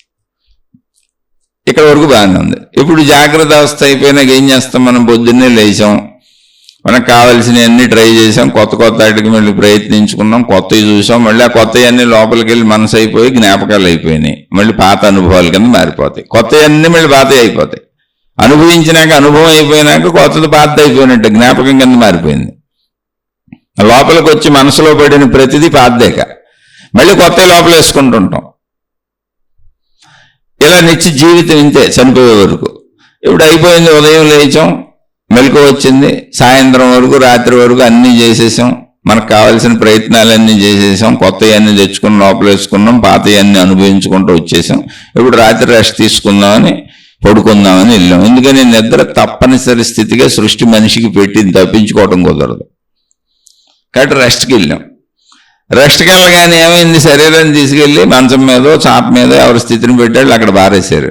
ఇక్కడ వరకు బాగానే ఉంది. ఇప్పుడు జాగ్రత్త అవస్థ అయిపోయినాక ఏం చేస్తాం? మనం పొద్దున్నే లేచాం, మనకు కావాల్సినవన్నీ ట్రై చేసాం, కొత్త వాటికి మళ్ళీ ప్రయత్నించుకున్నాం, కొత్తవి చూసాం, మళ్ళీ ఆ కొత్తవన్నీ లోపలికి వెళ్ళి మనసు అయిపోయి జ్ఞాపకాలు అయిపోయినాయి, మళ్ళీ పాత అనుభవాల కింద మారిపోతాయి. కొత్తవన్నీ మళ్ళీ పాతవి అయిపోతాయి. అనుభవించినాక, అనుభవం అయిపోయినాక కొత్తది పాత అయిపోయినట్టు జ్ఞాపకం కింద మారిపోయింది. లోపలికి వచ్చి మనసులో పడిన ప్రతిదీ పాతదేక మళ్ళీ కొత్త లోపల వేసుకుంటుంటాం. ఇలా నిత్య జీవితం ఇంతే చనిపోయే వరకు. ఇప్పుడు అయిపోయింది, ఉదయం లేచాం, మెలకు వచ్చింది, సాయంత్రం వరకు, రాత్రి వరకు అన్నీ చేసేసాం, మనకు కావాల్సిన ప్రయత్నాలన్నీ చేసేసాం, కొత్తవన్నీ తెచ్చుకుని లోపల వేసుకున్నాం, పాతవన్నీ అనుభవించుకుంటూ వచ్చేసాం. ఇప్పుడు రాత్రి రెస్ట్ తీసుకుందామని, పడుకుందామని వెళ్ళాం. ఎందుకని నిద్ర తప్పనిసరి స్థితిగా సృష్టి మనిషికి పెట్టింది, తప్పించుకోవడం కుదరదు. కాబట్టి రెస్ట్కి వెళ్ళాం. రెస్ట్కి వెళ్ళగానే ఏమైంది? శరీరాన్ని తీసుకెళ్ళి మంచం మీదో చాప మీదో ఎవరి స్థితిని పెట్టాడు అక్కడ బారేశారు.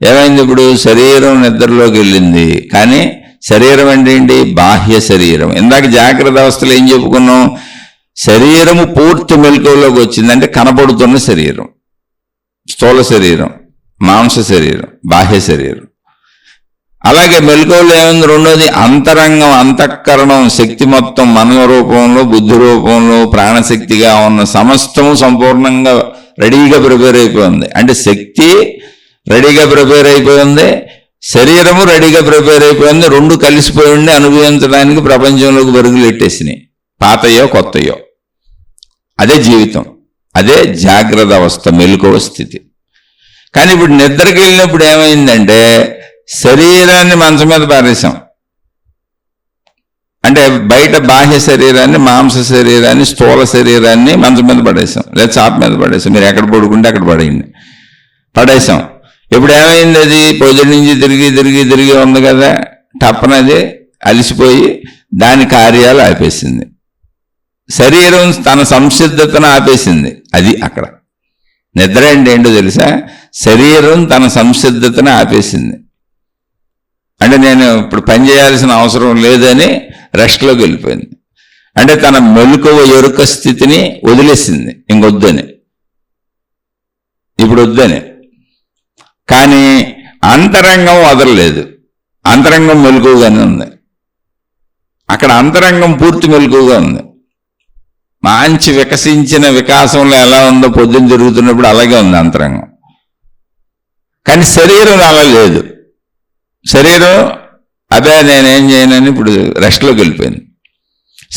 ఏమైంది? ఇప్పుడు శరీరం నిద్రలోకి వెళ్ళింది. కానీ శరీరం అంటే ఏంటి? బాహ్య శరీరం. ఇందాక జాగ్రత్త అవస్థలో ఏం చెప్పుకున్నాం? శరీరము పూర్తి మెలకువలోకి వచ్చింది. అంటే కనబడుతున్న శరీరం, స్థూల శరీరం, మాంస శరీరం, బాహ్య శరీరం. అలాగే మెలకువలో ఏముంది? రెండోది అంతరంగం, అంతఃకరణం, శక్తి మొత్తం మన రూపంలో, బుద్ధి రూపంలో, ప్రాణశక్తిగా ఉన్న సమస్తము సంపూర్ణంగా రెడీగా ప్రిపేర్ అయిపోయింది. అంటే శక్తి రెడీగా ప్రిపేర్ అయిపోయింది, శరీరము రెడీగా ప్రిపేర్ అయిపోయింది. రెండు కలిసిపోయి ఉండి అనుభవించడానికి ప్రపంచంలోకి బరుగులు ఎట్టేసినాయి, పాతయో కొత్తయో. అదే జీవితం, అదే జాగ్రత్త అవస్థ, మెలకువ స్థితి. కానీ ఇప్పుడు నిద్రకి వెళ్ళినప్పుడు ఏమైందంటే శరీరాన్ని మంచం మీద పారేసాం, అంటే బయట బాహ్య శరీరాన్ని, మాంస శరీరాన్ని, స్థూల శరీరాన్ని మంచం మీద పడేసాం, లేదా చాప మీద పడేసాం. మీరు ఎక్కడ పడుకుంటే అక్కడ పడేసాం. ఇప్పుడు ఏమైంది? అది పొద్దు నుంచి తిరిగి తిరిగి తిరిగి ఉంది కదా, టప్పనది అలిసిపోయి దాని కార్యాలు ఆపేసింది. శరీరం తన సంసిద్ధతను ఆపేసింది. అది అక్కడ నిద్ర అంటే ఏంటో తెలుసా? శరీరం తన సంసిద్ధతను ఆపేసింది. అంటే నేను ఇప్పుడు పని చేయాల్సిన అవసరం లేదని రెస్ట్లోకి వెళ్ళిపోయింది. అంటే తన మెలకువ ఎరుక స్థితిని వదిలేసింది, ఇంకొద్దని, ఇప్పుడు వద్దని. కానీ అంతరంగం వదలలేదు, అంతరంగం మెలకువగానే ఉంది. అక్కడ అంతరంగం పూర్తి మెలకువగా ఉంది. మంచి వికసించిన వికాసంలో ఎలా ఉందో పొద్దున్న జరుగుతున్నప్పుడు అలాగే ఉంది అంతరంగం. కానీ శరీరం అలా లేదు. శరీరం అదే నేనేం చేయనని ఇప్పుడు రెస్ట్లోకి వెళ్ళిపోయింది.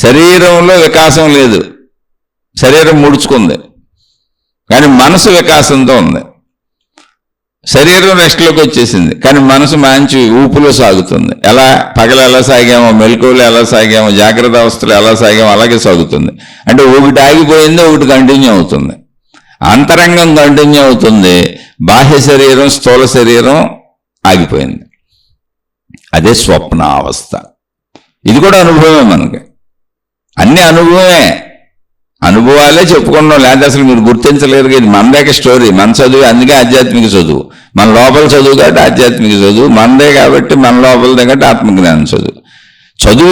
శరీరంలో వికాసం లేదు, శరీరం ముడుచుకుంది, కానీ మనసు వికాసంతో ఉంది. శరీరం రెస్ట్లోకి వచ్చేసింది, కానీ మనసు మంచి ఊపులో సాగుతుంది. ఎలా పగలు ఎలా సాగామో, మెలకువలు ఎలా సాగామో, జాగ్రత్త అవస్థలు ఎలా సాగామో అలాగే సాగుతుంది. అంటే ఒకటి ఆగిపోయింది, ఒకటి కంటిన్యూ అవుతుంది. అంతరంగం కంటిన్యూ అవుతుంది, బాహ్య శరీరం, స్థూల శరీరం ఆగిపోయింది. అదే స్వప్న అవస్థ. ఇది కూడా అనుభవమే, మనకి అన్ని అనుభవమే. అనుభవాలే చెప్పుకున్నాం, లేదా అసలు మీరు గుర్తించలేరు. ఇది మనదేక స్టోరీ, మన చదువు, అందుకే ఆధ్యాత్మిక చదువు. మన లోపల చదువు కాబట్టి ఆధ్యాత్మిక చదువు, మనదే కాబట్టి మన లోపలదే కాబట్టి ఆత్మజ్ఞానం చదువు.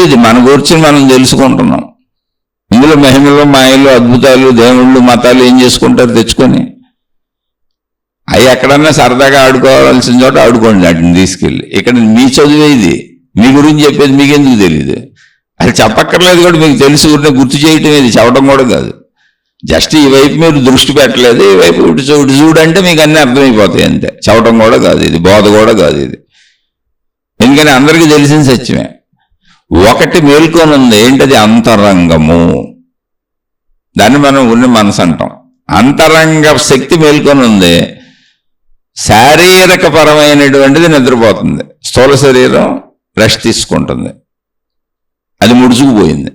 ఇది మన గురించి మనం తెలుసుకుంటున్నాం. ఇందులో మహిమలు, మాయలు, అద్భుతాలు, దేవుళ్ళు, మతాలు ఏం చేసుకుంటారు తెచ్చుకొని. అవి ఎక్కడన్నా సరదాగా ఆడుకోవాల్సిన చోట ఆడుకోండి, వాటిని తీసుకెళ్ళి. ఇక్కడ మీ చదువే ఇది, మీ గురించి చెప్పేది మీకెందుకు తెలియదు? అది చెప్పక్కర్లేదు కూడా, మీకు తెలిసి గుర్తు చేయటం, ఇది చెప్పడం కూడా కాదు. జస్ట్ ఈ వైపు మీరు దృష్టి పెట్టలేదు, ఈ వైపు ఇటు చూడంటే మీకు అన్నీ అర్థమైపోతాయి అంతే. చెప్పడం కూడా కాదు ఇది, బోధ కూడా కాదు ఇది. ఎందుకని అందరికీ తెలిసిన సత్యమే. ఒకటి మేల్కొని ఉంది, ఏంటది? అంతరంగము. దాన్ని మనం ఉన్న మనసు అంటాం. అంతరంగ శక్తి మేల్కొని ఉంది. శారీరక పరమైనటువంటిది నిద్రపోతుంది, స్థూల శరీరం రెస్ట్ తీసుకుంటుంది. అది ముడుచుకుపోయింది.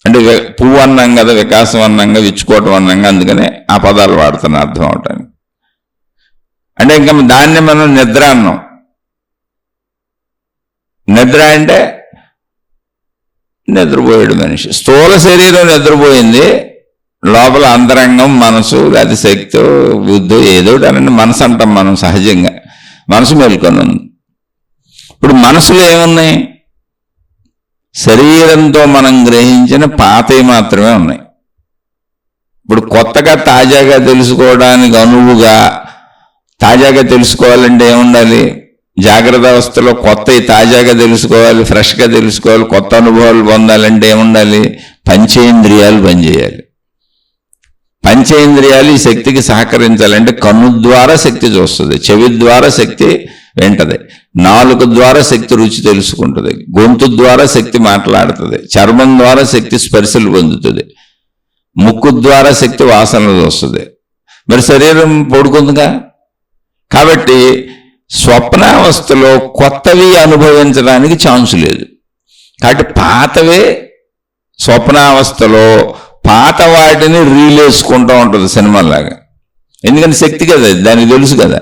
అంటే పువ్వు అన్నాం కదా, వికాసం అన్నాంగా, విచ్చుకోవటం అన్నాంగా, అందుకనే ఆ పదాలు వాడుతున్నా అర్థం అవటానికి. అంటే ఇంకా దాన్ని మనం నిద్ర అన్నాం. నిద్ర అంటే నిద్రపోయాడు మనిషి. స్థూల శరీరం నిద్రపోయింది, లోపల అంతరంగం, మనసు, లేదా శక్తి, బుద్ధి, ఏదో అనండి, మనసు అంటాం మనం సహజంగా. మనసు మేల్కొని ఉంది. ఇప్పుడు మనసులో ఏమున్నాయి? శరీరంతో మనం గ్రహించిన పాతవి మాత్రమే ఉన్నాయి. ఇప్పుడు కొత్తగా తాజాగా తెలుసుకోవడానికి అనువుగా, తాజాగా తెలుసుకోవాలంటే ఏముండాలి? జాగ్రత్త అవస్థలో కొత్తవి తాజాగా తెలుసుకోవాలి, ఫ్రెష్గా తెలుసుకోవాలి, కొత్త అనుభవాలు పొందాలంటే ఏముండాలి? పంచేంద్రియాలు పనిచేయాలి. పంచేంద్రియాలు ఈ శక్తికి సహకరించాలంటే కన్ను ద్వారా శక్తి చూస్తుంది, చెవి ద్వారా శక్తి వింటది, నాలుక ద్వారా శక్తి రుచి తెలుసుకుంటుంది, గొంతు ద్వారా శక్తి మాట్లాడుతుంది, చర్మం ద్వారా శక్తి స్పర్శలు పొందుతుంది, ముక్కు ద్వారా శక్తి వాసనలు వస్తుంది. మరి శరీరం పడుకుందిగా. కాబట్టి స్వప్నావస్థలో కొత్తవి అనుభవించడానికి ఛాన్స్ లేదు. కాబట్టి పాతవే స్వప్నావస్థలో పాత వాటిని రీలేసుకుంటూ ఉంటుంది సినిమాలాగా. ఎందుకంటే శక్తి కదా, దానికి తెలుసు కదా,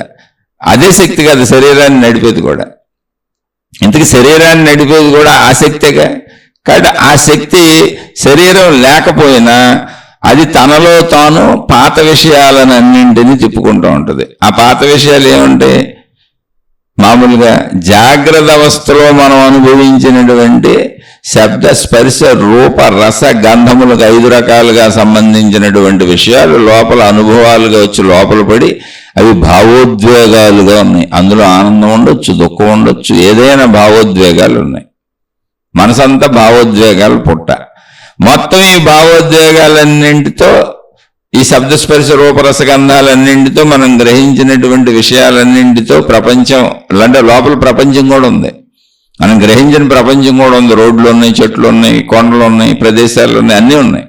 అదే శక్తి కదా శరీరాన్ని నడిపేది కూడా. ఇంతకీ శరీరాన్ని నడిపేది కూడా ఆ శక్తిగా. కాబట్టి ఆ శక్తి శరీరం లేకపోయినా అది తనలో తాను పాత విషయాలను అన్నింటినీ తిప్పుకుంటూ ఉంటుంది. ఆ పాత విషయాలు ఏముంటాయి? మామూలుగా జాగ్రత్త అవస్థలో మనం అనుభవించినటువంటి శబ్ద, స్పర్శ, రూప, రస, గంధములకు 5 రకాలుగా సంబంధించినటువంటి విషయాలు లోపల అనుభవాలుగా వచ్చి లోపల పడి అవి భావోద్వేగాలుగా ఉన్నాయి. అందులో ఆనందం ఉండొచ్చు, దుఃఖం ఉండొచ్చు, ఏదైనా భావోద్వేగాలు ఉన్నాయి. మనసంతా భావోద్వేగాలు పుట్ట. మొత్తం ఈ భావోద్వేగాలన్నింటితో, ఈ శబ్దస్పర్శ రూపరసగంధాలన్నింటితో, మనం గ్రహించినటువంటి విషయాలన్నింటితో ప్రపంచం, అంటే లోపల ప్రపంచం కూడా ఉంది. మనం గ్రహించిన ప్రపంచం కూడా ఉంది. రోడ్లు ఉన్నాయి, చెట్లు ఉన్నాయి, కొండలు ఉన్నాయి, ప్రదేశాలు ఉన్నాయి, అన్నీ ఉన్నాయి.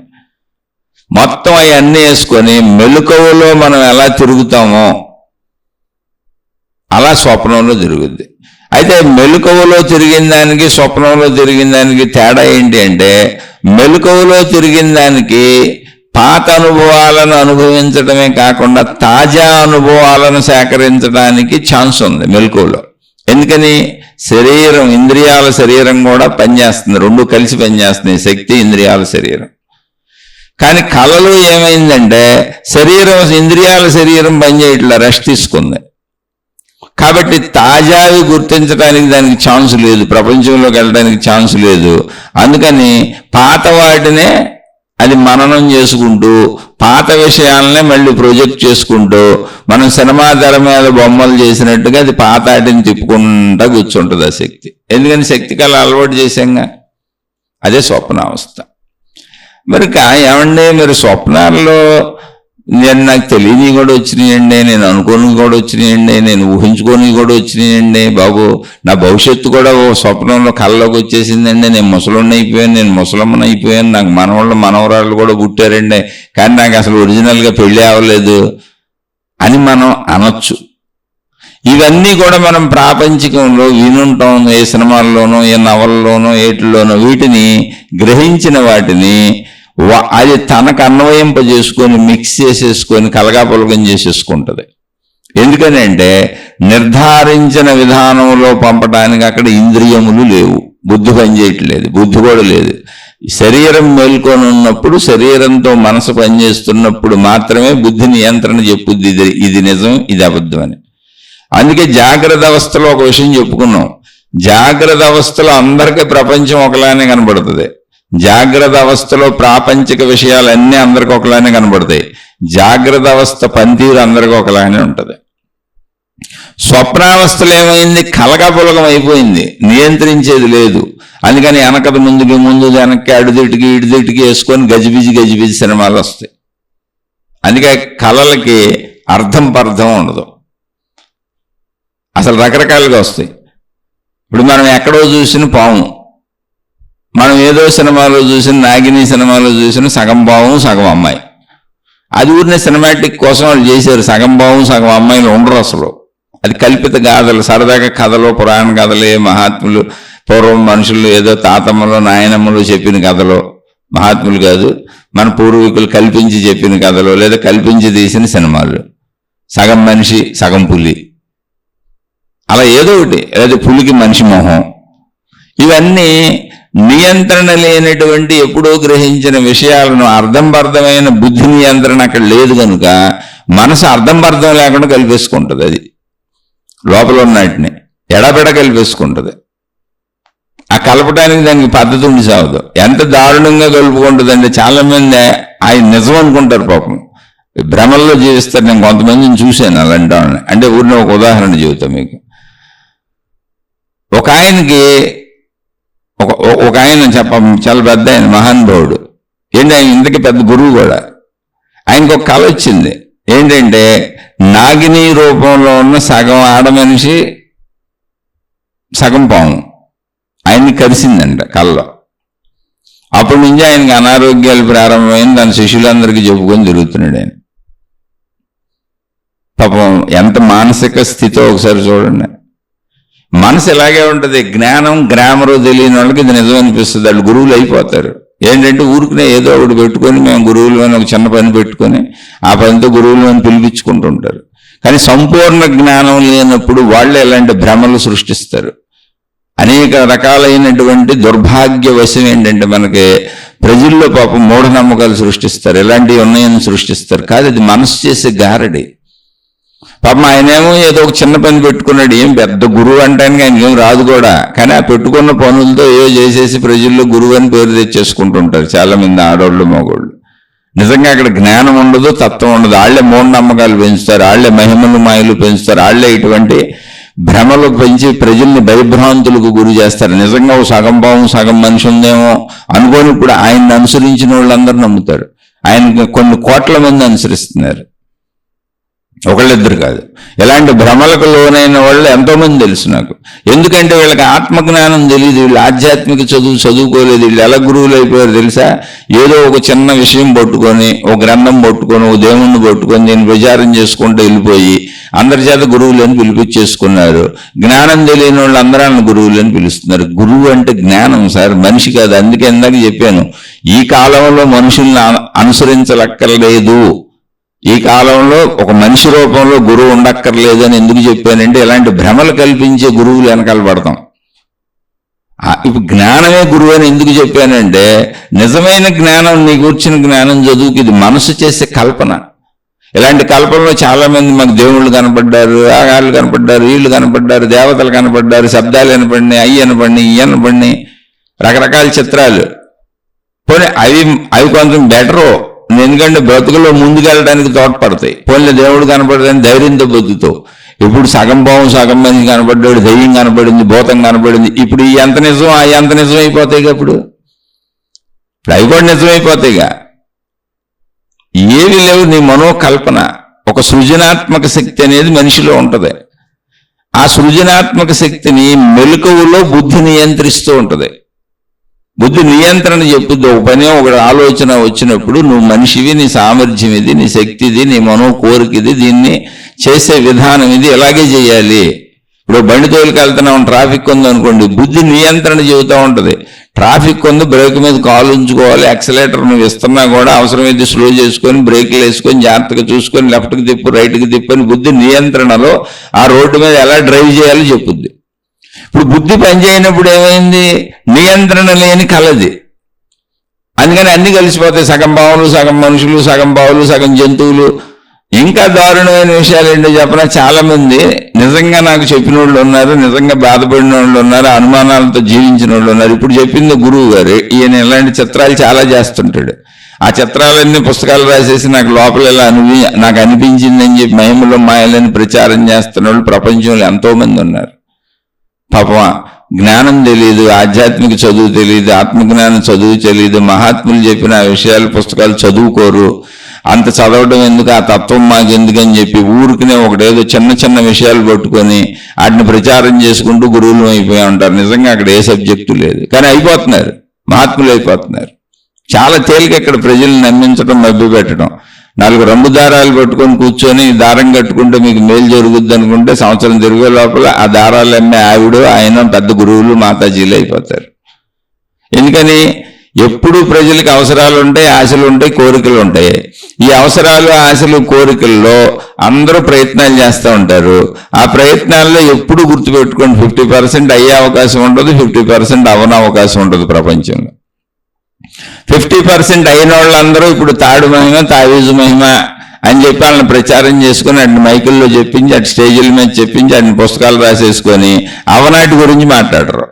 మొత్తం అవన్నీ వేసుకొని మెలకువలో మనం ఎలా తిరుగుతామో అలా స్వప్నంలో తిరుగుద్ది. అయితే మెలకువలో తిరిగిన దానికి స్వప్నంలో తిరిగిన దానికి తేడా ఏంటి అంటే, మెలకువలో తిరిగిన దానికి పాత అనుభవాలను అనుభవించడమే కాకుండా తాజా అనుభవాలను సేకరించడానికి ఛాన్స్ ఉంది మెలకువలో. ఎందుకని? శరీరం, ఇంద్రియాల శరీరం కూడా పనిచేస్తుంది, రెండు కలిసి పనిచేస్తున్నాయి, శక్తి, ఇంద్రియాల శరీరం. కానీ కళలో ఏమైందంటే శరీరం, ఇంద్రియాల శరీరం పనిచేయట్లా, రెస్ట్ తీసుకుంది. కాబట్టి తాజావి గుర్తించడానికి దానికి ఛాన్స్ లేదు, ప్రపంచంలోకి వెళ్ళడానికి ఛాన్స్ లేదు. అందుకని పాత వాటినే అది మననం చేసుకుంటూ, పాత విషయాలనే మళ్ళీ ప్రొజెక్ట్ చేసుకుంటూ, మనం సినిమా తెర మీద బొమ్మలు చేసినట్టుగా అది పాతాటిని తిప్పుకుంటా కూర్చుంటుంది ఆ శక్తి. ఎందుకని? శక్తి కళ అలవాటు చేశాంగా. అదే స్వప్నావస్థ. మరి ఏమండి, మీరు స్వప్నాల్లో నాకు తెలియని కూడా వచ్చినాయండి, నేను అనుకోని కూడా వచ్చినాయండి, నేను ఊహించుకొని కూడా వచ్చినాయండి బాబు, నా భవిష్యత్తు కూడా ఓ స్వప్నంలో కళ్ళలోకి వచ్చేసిందండి, నేను ముసలోడిని అయిపోయాను, నేను ముసలమ్మని అయిపోయాను, నాకు మనవాళ్ళు మనవరాళ్ళు కూడా పుట్టారండి, కానీ నాకు అసలు ఒరిజినల్గా పెళ్ళి అవ్వలేదు అని మనం అనొచ్చు. ఇవన్నీ కూడా మనం ప్రాపంచికంలో వినుంటాం, ఏ సినిమాల్లోనో, ఏ నవల్లోనో, ఏటిల్లోనో. వీటిని గ్రహించిన వాటిని అది తనకు అన్వయింపజేసుకొని మిక్స్ చేసేసుకొని కలగాపులగం చేసేసుకుంటుంది. ఎందుకని అంటే నిర్ధారించిన విధానంలో పంపడానికి అక్కడ ఇంద్రియములు లేవు, బుద్ధి పనిచేయట్లేదు, బుద్ధి కూడా లేదు. శరీరం మేల్కొని ఉన్నప్పుడు, శరీరంతో మనసు పనిచేస్తున్నప్పుడు మాత్రమే బుద్ధి నియంత్రణ చెప్పుద్ది, ఇది నిజం, ఇది అబద్ధం అని. అందుకే జాగ్రత్త అవస్థలో ఒక విషయం చెప్పుకున్నాం. జాగ్రత్త అవస్థలో అందరికీ ప్రపంచం ఒకలానే కనబడుతుంది, జాగ్రత్త అవస్థలో ప్రాపంచిక విషయాలన్నీ అందరికీ ఒకలానే కనబడతాయి, జాగ్రత్త అవస్థ పనితీరు అందరికీ ఒకలానే ఉంటుంది. స్వప్నావస్థలో ఏమైంది? కలగాపులగం అయిపోయింది, నియంత్రించేది లేదు. అందుకని వెనకది ముందుకి, ముందు వెనక్కి, అడుదిటికి ఇడిదిటికి వేసుకొని గజిబిజి సినిమాలు వస్తాయి. అందుకే కళలకి అర్థం పర్థం ఉండదు, అసలు రకరకాలుగా వస్తాయి. ఇప్పుడు మనం ఎక్కడో చూసిన పాము, మనం ఏదో సినిమాలో చూసిన, నాగిని సినిమాలో చూసిన సగం పాము సగం అమ్మాయి, అది ఊరినే సినిమాటిక్ కోసం వాళ్ళు చేశారు. సగం పాము సగం అమ్మాయిలు ఉండరు అసలు, అది కల్పిత గాథలు, సరదాగా కథలు, పురాణ కథలే. మహాత్ములు పూర్వం మనుషులు ఏదో తాతమ్మలో నాయనమ్మలో చెప్పిన కథలో, మహాత్ములు కాదు, మన పూర్వీకులు కల్పించి చెప్పిన కథలో, లేదా కల్పించి తీసిన సినిమాలు. సగం మనిషి సగం పులి, అలా ఏదో ఒకటి, లేదా పులికి మనిషి మొహం. ఇవన్నీ నియంత్రణ లేనటువంటి, ఎప్పుడో గ్రహించిన విషయాలను అర్థమైన బుద్ధి నియంత్రణ అక్కడ లేదు కనుక మనసు అర్థం లేకుండా కలిపేసుకుంటుంది. అది లోపల ఉన్నటిని ఎడబెడ కలిపేసుకుంటుంది. ఆ కలపడానికి దానికి పద్ధతి ఉండి సాగదు. ఎంత దారుణంగా కలుపుకుంటుందంటే చాలా మంది ఆయన నిజం అనుకుంటారు, పాపం భ్రమల్లో జీవిస్తారు. నేను కొంతమందిని చూశాను అలాంటి వాళ్ళని. అంటే ఊరిని ఒక ఉదాహరణ చెబుతా మీకు. ఒక ఆయనకి ఒక ఆయన చాలా పెద్ద ఆయన, మహానుభావుడు. ఏంటి, ఆయన ఇంతకీ పెద్ద గురువు కూడా. ఆయనకు ఒక కళ వచ్చింది. ఏంటంటే నాగిని రూపంలో ఉన్న సగం ఆడ మనిషి సగం పాము ఆయన్ని కలిసిందంట కళ్ళలో. అప్పటి నుంచి ఆయనకి అనారోగ్యాలు ప్రారంభమైంది. తన శిష్యులందరికీ చెప్పుకొని తిరుగుతున్నాడు ఆయన. పాపం ఎంత మానసిక స్థితో ఒకసారి చూడండి. మనసు ఎలాగే ఉంటుంది. జ్ఞానం గ్రామరు తెలియని వాళ్ళకి ఇది నిజం అనిపిస్తుంది, వాళ్ళు గురువులు అయిపోతారు. ఏంటంటే ఊరికనే ఏదో ఒకటి పెట్టుకొని, మేము గురువులు అని ఒక చిన్న పని పెట్టుకొని ఆ పనితో గురువులు అని పిలిపించుకుంటుంటారు. కానీ సంపూర్ణ జ్ఞానం లేనప్పుడు వాళ్ళు ఎలాంటి భ్రమలు సృష్టిస్తారు. అనేక రకాలైనటువంటి దుర్భాగ్యవశం ఏంటంటే మనకి ప్రజల్లో పాపం మూఢనమ్మకాలు సృష్టిస్తారు, ఎలాంటివి ఉన్నాయని సృష్టిస్తారు. కాదు, అది మనసు చేసే గారడి. పాపం ఆయనేమో ఏదో ఒక చిన్న పని పెట్టుకున్నాడు, ఏం పెద్ద గురువు అంటానికి ఆయనకి ఏం రాదు కూడా. కానీ ఆ పెట్టుకున్న పనులతో ఏదో చేసేసి ప్రజల్లో గురువు అని పేరు తెచ్చేసుకుంటుంటారు చాలా మంది ఆడవాళ్ళు మగవాళ్ళు. నిజంగా అక్కడ జ్ఞానం ఉండదు, తత్వం ఉండదు. వాళ్ళే మూఢనమ్మకాలు పెంచుతారు, వాళ్ళే మహిమలు మాయలు పెంచుతారు, వాళ్ళే ఇటువంటి భ్రమలు పెంచి ప్రజల్ని భయభ్రాంతులకు గురి చేస్తారు. నిజంగా ఓ సగం భావం సగం మనిషి ఉందేమో అనుకోని ఇప్పుడు ఆయన్ని అనుసరించిన వాళ్ళందరూ నమ్ముతారు. ఆయన కొన్ని కోట్ల మంది అనుసరిస్తున్నారు. ఒకళ్ళిద్దరు కాదు. ఇలాంటి భ్రమలకు లోనైన వాళ్ళు ఎంతోమంది తెలుసు నాకు. ఎందుకంటే వీళ్ళకి ఆత్మజ్ఞానం తెలియదు, వీళ్ళు ఆధ్యాత్మిక చదువుకోలేదు. వీళ్ళు ఎలా గురువులు అయిపోయారు తెలుసా? ఏదో ఒక చిన్న విషయం పట్టుకొని, ఒక గ్రంథం పట్టుకొని, ఒక దేవుణ్ణి పట్టుకొని దీన్ని ప్రచారం చేసుకుంటూ వెళ్ళిపోయి అందరి చేత గురువులని పిలిపించేసుకున్నారు. జ్ఞానం తెలియని వాళ్ళు అందరూ గురువులని పిలుస్తున్నారు. గురువు అంటే జ్ఞానం సార్, మనిషి కాదు. అందుకే ఇందాక చెప్పాను, ఈ కాలంలో మనుషుల్ని అనుసరించలక్కర్లేదు. ఈ కాలంలో ఒక మనిషి రూపంలో గురువు ఉండక్కర్లేదు అని ఎందుకు చెప్పానంటే, ఇలాంటి భ్రమలు కల్పించే గురువులు వెనకాల పడతాం. ఇప్పుడు జ్ఞానమే గురువు అని ఎందుకు చెప్పానంటే, నిజమైన జ్ఞానం, నీకు వచ్చిన జ్ఞానం చదువుకి ఇది మనసు చేసే కల్పన. ఇలాంటి కల్పనలో చాలా మంది మాకు దేవుళ్ళు కనపడ్డారు, ఆగాళ్ళు కనపడ్డారు, వీళ్ళు కనపడ్డారు, దేవతలు కనపడ్డారు, శబ్దాలు వినపడినాయి, అయ్యి అనపడినాయి, ఇయ్యి అనపడినాయి, రకరకాల చిత్రాలు. పోనీ అవి కొంచెం బెటరు, ఎందుకంటే బ్రతుకులో ముందుకెళ్ళడానికి తోడ్పడతాయి. పోనీ దేవుడు కనపడదని ధైర్యంతో బతుకుతావు. ఇప్పుడు సగం భావం సగం మనిషి కనపడ్డాడు, దయ్యం కనపడింది, భూతం కనపడింది. ఇప్పుడు ఈ ఎంత నిజం ఆ ఎంత నిజం అయిపోతాయిగా. ఇప్పుడు అవి కూడా నిజమైపోతాయిగా. ఏవి లేవు, నీ మనోకల్పన. ఒక సృజనాత్మక శక్తి అనేది మనిషిలో ఉంటది. ఆ సృజనాత్మక శక్తిని మెలకువలో బుద్ధి నియంత్రిస్తూ ఉంటది. బుద్ధి నియంత్రణ చెప్పుద్ది. ఒక పని, ఒక ఆలోచన వచ్చినప్పుడు నువ్వు మనిషివి, నీ సామర్థ్యం ఇది, నీ శక్తి ఇది, నీ మనో కోరిక ఇది, దీన్ని చేసే విధానం ఇది, ఎలాగే చేయాలి. ఇప్పుడు బండి తోలికి వెళ్తున్నాం, ట్రాఫిక్ ఉంది అనుకోండి, బుద్ధి నియంత్రణ చెబుతూ ఉంటుంది. ట్రాఫిక్ ఉంది, బ్రేక్ మీద కాలు ఉంచుకోవాలి, యాక్సిలేటర్ నువ్వు ఇస్తున్నా కూడా అవసరమైతే స్లో చేసుకొని బ్రేక్లు వేసుకొని జాగ్రత్తగా చూసుకొని లెఫ్ట్కి తిప్పు, రైట్కి తిప్పు అని బుద్ధి నియంత్రణలో ఆ రోడ్డు మీద ఎలా డ్రైవ్ చేయాలో చెప్పుద్ది. ఇప్పుడు బుద్ధి పనిచేయనప్పుడు ఏమైంది? నియంత్రణ లేని కలది. అందుకని అన్ని కలిసిపోతాయి. సగం భావులు, సగం మనుషులు, సగం బావులు, సగం జంతువులు. ఇంకా దారుణమైన విషయాలు ఏంటో చెప్పనా, చాలా మంది నిజంగా నాకు చెప్పిన వాళ్ళు ఉన్నారు, నిజంగా బాధపడిన వాళ్ళు ఉన్నారు, అనుమానాలతో జీవించిన వాళ్ళు ఉన్నారు. ఇప్పుడు చెప్పింది గురువు గారు, ఈయన ఇలాంటి చిత్రాలు చాలా చేస్తుంటాడు. ఆ చిత్రాలన్నీ పుస్తకాలు రాసేసి నాకు లోపల ఇలా నాకు అనిపించిందని చెప్పి మహిమలో మాయలని ప్రచారం చేస్తున్న వాళ్ళు ప్రపంచంలో ఎంతో మంది ఉన్నారు. పాపం జ్ఞానం తెలియదు, ఆధ్యాత్మిక చదువు తెలియదు, ఆత్మజ్ఞానం చదువు తెలియదు, మహాత్ములు చెప్పిన ఆ విషయాలు పుస్తకాలు చదువుకోరు. అంత చదవడం ఎందుకు, ఆ తత్వం మాకు ఎందుకని చెప్పి ఊరికనే ఒకటేదో చిన్న చిన్న విషయాలు పట్టుకొని వాటిని ప్రచారం చేసుకుంటూ గురువులు అయిపోయి ఉంటారు. నిజంగా అక్కడ ఏ సబ్జెక్టు లేదు, కానీ అయిపోతున్నారు, మహాత్ములు అయిపోతున్నారు. చాలా తేలిక ఇక్కడ ప్రజల్ని నమ్మించడం, మభ్యపెట్టడం. 4 రంగు దారాలు పెట్టుకొని కూర్చొని దారం కట్టుకుంటే మీకు మేలు జరుగుద్ది అనుకుంటే సంవత్సరం తిరిగే లోపల ఆ దారాలు అమ్మే ఆవిడ ఆయన పెద్ద గురువులు మాతాజీలు అయిపోతారు. ఎందుకని? ఎప్పుడు ప్రజలకు అవసరాలు ఉంటాయి, ఆశలు ఉంటాయి, కోరికలు ఉంటాయి. ఈ అవసరాలు, ఆశలు, కోరికల్లో అందరూ ప్రయత్నాలు చేస్తూ ఉంటారు. ఆ ప్రయత్నాల్లో ఎప్పుడు గుర్తుపెట్టుకోండి, 50% అయ్యే అవకాశం ఉండదు, 50% అవన అవకాశం ఉండదు. ప్రపంచంలో 50% అయిన వాళ్ళందరూ ఇప్పుడు తాడు మహిమ, తావీజు మహిమ అని చెప్పి వాళ్ళని ప్రచారం చేసుకుని అటు మైకుల్లో చెప్పించి, అటు స్టేజీల మీద చెప్పించి, అటు పుస్తకాలు రాసేసుకొని అవనాటి గురించి మాట్లాడరు.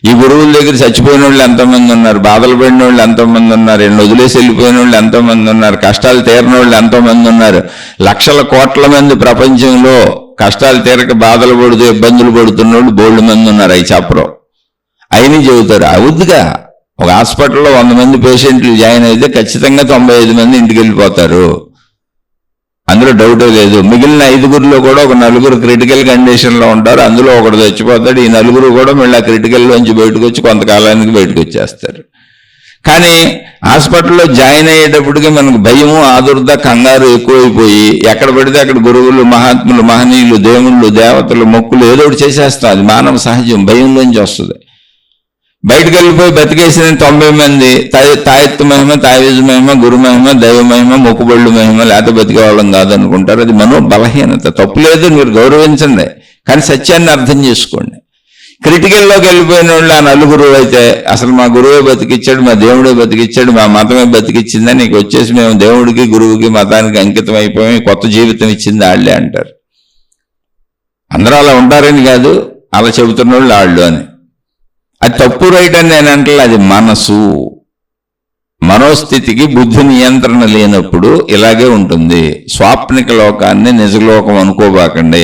ఈ గురువుల దగ్గర చచ్చిపోయిన వాళ్ళు ఎంతోమంది ఉన్నారు, బాధలు పడిన వాళ్ళు ఎంతోమంది ఉన్నారు, ఎన్ని వదిలేసి వెళ్ళిపోయిన వాళ్ళు ఎంతోమంది ఉన్నారు, కష్టాలు తీరిన వాళ్ళు ఎంతోమంది ఉన్నారు. లక్షల కోట్ల మంది ప్రపంచంలో కష్టాలు తీరక బాధలు పడుతూ ఇబ్బందులు పడుతున్న వాళ్ళు బోల్డ్ మంది ఉన్నారు. అవి చెప్పరు, అయినా చెబుతారు. అవుద్దిగా, ఒక హాస్పిటల్లో 100 మంది పేషెంట్లు జాయిన్ అయితే ఖచ్చితంగా 95 మంది ఇంటికి వెళ్ళిపోతారు, అందులో డౌటే లేదు. మిగిలిన 5గురిలో కూడా ఒక 4 క్రిటికల్ కండిషన్లో ఉంటారు, అందులో ఒకడు చచ్చిపోతాడు. ఈ 4 కూడా మళ్ళీ ఆ క్రిటికల్లోంచి బయటకు వచ్చి కొంతకాలానికి బయటకు వచ్చేస్తారు. కానీ హాస్పిటల్లో జాయిన్ అయ్యేటప్పటికి మనకు భయము, ఆదుర్ద, కంగారు ఎక్కువైపోయి ఎక్కడ పడితే అక్కడ గురువులు, మహాత్ములు, మహనీయులు, దేవుళ్ళు, దేవతలు, మొక్కులు ఏదో ఒకటి చేసేస్తాం. అది మానవ సహజం, భయంలోంచి వస్తుంది. బయటకు వెళ్ళిపోయి బతికేసిన 90 మంది తాయెత్తు మహిమ, తావీజు మహిమ, గురు మహిమ, దైవ మహిమ, మొక్కుబళ్ళు మహిమ, లేకపోతే బతికే వాళ్ళం కాదనుకుంటారు. అది మనో బలహీనత. తప్పు లేదు, మీరు గౌరవించండి, కానీ సత్యాన్ని అర్థం చేసుకోండి. క్రిటికల్లోకి వెళ్ళిపోయిన వాళ్ళు ఆ 4 అయితే అసలు మా గురువే బతికిచ్చాడు, మా దేవుడే బతికిచ్చాడు, మా మతమే బతికిచ్చిందని నీకు వచ్చేసి మేము దేవుడికి, గురువుకి, మతానికి అంకితం అయిపోయి కొత్త జీవితం ఇచ్చింది వాళ్ళే అంటారు. అందరూ అలా ఉంటారని కాదు, అలా చెబుతున్న వాళ్ళు వాళ్ళు అని. అది తప్పు, రైట్ అని నేను అంటే అది మనసు. మనోస్థితికి బుద్ధి నియంత్రణ లేనప్పుడు ఇలాగే ఉంటుంది. స్వాప్నిక లోకాన్ని నిజలోకం అనుకోబాకండి.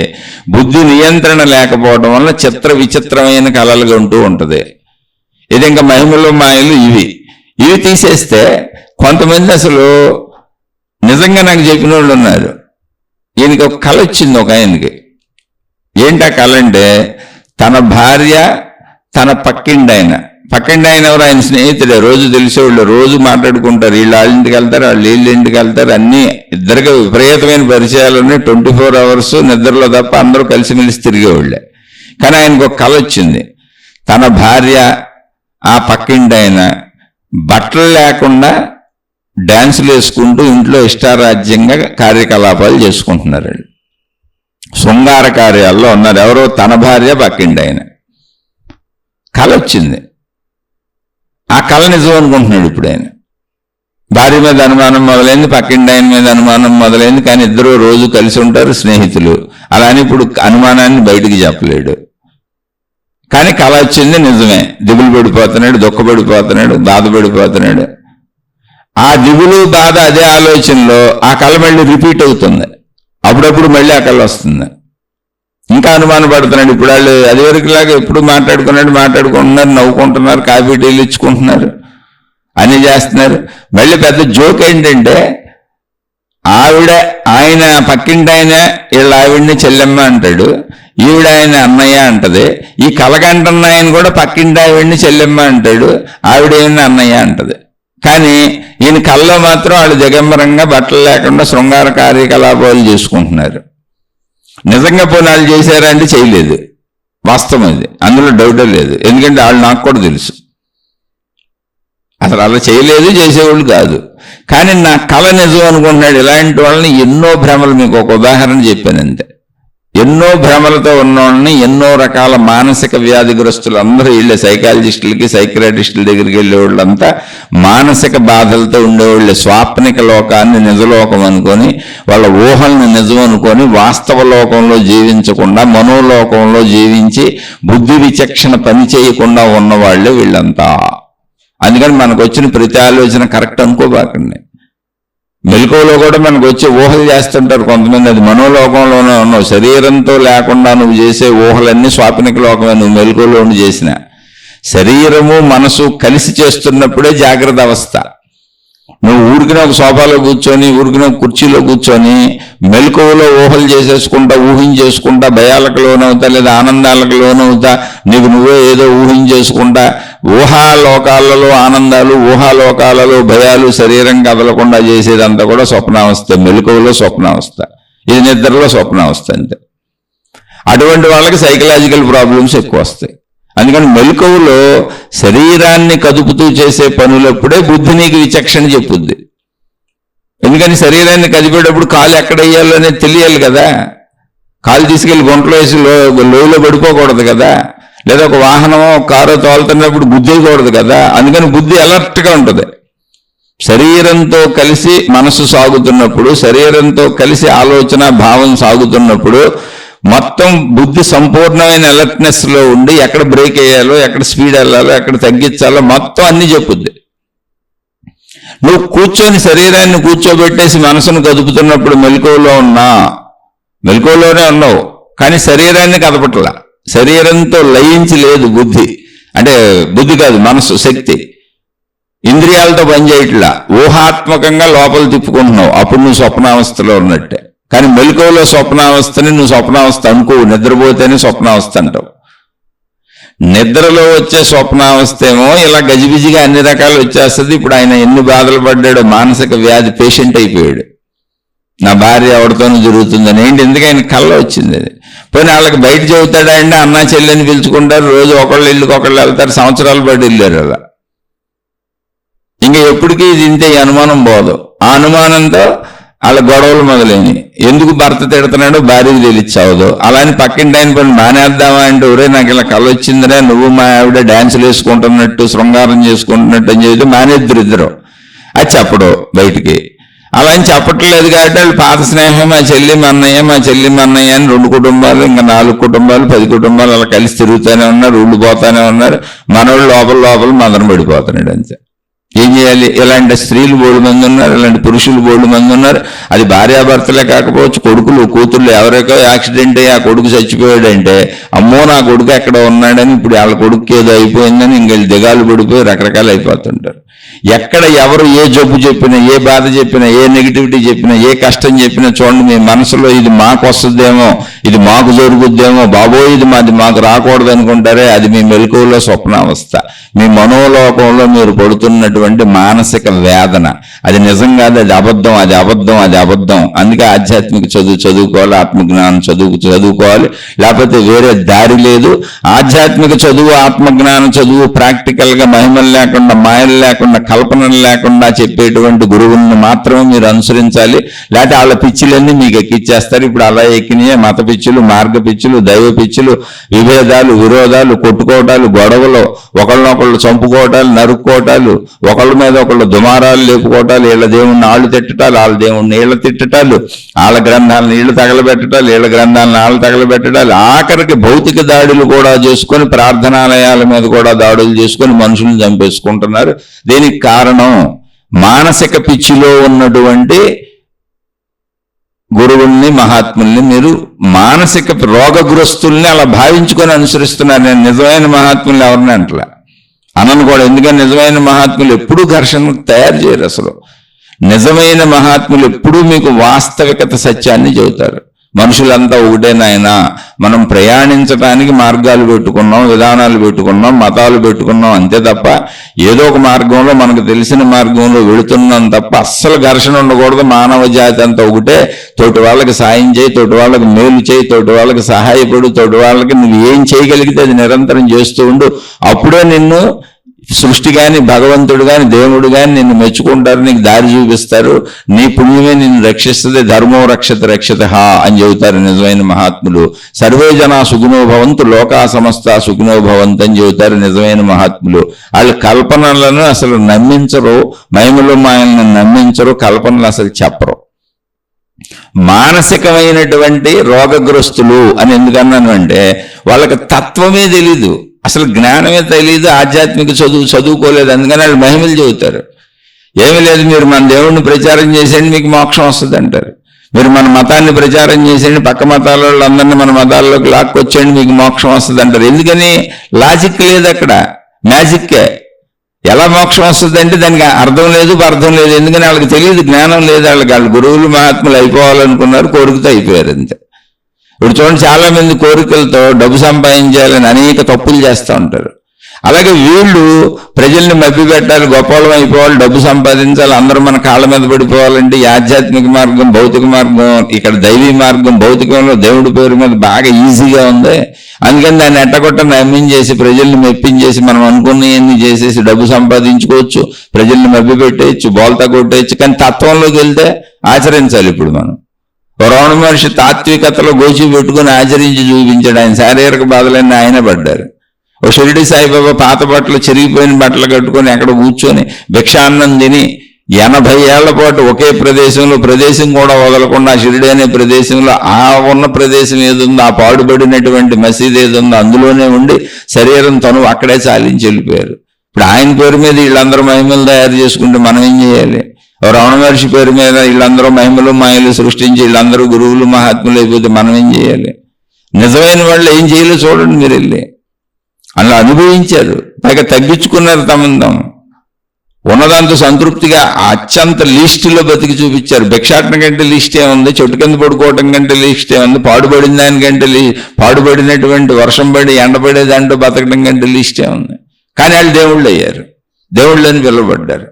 బుద్ధి నియంత్రణ లేకపోవడం వల్ల చిత్ర విచిత్రమైన కళలుగా ఉంటూ ఉంటుంది. ఇది ఇంకా మహిమలు, మాయలు ఇవి తీసేస్తే కొంతమంది అసలు నిజంగా నాకు చెప్పిన వాళ్ళు ఉన్నారు. ఈయనకి ఒక కళ వచ్చింది ఒక ఆయనకి. ఏంటా కళ అంటే, తన భార్య తన పక్కింటి ఆయన ఎవరు, ఆయన స్నేహితుడే, రోజు తెలిసేవాళ్ళు, రోజు మాట్లాడుకుంటారు. వీళ్ళు వాళ్ళ ఇంటికి వెళ్తారు, వాళ్ళు వీళ్ళ ఇంటికి వెళ్తారు, అన్ని ఇద్దరికి విపరీతమైన పరిచయాలు ఉన్నాయి. 24 hours నిద్రలో తప్ప అందరూ కలిసిమెలిసి తిరిగేవాళ్ళే. కానీ ఆయనకు ఒక కళ వచ్చింది, తన భార్య ఆ పక్కింటి ఆయన బట్టలు లేకుండా డ్యాన్సులు వేసుకుంటూ ఇంట్లో ఇష్టారాజ్యంగా కార్యకలాపాలు చేసుకుంటున్నారు. శృంగార కార్యాల్లో ఉన్నారు. ఎవరో తన భార్య పక్కింటి ఆయన. కళ వచ్చింది. ఆ కళ నిజం అనుకుంటున్నాడు ఇప్పుడు ఆయన. భార్య మీద అనుమానం మొదలైంది, పక్కింటి ఆయన మీద అనుమానం మొదలైంది. కానీ ఇద్దరు రోజు కలిసి ఉంటారు, స్నేహితులు. అలానే ఇప్పుడు అనుమానాన్ని బయటికి చెప్పలేడు. కానీ కళ వచ్చింది నిజమే. దిగులు పడిపోతున్నాడు, దుఃఖపడిపోతున్నాడు, బాధపడిపోతున్నాడు. ఆ దిగులు బాధ అదే ఆలోచనలో ఆ కళ మళ్ళీ రిపీట్ అవుతుంది. అప్పుడప్పుడు మళ్ళీ ఆ కళ వస్తుంది. ఇంకా అనుమానం పడుతున్నాడు. ఇప్పుడు వాళ్ళు అది వరకులాగా ఎప్పుడు మాట్లాడుకుంటున్నారు, నవ్వుకుంటున్నారు, కాఫీ టీలు ఇచ్చుకుంటున్నారు, అన్నీ చేస్తున్నారు. మళ్ళీ పెద్ద జోక్ ఏంటంటే, ఆయన పక్కింటి ఆయన వీళ్ళ ఆవిడ్ని చెల్లెమ్మ అంటాడు, ఈవిడ ఆయన అన్నయ్య అంటది. ఈ కలగంటున్న ఆయన కూడా పక్కింటి ఆవిడ్ని చెల్లెమ్మ అంటాడు, ఆవిడ ఆయన అన్నయ్య అంటది. కానీ ఈయన కళ్ళలో మాత్రం వాళ్ళు దిగంబరంగా బట్టలు లేకుండా శృంగార కార్యకలాపాలు చేసుకుంటున్నారు. నిజంగా పోనాలు చేశారా అంటే చేయలేదు, వాస్తవం అది, అందులో డౌటే లేదు. ఎందుకంటే వాళ్ళు నాకు కూడా తెలుసు అసలు అలా చేయలేదు, చేసేవాళ్ళు కాదు. కానీ నా కళ నిజం అనుకుంటున్నాడు. ఇలాంటి వాళ్ళని ఎన్నో భ్రమలు, మీకు ఒక ఉదాహరణ చెప్పానంతే. ఎన్నో భ్రమలతో ఉన్నవాళ్ళని, ఎన్నో రకాల మానసిక వ్యాధిగ్రస్తులు అందరూ వీళ్ళే, సైకాలజిస్టులకి సైక్రాటిస్టుల దగ్గరికి వెళ్ళేవాళ్ళంతా మానసిక బాధలతో ఉండేవాళ్ళే. స్వాప్నిక లోకాన్ని నిజలోకం అనుకొని, వాళ్ళ ఊహల్ని నిజం అనుకొని, వాస్తవ లోకంలో జీవించకుండా మనోలోకంలో జీవించి బుద్ధి విచక్షణ పని చేయకుండా ఉన్నవాళ్లే వీళ్ళంతా. అందుకని మనకు వచ్చిన ప్రతి ఆలోచన కరెక్ట్ అనుకోబాకండి. మెలకువలో కూడా మనకు వచ్చి ఊహలు చేస్తుంటారు కొంతమంది. అది మనోలోకంలోనే ఉన్నావు. శరీరంతో లేకుండా నువ్వు చేసే ఊహలన్నీ స్వాప్నిక లోకమే. నువ్వు మెలకువలో ఉండి చేసిన, శరీరము మనసు కలిసి చేస్తున్నప్పుడే జాగ్రత్త అవస్థ. నువ్వు ఊరికిన ఒక సోఫాలో కూర్చొని, ఊరికిన ఒక కుర్చీలో కూర్చొని మెలకువలో ఊహలు చేసేసుకుంటా, ఊహించేసుకుంటా భయాలకు లోనవుతా, లేదా ఆనందాలకు లోనవుతా, నీకు నువ్వే ఏదో ఊహించేసుకుంటా, ఊహాలోకాలలో ఆనందాలు, ఊహాలోకాలలో భయాలు, శరీరం కదలకుండా చేసేదంతా కూడా స్వప్నావస్థ. మెలకువలో స్వప్నావస్థ, ఇది నిద్రలో స్వప్నావస్థ అంతే. అటువంటి వాళ్ళకి సైకలాజికల్ ప్రాబ్లమ్స్ ఎక్కువ వస్తాయి. అందుకని మెలకువలో శరీరాన్ని కదుపుతూ చేసే పనులప్పుడే బుద్ధి నీకు విచక్షణ చెప్పుద్ది. ఎందుకని శరీరాన్ని కదిపేటప్పుడు కాలు ఎక్కడ వేయాలో అనేది తెలియాలి కదా. కాలు తీసుకెళ్లి గుంటలో వేసి లోయలో పడిపోకూడదు కదా. లేదా ఒక వాహనమో కారో తోలుతున్నప్పుడు గుద్దేయకూడదు కదా. అందుకని బుద్ధి అలర్ట్గా ఉంటుంది. శరీరంతో కలిసి మనసు సాగుతున్నప్పుడు, శరీరంతో కలిసి ఆలోచన భావం సాగుతున్నప్పుడు మొత్తం బుద్ధి సంపూర్ణమైన అలర్ట్నెస్ లో ఉండి ఎక్కడ బ్రేక్ వేయాలో, ఎక్కడ స్పీడ్ వెళ్ళాలో, ఎక్కడ తగ్గించాలో మొత్తం అన్ని చెప్పుద్ది. నువ్వు కూర్చొని శరీరాన్ని కూర్చోబెట్టేసి మనసును కదుపుతున్నప్పుడు మెలకువలోనే ఉన్నావు, కానీ శరీరాన్ని కదపట్లా. శరీరంతో లయించి లేదు బుద్ధి. అంటే బుద్ధి కాదు, మనసు, శక్తి. ఇంద్రియాలతో పనిచేయట్లా, ఊహాత్మకంగా లోపల తిప్పుకుంటున్నావు. అప్పుడు నువ్వు స్వప్నావస్థలో ఉన్నట్టే. కానీ మెలకువలో స్వప్నావస్థని నువ్వు స్వప్నావస్థ అనుకోవు. నిద్రపోతేనే స్వప్నావస్థ అంటావు. నిద్రలో వచ్చే స్వప్నావస్థ ఏమో ఇలా గజిబిజిగా అన్ని రకాలు వచ్చేస్తుంది. ఇప్పుడు ఆయన ఎన్ని బాధలు పడ్డాడో, మానసిక వ్యాధి పేషెంట్ అయిపోయాడు. నా భార్య ఎవరితోనూ జరుగుతుందని. ఏంటి, ఎందుకు ఆయన కళ్ళ వచ్చింది అది. పోనీ వాళ్ళకి బయట చెబుతాడా అండి, అన్నా చెల్లెని పిలుచుకుంటారు, రోజు ఒకళ్ళు ఇల్లుకి ఒకళ్ళు వెళ్తారు, సంవత్సరాలు పడి వెళ్ళారు అలా. ఇంకా ఎప్పటికీ ఇది ఇంతే, ఈ అనుమానం పోదు. ఆ అనుమానంతో వాళ్ళ గొడవలు మొదలైనవి. ఎందుకు భర్త తిడుతున్నాడో భార్యకి తెలియచావదు. అలాని పక్కింటి ఆయన పని మానేద్దామా అంటే, ఒరే నాకు ఇలా కళ వచ్చిందిరా, నువ్వు మా ఆవిడ డ్యాన్సులు వేసుకుంటున్నట్టు, శృంగారం చేసుకుంటున్నట్టు అని చెప్పి మానేద్దరు ఇద్దరు. అది చెప్పడు బయటికి. అలా అని చెప్పట్లేదు కాబట్టి వాళ్ళు పాత స్నేహం, మా చెల్లి మా అన్నయ్య అని 2 కుటుంబాలు, ఇంకా 4 కుటుంబాలు, 10 కుటుంబాలు అలా కలిసి తిరుగుతూనే ఉన్నారు, ఊళ్ళు పోతానే ఉన్నారు. మనోళ్ళు లోపల మదన పడిపోతున్నాడు అంతే. ఏం చేయాలి? ఇలాంటి స్త్రీలు బోళ్ళు మంది ఉన్నారు, ఇలాంటి పురుషులు బోళ్ళు మంది ఉన్నారు. అది భార్యాభర్తలే కాకపోవచ్చు, కొడుకులు కూతుర్లు. ఎవరికో యాక్సిడెంట్ అయ్యి ఆ కొడుకు చచ్చిపోయాడంటే, అమ్మో నా కొడుకు ఎక్కడ ఉన్నాడని, ఇప్పుడు వాళ్ళ కొడుకు ఏదో అయిపోయిందని ఇంక దిగాలు పడిపోయి రకరకాలు అయిపోతుంటారు. ఎక్కడ ఎవరు ఏ జబ్బు చెప్పినా, ఏ బాధ చెప్పినా, ఏ నెగిటివిటీ చెప్పినా, ఏ కష్టం చెప్పినా చూడండి, మీ మనసులో ఇది మాకు వస్తుందేమో, ఇది మాకు జరుగుద్దేమో, బాబోయ్ ఇది మాకు రాకూడదు అనుకుంటారే, అది మీ మెలకువలో స్వప్నావస్థ. మీ మనోలోకంలో మీరు పడుతున్నటువంటి మానసిక వేదన. అది నిజం కాదు, అది అబద్ధం, అది అబద్ధం, అది అబద్ధం. అందుకే ఆధ్యాత్మిక చదువుకోవాలి, ఆత్మజ్ఞానం చదువుకోవాలి, లేకపోతే వేరే దారి లేదు. ఆధ్యాత్మిక చదువు, ఆత్మజ్ఞానం చదువు ప్రాక్టికల్గా మహిమలు లేకుండా, మాయలు లేకుండా, కల్పనలు లేకుండా చెప్పేటువంటి గురువులను మాత్రమే మీరు అనుసరించాలి. లేకపోతే వాళ్ళ పిచ్చిలన్నీ మీకు ఎక్కిచ్చేస్తారు. ఇప్పుడు అలా ఎక్కినాయే మత పిచ్చులు, మార్గ పిచ్చులు, దైవ పిచ్చులు, విభేదాలు, విరోధాలు, కొట్టుకోవటాలు, గొడవలు, ఒకళ్ళనొకళ్ళు చంపుకోవటాలు, నరుక్కోవటాలు, ఒకళ్ళ మీద ఒకళ్ళు దుమారాలు లేపుకోవటాలు, వీళ్ళ దేవుణ్ణి ఆళ్ళు తిట్టటాలు, వాళ్ళ దేవుణ్ణి వీళ్ళ తిట్టటాలు, వాళ్ళ గ్రంథాలను వీళ్ళు తగలబెట్టటాలు, వీళ్ళ గ్రంథాలను వాళ్ళు తగలబెట్టడాలు, ఆఖరికి భౌతిక దాడులు కూడా చేసుకొని, ప్రార్థనాలయాల మీద కూడా దాడులు చేసుకొని మనుషులను చంపేసుకుంటున్నారు. దీనికి కారణం మానసిక పిచ్చిలో ఉన్నటువంటి గురువుల్ని, మహాత్ముల్ని మీరు మానసిక రోగగ్రస్తుల్ని అలా భావించుకొని అనుసరిస్తున్నారు. నేను నిజమైన మహాత్ముల్ని ఎవరిని అంటలే, అనను కూడా. ఎందుకంటే నిజమైన మహాత్ములు ఎప్పుడూ ఘర్షణ తయారు చేయరు. అసలు నిజమైన మహాత్ములు ఎప్పుడూ మీకు వాస్తవికత సత్యాన్ని చెబుతారు. మనుషులంతా ఒకటే నాయనా, మనం ప్రయాణించడానికి మార్గాలు పెట్టుకున్నాం, విధానాలు పెట్టుకున్నాం, మతాలు పెట్టుకున్నాం, అంతే తప్ప ఏదో ఒక మార్గంలో మనకు తెలిసిన మార్గంలో వెళుతున్నాం తప్ప అస్సలు ఘర్షణ ఉండకూడదు. మానవ జాతి అంతా ఒకటే. తోటి వాళ్ళకి సాయం చేయి, తోటి వాళ్ళకి మేలు చేయి, తోటి వాళ్ళకి సహాయపడు, తోటి వాళ్ళకి నువ్వు ఏం చేయగలిగితే అది నిరంతరం చేస్తూ ఉండు. అప్పుడే నిన్ను సృష్టి కానీ, భగవంతుడు కానీ, దేవుడు కానీ నిన్ను మెచ్చుకుంటారు, నీకు దారి చూపిస్తారు, నీ పుణ్యమే నిన్ను రక్షిస్తుంది. ధర్మో రక్షత రక్షత అని చెబుతారు నిజమైన మహాత్ములు. సర్వే జనా సుఖినో భవంతు, లోకా సమస్త సుఖినో భవంతు అని చెబుతారు నిజమైన మహాత్ములు. వాళ్ళు కల్పనలను అసలు నమ్మించరు, మహిమలు మాయలను నమ్మించరు, కల్పనలు అసలు చెప్పరు. మానసికమైనటువంటి రోగగ్రస్తులు అని ఎందుకన్నాను అంటే, వాళ్ళకి తత్వమే తెలీదు, అసలు జ్ఞానమే తెలియదు, ఆధ్యాత్మిక చదువుకోలేదు. అందుకని వాళ్ళు మహిమలు చెబుతారు. ఏమీ లేదు, మీరు మన దేవుణ్ణి ప్రచారం చేసేయండి మీకు మోక్షం వస్తుంది అంటారు. మీరు మన మతాన్ని ప్రచారం చేసేయండి, పక్క మతాల వాళ్ళందరినీ మన మతాల్లోకి లాక్కొచ్చేయండి మీకు మోక్షం వస్తుంది అంటారు. ఎందుకని? లాజిక్ లేదు అక్కడ, మ్యాజిక్కే. ఎలా మోక్షం వస్తుంది అంటే దానికి అర్థం లేదు, అర్థం లేదు. ఎందుకని? వాళ్ళకి తెలియదు, జ్ఞానం లేదు. వాళ్ళు గురువులు మహాత్ములు అయిపోవాలనుకున్నారు, కోరికతో అయిపోయారు అంతే. ఇప్పుడు చూడండి, చాలా మంది కోరికలతో డబ్బు సంపాదించాలని అనేక తప్పులు చేస్తూ ఉంటారు. అలాగే వీళ్ళు ప్రజల్ని మభ్య పెట్టాలి, గొప్పలం అయిపోవాలి, డబ్బు సంపాదించాలి, అందరూ మన కాళ్ళ మీద పడిపోవాలంటే ఈ ఆధ్యాత్మిక మార్గం, భౌతిక మార్గం, ఇక్కడ దైవీ మార్గం, భౌతికంలో దేవుడి పేరు మీద బాగా ఈజీగా ఉంది. అందుకని దాన్ని ఎట్టగొట్ట నమ్మించేసి, ప్రజల్ని మెప్పించేసి, మనం అనుకున్నవన్నీ చేసేసి డబ్బు సంపాదించుకోవచ్చు, ప్రజల్ని మభ్య పెట్టేయచ్చు, బోల్తా కొట్టేయచ్చు. కానీ తత్వంలోకి వెళ్తే ఆచరించాలి. ఇప్పుడు మనం రమణ మహర్షి తాత్వికతలో గోచి పెట్టుకుని ఆచరించి చూపించాడు. ఆయన శారీరక బాధలన్నీ ఆయనే పడ్డారు. ఓ షిరిడి సాయిబాబా పాత బట్టలు, చిరిగిపోయిన బట్టలు కట్టుకొని అక్కడ కూర్చొని భిక్షాన్నం తిని 80 ఏళ్ల పాటు ఒకే ప్రదేశంలో, ప్రదేశం కూడా వదలకుండా షిరిడి అనే ప్రదేశంలో, ఆ ఉన్న ప్రదేశం ఏదుందో, ఆ పాడుబడినటువంటి మసీదు ఏదుందో అందులోనే ఉండి శరీరం తను అక్కడే చాలించి వెళ్ళిపోయారు. ఇప్పుడు ఆయన పేరు మీద వీళ్ళందరూ మహిమలు తయారు చేసుకుంటే మనం ఏం చేయాలి? రమణ మహర్షి పేరు మీద వీళ్ళందరూ మహిమలు మాయలు సృష్టించి వీళ్ళందరూ గురువులు మహాత్ములు అయిపోతే మనం ఏం చేయాలి? నిజమైన వాళ్ళు ఏం చేయలేదు చూడండి, మీరు వెళ్ళి అలా అనుభవించారు, పైగా తగ్గించుకున్నారు తమంతం, ఉన్నదంతా సంతృప్తిగా అత్యంత లీస్టులో బతికి చూపించారు. భిక్షాటన కంటే లీస్ట్ ఏముంది? చెట్టు కింద పడుకోవటం కంటే లీస్ట్ ఏముంది? పాడుపడిన దానికంటే పాడుపడినటువంటి వర్షం పడి ఎండపడే దాంట్లో బతకడం కంటే లీస్ట్ ఏముంది? కానీ వాళ్ళు దేవుళ్ళు అయ్యారు, దేవుళ్ళని పిలువబడ్డారు.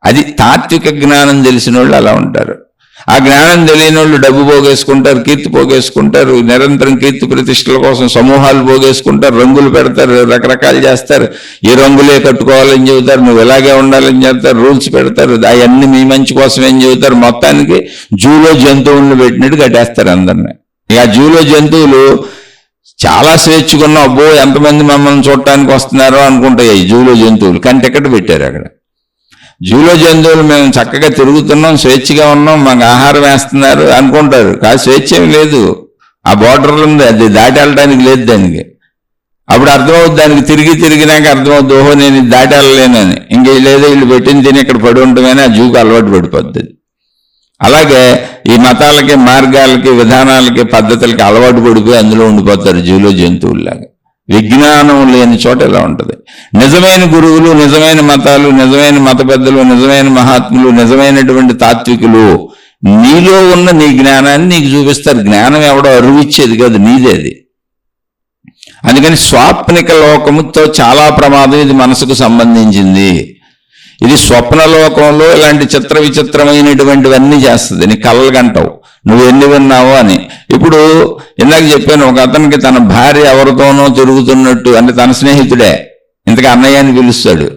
అది తాత్విక జ్ఞానం తెలిసిన వాళ్ళు అలా ఉంటారు. ఆ జ్ఞానం తెలియని వాళ్ళు డబ్బు పోగేసుకుంటారు, కీర్తి పోగేసుకుంటారు, నిరంతరం కీర్తి ప్రతిష్టల కోసం సమూహాలు పోగేసుకుంటారు, రంగులు పెడతారు, రకరకాలు చేస్తారు, ఈ రంగులే కట్టుకోవాలని చెబుతారు, నువ్వు ఇలాగే ఉండాలని చెప్తారు, రూల్స్ పెడతారు, అవన్నీ మీ మంచి కోసం ఏం చెబుతారు. మొత్తానికి జూలో జంతువులను పెట్టినట్టు కట్టేస్తారు అందరినీ. ఇక జూలో జంతువులు చాలా స్వేచ్ఛకున్నా, అబ్బో ఎంతమంది మమ్మల్ని చూడటానికి వస్తున్నారో అనుకుంటాయి ఈ జూలో జంతువులు. కానీ టికెట్ పెట్టారు అక్కడ. జూలో జంతువులు మేము చక్కగా తిరుగుతున్నాం, స్వేచ్ఛగా ఉన్నాం, మాకు ఆహారం వేస్తున్నారు అనుకుంటారు. కాదు, స్వేచ్ఛ ఏమి లేదు, ఆ బోర్డర్లు ఉంది, అది దాటి వెళ్ళడానికి లేదు దానికి. అప్పుడు అర్థమవుతుంది, దానికి తిరిగినాక అర్థమవుతుంది, ఓహో నేను ఇది దాటి వెళ్ళలేనని. ఇంకే లేదో వీళ్ళు పెట్టిన తిని ఇక్కడ పడి ఉంటామని ఆ జూకు అలవాటు పడిపోద్ది. అలాగే ఈ మతాలకి, మార్గాలకి, విధానాలకి, పద్ధతులకి అలవాటు పడిపోయి అందులో ఉండిపోతారు జూలో జంతువుల్లాగా. విజ్ఞానం లేని చోట ఇలా ఉంటుంది. నిజమైన గురువులు, నిజమైన మతాలు, నిజమైన మత పెద్దలు, నిజమైన మహాత్ములు, నిజమైనటువంటి తాత్వికులు నీలో ఉన్న నీ జ్ఞానాన్ని నీకు చూపిస్తారు. జ్ఞానం ఎవడో అరువిచ్చేది కాదు, నీదేది. అందుకని స్వాప్నిక లోకముతో చాలా ప్రమాదం. ఇది మనసుకు సంబంధించింది. ఇది స్వప్న లోకంలో ఇలాంటి చిత్ర విచిత్రమైనటువంటివన్నీ చేస్తుంది. నీ కళ్ళగంటావు నువ్వు ఎన్ని విన్నావో అని. ఇప్పుడు ఇందాక చెప్పాను, ఒక అతనికి తన భార్య ఎవరితోనో తిరుగుతున్నట్టు, అంటే తన స్నేహితుడే, ఇంతకు అన్నయ్య అని పిలుస్తాడు.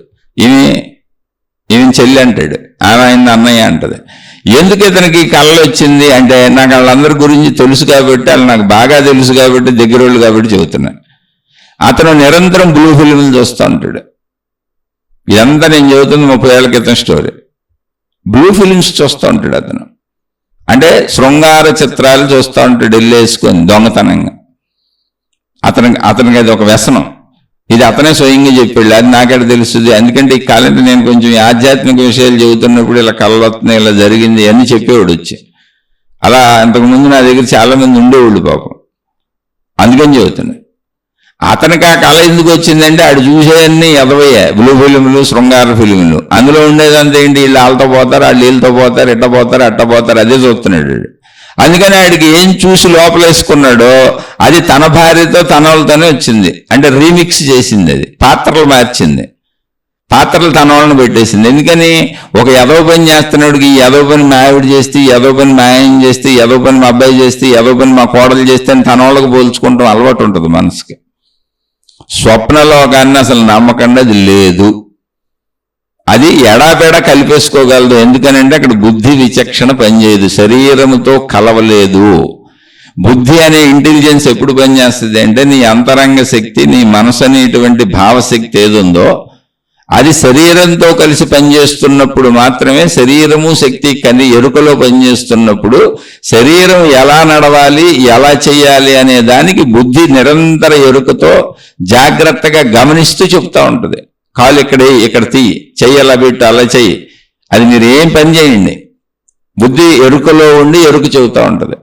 ఈమె చెల్లి అంటాడు, ఆయన అన్నయ్య అంటది. ఎందుకు ఇతనికి కళ్ళ వచ్చింది అంటే, నాకు వాళ్ళందరి గురించి తెలుసు కాబట్టి, వాళ్ళు నాకు బాగా తెలుసు కాబట్టి, దగ్గరోళ్ళు కాబట్టి చెబుతున్నాను. అతను నిరంతరం బ్లూ ఫిల్మ్లు చూస్తూ ఉంటాడు. ఇదంతా నేను చెబుతుంది 30 ఏళ్ల క్రితం స్టోరీ. బ్లూ ఫిల్మ్స్ చూస్తూ ఉంటాడు అతను. అంటే శృంగార చిత్రాలు చూస్తూ ఉంటాడు, వెళ్ళేసుకొని దొంగతనంగా. అతనికి అది ఒక వ్యసనం. ఇది అతనే స్వయంగా చెప్పాడు, అది నాకెక్కడ తెలుస్తుంది. ఎందుకంటే ఈ కాలంలో నేను కొంచెం ఆధ్యాత్మిక విషయాలు చెబుతున్నప్పుడు ఇలా కళ్ళు వస్తున్నాయి, ఇలా జరిగింది అని చెప్పేవాడు వచ్చి. అలా అంతకుముందు నా దగ్గర చాలా మంది ఉండేవాళ్ళు పాపం. అందుకని చెబుతున్నాను. అతనికి ఆ కళ ఎందుకు వచ్చిందంటే, ఆడు చూసేవన్నీ ఎదవయ్యా, బ్లూ ఫిలింలు, శృంగార ఫిలింలు. అందులో ఉండేదంతా ఏంటి, వీళ్ళు వాళ్ళతో పోతారు, వాళ్ళు వీళ్ళతో పోతారు, ఇట్ట పోతారు, అట్ట పోతారు, అదే చూస్తున్నాడు. అందుకని ఆడికి ఏం చూసి లోపలేసుకున్నాడో అది తన భార్యతో తన వాళ్ళతోనే వచ్చింది. అంటే రీమిక్స్ చేసింది, అది పాత్రలు మార్చింది, పాత్రలు తన వాళ్ళని పెట్టేసింది. ఎందుకని ఒక ఎదవ పని చేస్తున్నాడికి ఈ ఎదవ పని మా ఆవిడ చేస్తే, ఎదవ పని మా ఆయన చేస్తే, ఎదవ పని మా అబ్బాయి చేస్తే, ఎదవ పని మా కోడలు చేస్తే అని తన వాళ్ళకి పోల్చుకుంటాం అలవాటు ఉంటుంది మనసుకి. స్వప్నలోకాన్ని అసలు నమ్మకండి, అది లేదు. అది ఎడాపెడా కలిపేసుకోగలదు. ఎందుకనంటే అక్కడ బుద్ధి విచక్షణ పనిచేయదు, శరీరముతో కలవలేదు. బుద్ధి అనే ఇంటెలిజెన్స్ ఎప్పుడు పనిచేస్తుంది అంటే, నీ అంతరంగ శక్తి, నీ మనసు అనేటువంటి భావశక్తి ఏదుందో అది శరీరంతో కలిసి పనిచేస్తున్నప్పుడు మాత్రమే. శరీరము శక్తి కని ఎరుకలో పనిచేస్తున్నప్పుడు శరీరం ఎలా నడవాలి, ఎలా చేయాలి అనే దానికి బుద్ధి నిరంతర ఎరుకతో జాగ్రత్తగా గమనిస్తూ చెప్తా ఉంటుంది. కాలు ఇక్కడ తీయి, చెయ్యి అలా పెట్టు, అలా చెయ్యి, అది మీరు ఏం పని చేయండి, బుద్ధి ఎరుకలో ఉండి ఎరుకు చెబుతూ ఉంటుంది.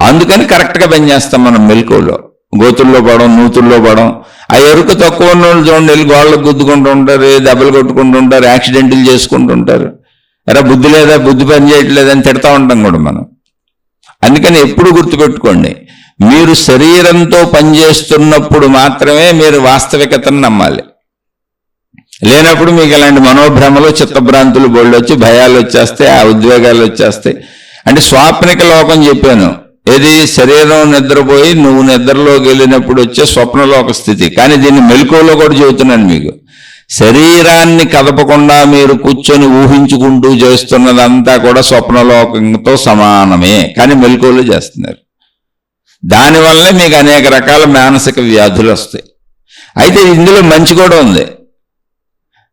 అందుకని కరెక్ట్గా పనిచేస్తాం మనం. మెలకువలో గోతుల్లో పడడం, నూతుల్లో పడడం. ఆ ఎరుక తక్కువ ఉన్న వాళ్ళు చూడండి, వెళ్ళి గోళ్ళకు గుద్దుకుంటూ ఉంటారు, దెబ్బలు కొట్టుకుంటూ ఉంటారు, యాక్సిడెంట్లు చేసుకుంటూ ఉంటారు. అరే బుద్ధి లేదా, బుద్ధి పని చేయట్లేదని తిడతా ఉంటాం కూడా మనం. అందుకని ఎప్పుడు గుర్తుపెట్టుకోండి, మీరు శరీరంతో పనిచేస్తున్నప్పుడు మాత్రమే మీరు వాస్తవికతను నమ్మాలి. లేనప్పుడు మీకు ఇలాంటి మనోభ్రమలు, చిత్తభ్రాంతులు బోళ్ళు వచ్చి భయాలు వచ్చేస్తాయి, ఆ ఉద్వేగాలు వచ్చేస్తాయి. అంటే స్వాప్నిక లోకం చెప్పాను, ఏది శరీరం నిద్రపోయి నువ్వు నిద్రలోకి వెళ్ళినప్పుడు వచ్చే స్వప్నలోక స్థితి. కానీ దీన్ని మెలకువలో కూడా చెబుతున్నాను మీకు. శరీరాన్ని కదపకుండా మీరు కూర్చొని ఊహించుకుంటూ చేస్తున్నదంతా కూడా స్వప్నలోకంతో సమానమే, కానీ మెలకువలో చేస్తున్నారు. దానివల్లే మీకు అనేక రకాల మానసిక వ్యాధులు వస్తాయి. అయితే ఇందులో మంచి కూడా ఉంది.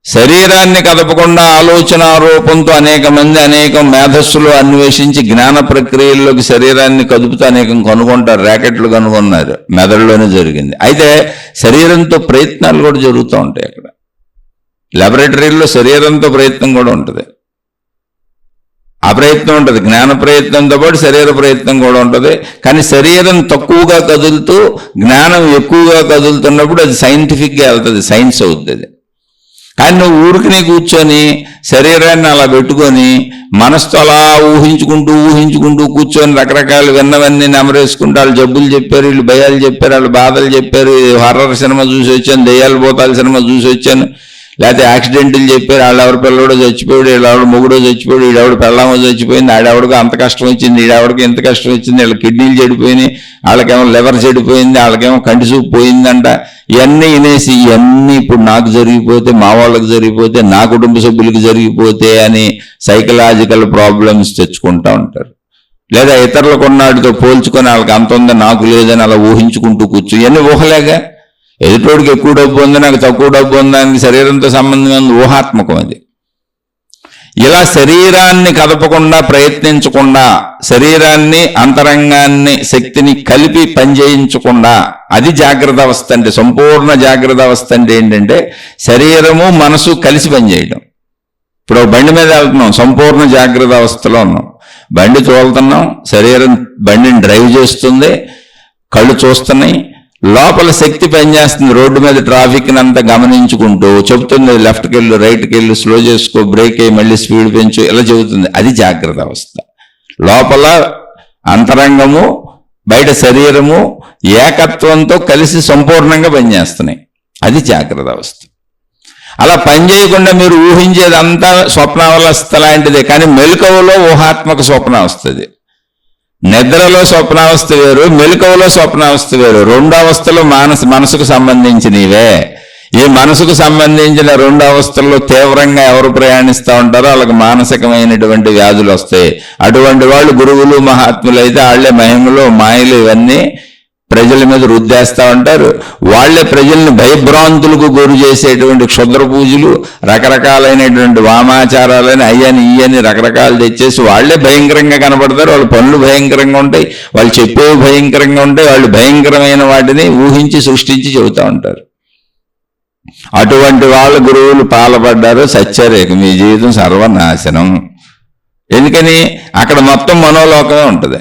శరీరాన్ని కదపకుండా ఆలోచనారూపంతో అనేక మేధస్సులు అన్వేషించి జ్ఞాన ప్రక్రియల్లోకి శరీరాన్ని కదుపుతూ అనేకం కనుగొంటారు. ర్యాకెట్లు కనుగొన్నారు, మెదడులోనే జరిగింది. అయితే శరీరంతో ప్రయత్నాలు కూడా జరుగుతూ ఉంటాయి. అక్కడ లాబొరేటరీల్లో శరీరంతో ప్రయత్నం కూడా ఉంటుంది. ఆ ప్రయత్నం ఉంటుంది, జ్ఞాన ప్రయత్నంతో పాటు శరీర ప్రయత్నం కూడా ఉంటుంది. కానీ శరీరం తక్కువగా కదులుతూ జ్ఞానం ఎక్కువగా కదులుతున్నప్పుడు అది సైంటిఫిక్గా వెళ్తుంది, సైన్స్ అవుతుంది అది. కానీ నువ్వు ఊరికి కూర్చొని శరీరాన్ని అలా పెట్టుకొని మనసుతో అలా ఊహించుకుంటూ కూర్చొని రకరకాలు విన్నవన్నీ నెమరేసుకుంటూ వాళ్ళు జబ్బులు చెప్పారు, వీళ్ళు భయాలు చెప్పారు, వాళ్ళు బాధలు చెప్పారు, హర్రర్ సినిమా చూసి వచ్చాను, దెయ్యాలు భూతాల సినిమా చూసి వచ్చాను, లేకపోతే యాక్సిడెంట్లు చెప్పారు, వాళ్ళెవరి పిల్లడో చచ్చిపోయాడు, వీళ్ళెవడు మొగుడో చచ్చిపోయాడు, వీడెవడు పెళ్ళామో చచ్చిపోయింది, ఆడెవడికి అంత కష్టం వచ్చింది, ఈడెవడికి ఎంత కష్టం వచ్చింది, వీళ్ళ కిడ్నీలు చెడిపోయినాయి, వాళ్ళకేమో లివర్ చెడిపోయింది, వాళ్ళకేమో కంటి చూపు పోయిందంట. ఇవన్నీ వినేసి ఇవన్నీ ఇప్పుడు నాకు జరిగిపోతే, మా వాళ్ళకి జరిగిపోతే, నా కుటుంబ సభ్యులకు జరిగిపోతే అని సైకలాజికల్ ప్రాబ్లమ్స్ తెచ్చుకుంటూ ఉంటారు. లేదా ఇతరుల కొన్నాటితో పోల్చుకొని వాళ్ళకి అంత ఉందా నాకు లేదని అలా ఊహించుకుంటూ కూర్చో. ఇవన్నీ ఊహలేగా. ఎదుటోడికి ఎక్కువ డబ్బు ఉంది, నాకు తక్కువ డబ్బు ఉందానికి శరీరంతో సంబంధం ఉంది, ఊహాత్మకం అది. ఇలా శరీరాన్ని కదపకుండా, ప్రయత్నించకుండా, శరీరాన్ని అంతరంగాన్ని శక్తిని కలిపి పనిచేయించకుండా, అది జాగ్రత్త అవస్థ అంటే. సంపూర్ణ జాగ్రత్త అవస్థ అంటే ఏంటంటే శరీరము మనసు కలిసి పనిచేయడం. ఇప్పుడు బండి మీద వెళ్తున్నాం, సంపూర్ణ జాగ్రత్త అవస్థలో ఉన్నాం. బండి తోలుతున్నాం, శరీరం బండిని డ్రైవ్ చేస్తుంది, కళ్ళు చూస్తున్నాయి, లోపల శక్తి పనిచేస్తుంది. రోడ్డు మీద ట్రాఫిక్ అంతా గమనించుకుంటూ చెబుతుంది, లెఫ్ట్కి వెళ్ళు, రైట్కి వెళ్ళు, స్లో చేసుకో, బ్రేక్ అయ్యి, మళ్ళీ స్పీడ్ పెంచు, ఇలా చెబుతుంది. అది జాగ్రత్త అవస్థ. లోపల అంతరంగము బయట శరీరము ఏకత్వంతో కలిసి సంపూర్ణంగా పనిచేస్తున్నాయి. అది జాగ్రత్త అవస్థ. అలా పనిచేయకుండా మీరు ఊహించేదంతా స్వప్నావస్థ లాంటిదే. కానీ మెలకువలో ఊహాత్మక స్వప్నావస్థ. నిద్రలో స్వప్నావస్థ వేరు, మెలకువలో స్వప్నావస్థ వేరు. రెండు అవస్థలు మనసుకు సంబంధించినవే. ఈ మనసుకు సంబంధించిన రెండు అవస్థల్లో తీవ్రంగా ఎవరు ప్రయాణిస్తూ ఉంటారో వాళ్ళకి మానసికమైనటువంటి వ్యాధులు వస్తాయి. అటువంటి వాళ్ళు గురువులు మహాత్ములు అయితే వాళ్ళే మహిమలు మాయలు ఇవన్నీ ప్రజల మీద రుద్దేస్తూ ఉంటారు. వాళ్లే ప్రజల్ని భయభ్రాంతులకు గురి చేసేటువంటి క్షుద్ర పూజలు, రకరకాలైనటువంటి వామాచారాలని అయ్యని ఇయ్యని రకరకాలు తెచ్చేసి వాళ్లే భయంకరంగా కనపడతారు. వాళ్ళ పనులు భయంకరంగా ఉంటాయి, వాళ్ళు చెప్పేవి భయంకరంగా ఉంటాయి. వాళ్ళు భయంకరమైన వాటిని ఊహించి సృష్టించి చెబుతూ ఉంటారు. అటువంటి వాళ్ళ గురువులు పాల్పడ్డారు, సత్యరేఖ మీ జీవితం సర్వనాశనం. ఎందుకని అక్కడ మొత్తం మనోలోకమే ఉంటుంది.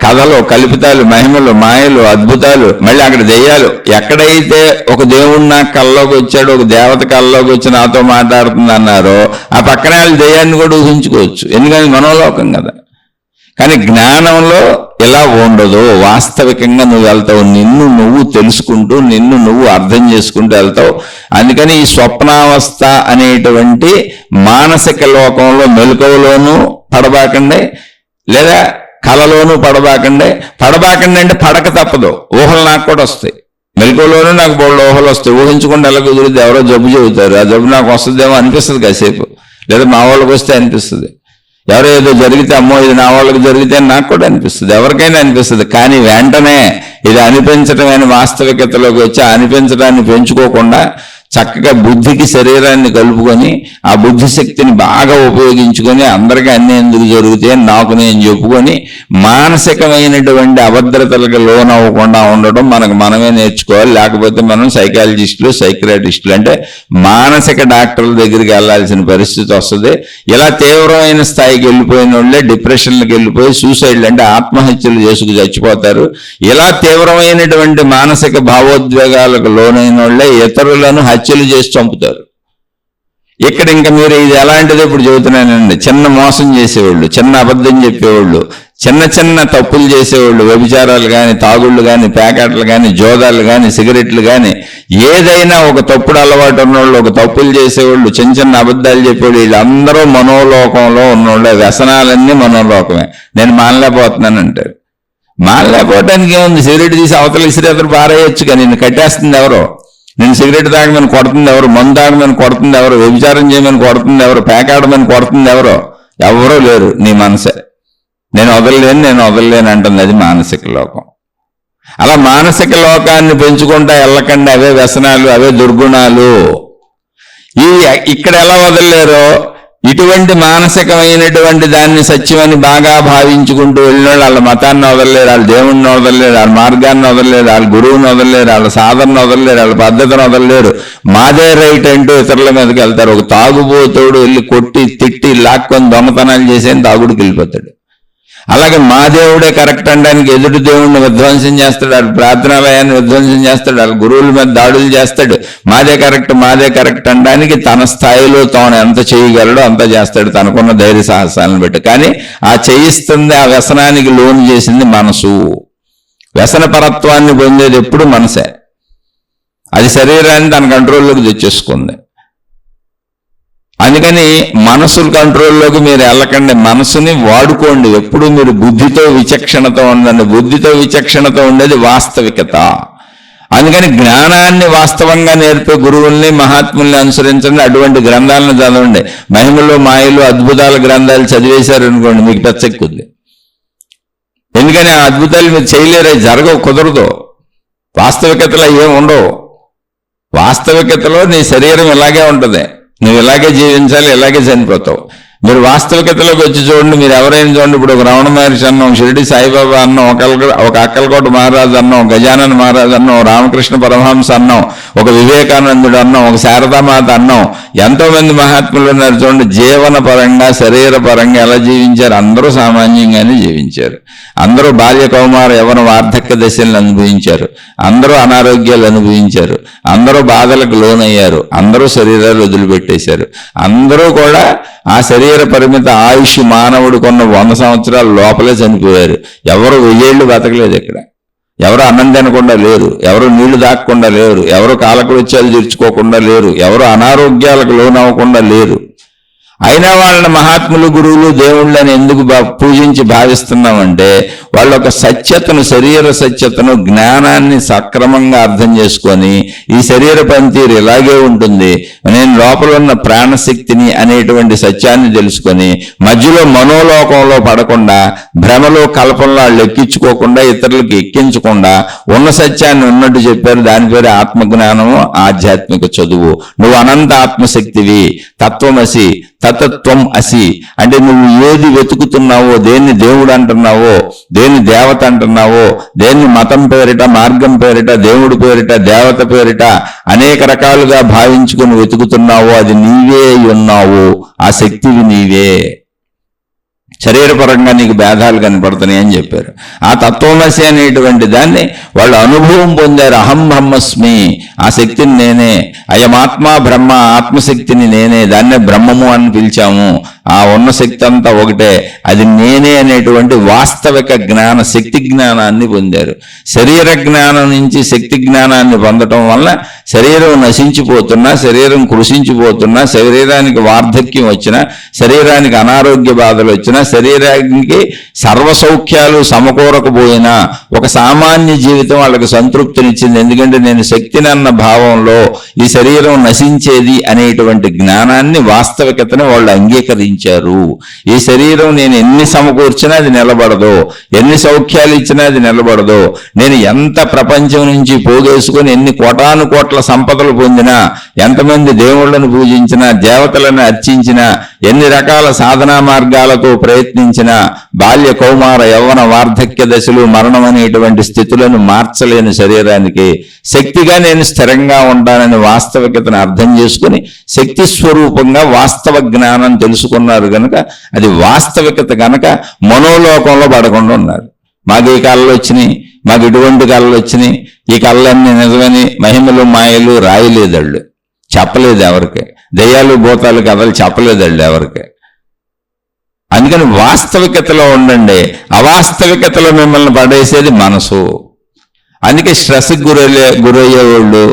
కథలు, కల్పితాలు, మహిమలు, మాయలు, అద్భుతాలు, మళ్ళీ అక్కడ దెయ్యాలు. ఎక్కడైతే ఒక దేవుడు నాకు కల్లోకి వచ్చాడు, ఒక దేవత కల్లోకి వచ్చి నాతో మాట్లాడుతుంది అన్నారో ఆ పక్కన వాళ్ళు దెయ్యాన్ని కూడా ఊహించుకోవచ్చు. ఎందుకంటే మనోలోకం కదా. కానీ జ్ఞానంలో ఇలా ఉండదు. వాస్తవికంగా నువ్వు వెళ్తావు, నిన్ను నువ్వు తెలుసుకుంటూ నిన్ను నువ్వు అర్థం చేసుకుంటూ వెళ్తావు. అందుకని ఈ స్వప్నావస్థ అనేటువంటి మానసిక లోకంలో మెలకువలోనూ పడబాకండి, లేదా కలలోనూ పడబాకండి. అంటే పడక తప్పదు. ఊహలు నాకు కూడా వస్తాయి. మెలకువలోనూ నాకు బోళ్ళు ఊహలు వస్తాయి. ఊహించకుండా ఎలా కుదిరితే ఎవరో జబ్బు చెబుతారు, ఆ జబ్బు నాకు వస్తుందేమో అనిపిస్తుంది కాసేపు, లేదా మా వాళ్ళకి వస్తే అనిపిస్తుంది. ఎవరో ఏదో జరిగితే అమ్మో ఇది నా వాళ్ళకి జరిగితే నాకు కూడా అనిపిస్తుంది, ఎవరికైనా అనిపిస్తుంది. కానీ వెంటనే ఇది అనిపించటమైన వాస్తవికతలోకి వచ్చి అనిపించడాన్ని పెంచుకోకుండా చక్కగా బుద్ధికి శరీరాన్ని కలుపుకొని ఆ బుద్ధి శక్తిని బాగా ఉపయోగించుకొని అందరికీ అన్ని ఎందుకు జరుగుతాయి నాకు నేను చెప్పుకొని మానసికమైనటువంటి అభద్రతలకు లోనవ్వకుండా ఉండడం మనకు మనమే నేర్చుకోవాలి. లేకపోతే మనం సైకాలజిస్టులు, సైక్రియాటిస్టులు అంటే మానసిక డాక్టర్ల దగ్గరికి వెళ్లాల్సిన పరిస్థితి వస్తుంది. ఇలా తీవ్రమైన స్థాయికి వెళ్ళిపోయిన వాళ్ళే డిప్రెషన్లకు వెళ్ళిపోయి సూసైడ్లు అంటే ఆత్మహత్యలు చేసుకు చచ్చిపోతారు. ఇలా తీవ్రమైనటువంటి మానసిక భావోద్వేగాలకు లోనైన వాళ్ళే ఇతరులను హత్యలు చేసి చంపుతారు. ఇక్కడ ఇంకా మీరు ఇది ఎలాంటిది ఇప్పుడు చెబుతున్నానండి. చిన్న మోసం చేసేవాళ్ళు, చిన్న అబద్ధం చెప్పేవాళ్ళు, చిన్న చిన్న తప్పులు చేసేవాళ్ళు, వ్యభిచారాలు కానీ, తాగుళ్ళు కానీ, ప్యాకెట్లు కానీ, జోదాలు కానీ, సిగరెట్లు కానీ, ఏదైనా ఒక తప్పుడు అలవాటు ఉన్నవాళ్ళు, ఒక తప్పులు చేసేవాళ్ళు, చిన్న చిన్న అబద్ధాలు చెప్పేవాళ్ళు, వీళ్ళందరూ మనోలోకంలో ఉన్నవాళ్ళు. వ్యసనాలన్నీ మనోలోకమే. నేను మానలేకపోతున్నానంటారు. మానలేకపోవటానికి ఏముంది? సిగరెట్ తీసి అవతల ఇసిరేతలు పారేయచ్చు, కానీ నిన్ను కట్టేస్తుంది ఎవరో. నేను సిగరెట్ తాగమని కొడుతుంది ఎవరు? మందు తాగమని కొడుతుంది ఎవరు? వ్యభిచారం చేయమని కొడుతుంది ఎవరు? పేకాడమని కొడుతుంది ఎవరో? ఎవరో లేరు, నీ మనసే. నేను వదలలేను అంటుంది. అది మానసిక లోకం. అలా మానసిక లోకాన్ని పెంచుకుంటా వెళ్ళకండి. అవే వ్యసనాలు, అవే దుర్గుణాలు. ఇక్కడ ఎలా వదలలేరో ఇటువంటి మానసికమైనటువంటి దాన్ని సత్యమని బాగా భావించుకుంటూ వెళ్ళిన వాళ్ళ మతాన్ని వదలలేరు, వాళ్ళ దేవుణ్ణి వదలలేరు, వాళ్ళ మార్గాన్ని వదలలేరు, వాళ్ళ గురువుని వదలలేరు, వాళ్ళ సాధనను వదలలేరు, వాళ్ళ పద్ధతిని వదలలేరు. మాదే రైట్ అంటూ ఇతరుల మీదకి వెళ్తారు. ఒక తాగుబోతోడు వెళ్ళి కొట్టి తిట్టి లాక్కొని దొంగతనాలు చేసేని తాగుడికి వెళ్ళిపోతాడు. అలాగే మా దేవుడే కరెక్ట్ అనడానికి ఎదుటి దేవుడిని విధ్వంసం చేస్తాడు, వాళ్ళ ప్రార్థనాలయాన్ని విధ్వంసం చేస్తాడు, వాళ్ళ గురువుల మీద దాడులు చేస్తాడు. మాదే కరెక్ట్ అనడానికి తన స్థాయిలో తాను ఎంత చేయగలడో అంత చేస్తాడు, తనకున్న ధైర్య సాహసాలను బట్టి. కానీ ఆ చేయిస్తుంది, ఆ వ్యసనానికి లోను చేసింది మనసు. వ్యసన పరత్వాన్ని పొందేది ఎప్పుడు మనసే. అది శరీరాన్ని తన కంట్రోల్లోకి తెచ్చేసుకుంది. అందుకని మనసు కంట్రోల్లోకి మీరు వెళ్ళకండి, మనసుని వాడుకోండి. ఎప్పుడు మీరు బుద్ధితో విచక్షణతో ఉండండి. బుద్ధితో విచక్షణతో ఉండేది వాస్తవికత. అందుకని జ్ఞానాన్ని వాస్తవంగా నేర్పే గురువుల్ని, మహాత్ముల్ని అనుసరించండి. అటువంటి గ్రంథాలను చదవండి. మహిమలు, మాయలు, అద్భుతాల గ్రంథాలు చదివేశారనుకోండి, మీకు పెచ్చెక్కుద్ది. ఎందుకని ఆ అద్భుతాలు మీరు చేయలేరు, జరగవు, కుదరదు. వాస్తవికతలో ఏం ఉండవు. వాస్తవికతలో నీ శరీరం ఇలాగే ఉంటుంది, నువ్వు ఇలాగే జీవించాలి, ఇలాగే చనిపోతావు. మీరు వాస్తవికతలోకి వచ్చి చూడండి. మీరు ఎవరైనా చూడండి, ఇప్పుడు ఒక రమణ మహర్షి అన్నాం, షిరిడి సాయిబాబా అన్నాం, ఒక అక్కలకోట మహారాజు అన్నాం, గజానన మహారాజు అన్నాం, రామకృష్ణ పరమహంస అన్నాం, ఒక వివేకానందుడు అన్నాం, ఒక శారదామాత అన్నాం. ఎంతో మంది మహాత్ములు ఉన్నారు చూడండి. జీవన పరంగా శరీర పరంగా ఎలా జీవించారు? అందరూ సామాన్యంగానే జీవించారు. అందరూ బాల్య కౌమార యవ్వన వార్ధక్య దశలను అనుభవించారు. అందరూ అనారోగ్యాలు అనుభవించారు. అందరూ బాధలకు లోనయ్యారు. అందరూ శరీరాలు వదిలిపెట్టేశారు. అందరూ కూడా ఆ శరీర పరిమిత ఆయుష్ మానవుడు కొన్న 100 సంవత్సరాల లోపలే చనిపోయారు. ఎవరు 1000 ఏళ్ళు బతకలేదు ఇక్కడ. ఎవరు అన్నం తినకుండా లేరు, ఎవరు నీళ్లు దాక్కుండా లేరు, ఎవరు కాలకృత్యాలు తీర్చుకోకుండా లేరు, ఎవరు అనారోగ్యాలకు లోనవ్వకుండా లేరు. అయినా వాళ్ళని మహాత్ములు, గురువులు, దేవుళ్ళని ఎందుకు పూజించి భావిస్తున్నామంటే వాళ్ళ ఒక సత్యతను, శరీర సత్యతను, జ్ఞానాన్ని సక్రమంగా అర్థం చేసుకొని ఈ శరీర పనితీరు ఇలాగే ఉంటుంది, నేను లోపల ఉన్న ప్రాణశక్తిని అనేటువంటి సత్యాన్ని తెలుసుకొని మధ్యలో మనోలోకంలో పడకుండా, భ్రమలో కల్పనలో వాళ్ళు ఎక్కించుకోకుండా, ఇతరులకు ఎక్కించకుండా ఉన్న సత్యాన్ని ఉన్నట్టు చెప్పారు. దాని పేరు ఆత్మజ్ఞానము, ఆధ్యాత్మిక చదువు. నువ్వు అనంత ఆత్మశక్తివి, తత్వమసి, తతత్వం అసి. అంటే నువ్వు ఏది వెతుకుతున్నావో, దేన్ని దేవుడు అంటున్నావో, దేన్ని దేవత అంటున్నావో, దేన్ని మతం పేరిట, మార్గం పేరిట, దేవుడి పేరిట, దేవత పేరిట అనేక రకాలుగా భావించుకుని వెతుకుతున్నావో అది నీవే ఉన్నావు. ఆ శక్తివి నీవే. శరీరపరంగా నీకు భేదాలు కనపడుతున్నాయి అని చెప్పారు. ఆ తత్వమసి అనేటువంటి దాన్ని వాళ్ళు అనుభవం పొందారు. అహం బ్రహ్మస్మి, ఆ శక్తిని నేనే, అయమాత్మ బ్రహ్మ, ఆత్మశక్తిని నేనే, దాన్నే బ్రహ్మము అని పిలిచాము. ఆ ఉన్న శక్తి అంతా ఒకటే, అది నేనే అనేటువంటి వాస్తవిక జ్ఞాన, శక్తి జ్ఞానాన్ని పొందారు. శరీర జ్ఞానం నుంచి శక్తి జ్ఞానాన్ని పొందటం వల్ల శరీరం నశించిపోతున్నా, శరీరం కృషించిపోతున్నా, శరీరానికి వార్ధక్యం వచ్చినా, శరీరానికి అనారోగ్య బాధలు వచ్చినా, శరీరానికి సర్వసౌఖ్యాలు సమకూరకపోయినా ఒక సామాన్య జీవితం వాళ్ళకి సంతృప్తినిచ్చింది. ఎందుకంటే నేను శక్తినన్న భావంలో ఈ శరీరం నశించేది అనేటువంటి జ్ఞానాన్ని, వాస్తవికతను వాళ్ళు అంగీకరించారు. ఈ శరీరం నేను ఎన్ని సమకూర్చినా అది నిలబడదు, ఎన్ని సౌఖ్యాలు ఇచ్చినా అది నిలబడదు. నేను ఎంత ప్రపంచం నుంచి పోగేసుకుని ఎన్ని కోటాను కోట్ల సంపదలు పొందినా, ఎంతమంది దేవుళ్లను పూజించినా, దేవతలను అర్చించినా, ఎన్ని రకాల సాధనా మార్గాలతో ప్రయత్నించినా బాల్య కౌమార యవ్వన వార్ధక్య దశలు, మరణం అనేటువంటి స్థితులను మార్చలేని శరీరానికి శక్తిగా నేను స్థిరంగా ఉంటానని వాస్తవికతను అర్థం చేసుకుని శక్తి స్వరూపంగా వాస్తవ జ్ఞానం తెలుసుకున్నారు కనుక, అది వాస్తవికత కనుక మనోలోకంలో పడకుండా ఉన్నారు. మాకు ఈ కళలు వచ్చినాయి, మాకు ఇటువంటి కళలు వచ్చినాయి, ఈ కళ్ళన్నీ నిజమని మహిమలు మాయలు రాయలేదళ్ళు, చెప్పలేదు ఎవరికి. దయ్యాలు భూతాలు కథలు చెప్పలేదళ్ళు ఎవరికి. అందుకని వాస్తవికతలో ఉండండి. అవాస్తవికతలో మిమ్మల్ని పడేసేది మనసు. అందుకే స్ట్రెస్కి గురయ్యేవాళ్ళు,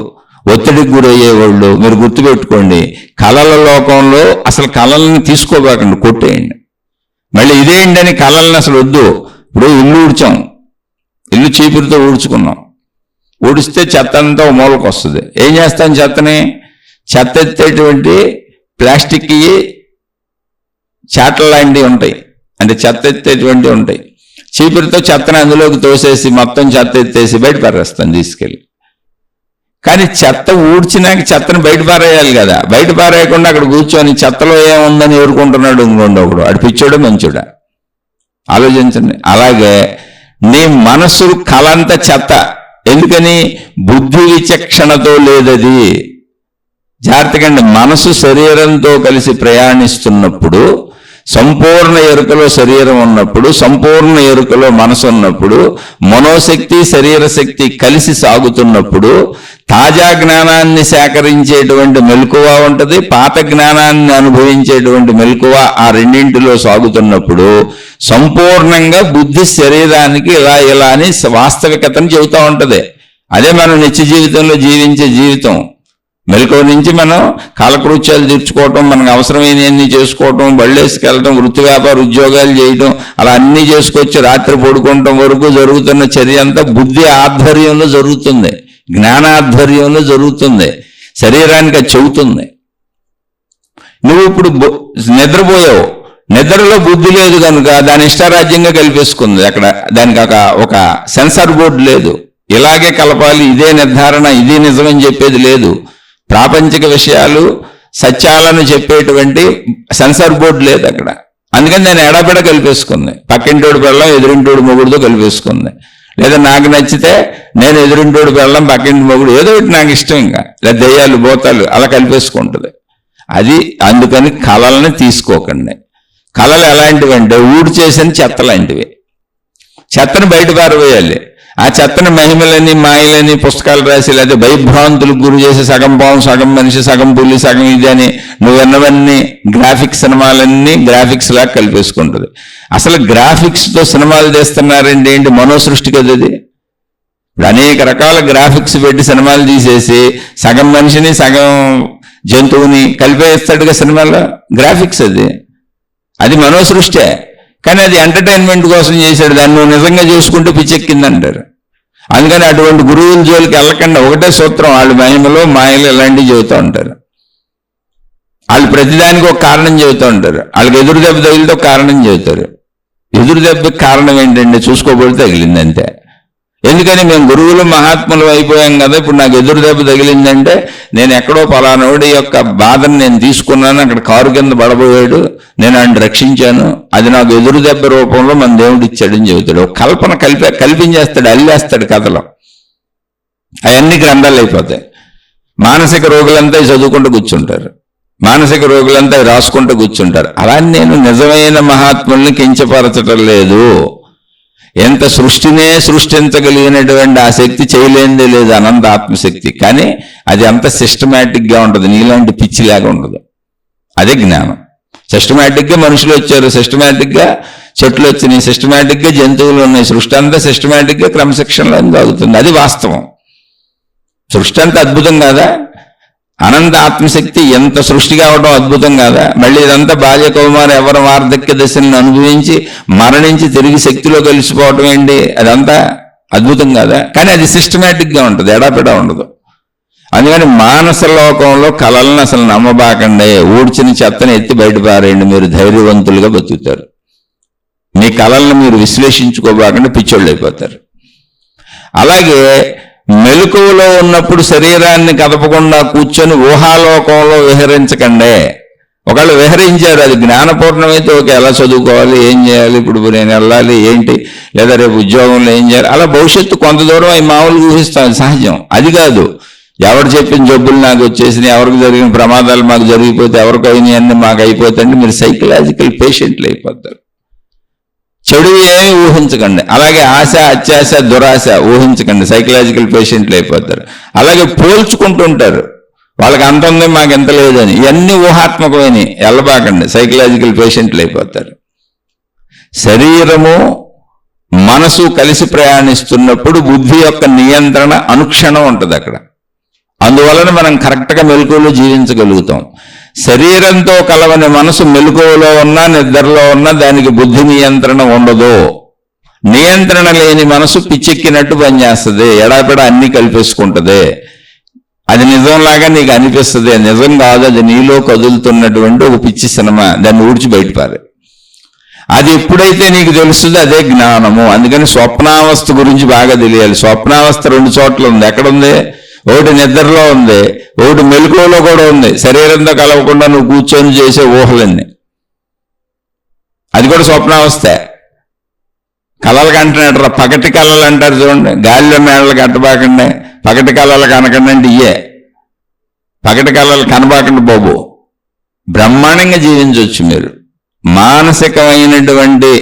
ఒత్తిడికి గురయ్యేవాళ్ళు మీరు గుర్తుపెట్టుకోండి, కళల లోకంలో అసలు కళలను తీసుకోబోకండి, కొట్టేయండి. మళ్ళీ ఇదేంటని కళలను అసలు వద్దు. ఇప్పుడు ఇల్లు ఊడ్చాం, ఇల్లు చీపురుతో ఊడ్చుకున్నాం, ఊడిస్తే చెత్త అంతా మూలకు వస్తుంది. ఏం చేస్తాం చెత్తని? చెత్త ఎత్తేటువంటి ప్లాస్టిక్ చాటలు లాంటివి ఉంటాయి, అంటే చెత్త ఎత్తేటువంటివి ఉంటాయి. చీపురుతో చెత్తని అందులోకి తోసేసి మొత్తం చెత్త ఎత్తేసి బయట పారేస్తాం తీసుకెళ్ళి. కానీ చెత్త ఊడ్చినాక చెత్తను బయట పారేయాలి కదా. బయట పారేయకుండా అక్కడ కూర్చొని చెత్తలో ఏముందని ఎదుర్కొంటున్నాడు ఇంకొండ ఒకడు. అటు పిచ్చోడా మంచోడా? ఆలోచించండి. అలాగే నీ మనసు కలంత చెత్త. ఎందుకని? బుద్ధి విచక్షణతో లేదది. జాగ్రత్తగా మనసు శరీరంతో కలిసి ప్రయాణిస్తున్నప్పుడు, సంపూర్ణ ఎరుకలో శరీరం ఉన్నప్పుడు, సంపూర్ణ ఎరుకలో మనసు ఉన్నప్పుడు, మనోశక్తి శరీర శక్తి కలిసి సాగుతున్నప్పుడు తాజా జ్ఞానాన్ని సేకరించేటువంటి మెలకువ ఉంటుంది, పాత జ్ఞానాన్ని అనుభవించేటువంటి మెలకువ ఆ రెండింటిలో సాగుతున్నప్పుడు సంపూర్ణంగా బుద్ధి శరీరానికి ఇలా అని వాస్తవికతను చెబుతూ ఉంటుంది. అదే మనం నిత్య జీవితంలో జీవించే జీవితం. మెలకువ నుంచి మనం కాలకృత్యాలు తీర్చుకోవటం, మనకు అవసరమైనవన్నీ చేసుకోవటం, బళ్ళేసుకెళ్ళటం, వృత్తి వ్యాపార ఉద్యోగాలు చేయటం, అలా అన్నీ చేసుకొచ్చి రాత్రి పడుకోవటం వరకు జరుగుతున్న చర్య అంతా బుద్ధి ఆధ్వర్యంలో జరుగుతుంది, జ్ఞానాధ్వర్యంలో జరుగుతుంది. శరీరానికి అది చెబుతుంది. నువ్వు ఇప్పుడు నిద్రపోయావు, నిద్రలో బుద్ధి లేదు కనుక దాని ఇష్టారాజ్యంగా కల్పేసుకుంది. అక్కడ దానికి ఒక సెన్సార్ బోర్డు లేదు, ఇలాగే కలపాలి, ఇదే నిర్ధారణ, ఇదే నిజమని చెప్పేది లేదు. ప్రాపంచిక విషయాలు సత్యాలను చెప్పేటువంటి సెన్సార్ బోర్డు లేదు అక్కడ. అందుకని నేను ఎడబెడ కలిపేసుకుంది. పక్కింటోడు పెళ్ళం ఎదురింటోడు మొగుడుతో కలిపేసుకుంది. లేదా నాకు నచ్చితే నేను ఎదురింటోడు పెళ్ళం పక్కింటి మొగుడు ఏదో ఒకటి నాకు ఇష్టం, ఇంకా లేదా దెయ్యాలు భూతాలు అలా కలిపేసుకుంటుంది అది. అందుకని కళల్ని తీసుకోకండి. కళలు ఎలాంటివి అంటే ఊడి చేసిన చెత్త లాంటివి. చెత్తను బయట పారవేయాలి. ఆ చెత్తను మహిమలని మాయలని పుస్తకాలు రాసి లేదా భయభ్రాంతులకు గురి చేసి సగం పాము సగం మనిషి సగం పులి సగం ఇది అని నువ్వన్నవన్నీ గ్రాఫిక్స్ సినిమాలన్నీ గ్రాఫిక్స్ లాగా కలిపేసుకుంటుంది. అసలు గ్రాఫిక్స్తో సినిమాలు తీస్తున్నారంటే ఏంటి? మనోసృష్టి కదా అది. ఇప్పుడు అనేక రకాల గ్రాఫిక్స్ పెట్టి సినిమాలు తీసేసి సగం మనిషిని సగం జంతువుని కలిపేస్తాడుగా సినిమాలో. గ్రాఫిక్స్ అది మనోసృష్టే. కానీ అది ఎంటర్టైన్మెంట్ కోసం చేశాడు. దాన్ని నువ్వు నిజంగా చేసుకుంటూ పిచ్చెక్కిందంటారు. అందుకని అటువంటి గురువుల జోలికి వెళ్ళకుండా ఒకటే సూత్రం, వాళ్ళు మహిమలు మాయలు ఇలాంటివి చెబుతూ ఉంటారు. వాళ్ళు ప్రతిదానికి ఒక కారణం చెబుతూ ఉంటారు. వాళ్ళకి ఎదురు దెబ్బ తగిలితే ఒక కారణం చెబుతారు. ఎదురు దెబ్బకి కారణం ఏంటంటే చూసుకోబోతే తగిలింది అంతే. ఎందుకని మేము గురువులు మహాత్ములు అయిపోయాం కదా, ఇప్పుడు నాకు ఎదురు దెబ్బ తగిలిందంటే నేను ఎక్కడో పలానోడి యొక్క బాధను నేను తీసుకున్నాను, అక్కడ కారు కింద పడబోయాడు, నేను ఆయన రక్షించాను, అది నాకు ఎదురు దెబ్బ రూపంలో మన దేవుడు ఇచ్చాడని చెబుతాడు. ఒక కల్పన కల్పించేస్తాడు, అల్లేస్తాడు కథలో. అవన్నీ గ్రంథాలు అయిపోతాయి. మానసిక రోగులంతా చదువుకుంటూ కూర్చుంటారు. మానసిక రోగులంతా రాసుకుంటూ కూర్చుంటారు. అలా నేను నిజమైన మహాత్ముల్ని కించపరచటం లేదు. ఎంత సృష్టినే సృష్టించగలిగినటువంటి ఆ శక్తి చేయలేనిదే లేదు, అనంత ఆత్మశక్తి. కానీ అది అంత సిస్టమేటిక్గా ఉంటుంది, నీలాంటి పిచ్చిలాగా ఉండదు. అదే జ్ఞానం. సిస్టమేటిక్గా మనుషులు వచ్చారు, సిస్టమేటిక్గా చెట్లు వచ్చినాయి, సిస్టమేటిక్గా జంతువులు ఉన్నాయి. సృష్టి అంతా సిస్టమేటిక్గా క్రమశిక్షణలో సాగుతుంది. అది వాస్తవం. సృష్టి అంతా అద్భుతం కాదా? అనంత ఆత్మశక్తి ఎంత సృష్టి కావడం అద్భుతం కాదా? మళ్ళీ ఇదంతా బాల్య కౌమార ఎవరి వార్ధక్య దశలను అనుభవించి మరణించి తిరిగి శక్తిలో కలిసిపోవటం ఏంటి? అదంతా అద్భుతం కాదా? కానీ అది సిస్టమేటిక్గా ఉంటుంది, ఎడాపెడా ఉండదు. అందుకని మానస లోకంలో కళలను అసలు నమ్మబాకండి. ఊడ్చిన చెత్తని ఎత్తి బయట పారేయండి, మీరు ధైర్యవంతులుగా బతుకుతారు. మీ కళలను మీరు విశ్లేషించుకోబాకండి, పిచ్చోళ్ళు అయిపోతారు. అలాగే మెలకువలో ఉన్నప్పుడు శరీరాన్ని కదపకుండా కూర్చొని ఊహాలోకంలో విహరించకండి. ఒకళ్ళు విహరించారు, అది జ్ఞానపూర్ణమైతే ఓకే, ఎలా చదువుకోవాలి, ఏం చేయాలి, ఇప్పుడు నేను వెళ్ళాలి ఏంటి, లేదా రేపు ఉద్యోగంలో ఏం చేయాలి, అలా భవిష్యత్తు కొంత దూరం అవి మామూలుగా ఊహిస్తాం, సహజం. అది కాదు, ఎవరు చెప్పిన జబ్బులు నాకు వచ్చేసినాయి, ఎవరికి జరిగిన ప్రమాదాలు మాకు జరిగిపోతే, ఎవరికి అయినాయి అన్నీ మాకు అయిపోతాయంటే మీరు సైకలాజికల్ పేషెంట్లు అయిపోతారు. చెడు ఏమి ఊహించకండి. అలాగే ఆశ అత్యాశ దురాశ ఊహించకండి, సైకలాజికల్ పేషెంట్లు అయిపోతారు. అలాగే పోల్చుకుంటుంటారు, వాళ్ళకి అంత ఉంది మాకు ఎంత లేదని. ఇవన్నీ ఊహాత్మకమైన ఎల్లబాకండి, సైకలాజికల్ పేషెంట్లు అయిపోతారు. శరీరము మనసు కలిసి ప్రయాణిస్తున్నప్పుడు బుద్ధి యొక్క నియంత్రణ అనుక్షణం ఉంటుంది అక్కడ. అందువలన మనం కరెక్ట్గా మెలకువలో జీవించగలుగుతాం. శరీరంతో కలవని మనసు మెలకువలో ఉన్నా నిద్రలో ఉన్నా దానికి బుద్ధి నియంత్రణ ఉండదు. నియంత్రణ లేని మనసు పిచ్చెక్కినట్టు పనిచేస్తుంది, ఎడాపెడా అన్ని కల్పేసుకుంటుంది. అది నిజంలాగా నీకు అనిపిస్తుంది, నిజం కాదు, అది నీలో కదులుతున్నటువంటి ఒక పిచ్చి సినిమా. దాన్ని ఊడ్చి బయటపారు. అది ఎప్పుడైతే నీకు తెలుస్తుందో అదే జ్ఞానము. అందుకని స్వప్నావస్థ గురించి బాగా తెలియాలి. స్వప్నావస్థ 2 చోట్ల ఉంది. ఎక్కడుంది? ఒకటి నిద్రలో ఉంది, ఒకటి మెలకువలో కూడా ఉంది. శరీరంతో కలవకుండా నువ్వు కూర్చొని చేసే ఊహలన్నీ, అది కూడా స్వప్నావస్థే. కళలు కంటున్నాడు, పగటి కళలు అంటారు చూడండి. గాలిలో మేడలు కట్టబాకండి, పగటి కళలు కనకండి అంటే ఇయే. పగటి కళలు కనబాకండి బాబు, బ్రహ్మాండంగా జీవించవచ్చు మీరు. మానసికమైనటువంటి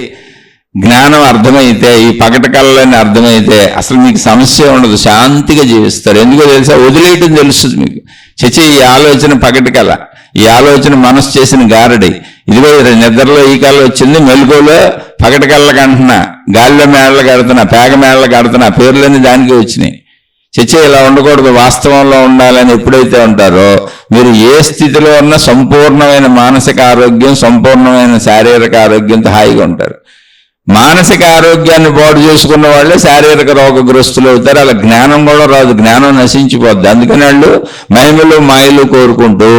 జ్ఞానం అర్థమైతే, ఈ పగటి కళలని అర్థమైతే అసలు మీకు సమస్య ఉండదు, శాంతిగా జీవిస్తారు. ఎందుకో తెలుసా? వదిలేయటం తెలుస్తుంది మీకు. చచ్చి ఈ ఆలోచన పగటి కళ, ఈ ఆలోచన మనసు చేసిన గారడి, ఇదిగో నిద్రలో ఈ కళ వచ్చింది, మెలకువలో పగటి కళ్ళకి అంటున్నా, గాలిలో మేడలు కడుతున్నా, పేగ మేడలు కడుతున్నా, పేర్లన్నీ దానికే వచ్చినాయి. చచ్చే ఇలా ఉండకూడదు, వాస్తవంలో ఉండాలని ఎప్పుడైతే ఉంటారో మీరు ఏ స్థితిలో ఉన్న సంపూర్ణమైన మానసిక ఆరోగ్యం, సంపూర్ణమైన శారీరక ఆరోగ్యంతో హాయిగా ఉంటారు. మానసిక ఆరోగ్యాన్ని పాడు చేసుకున్న వాళ్ళే శారీరక రోగగ్రస్తులు అవుతారు. అలా జ్ఞానం కూడా రాదు, జ్ఞానం నశించిపోద్ది. అందుకని వాళ్ళు మహిమలు మాయలు కోరుకుంటూ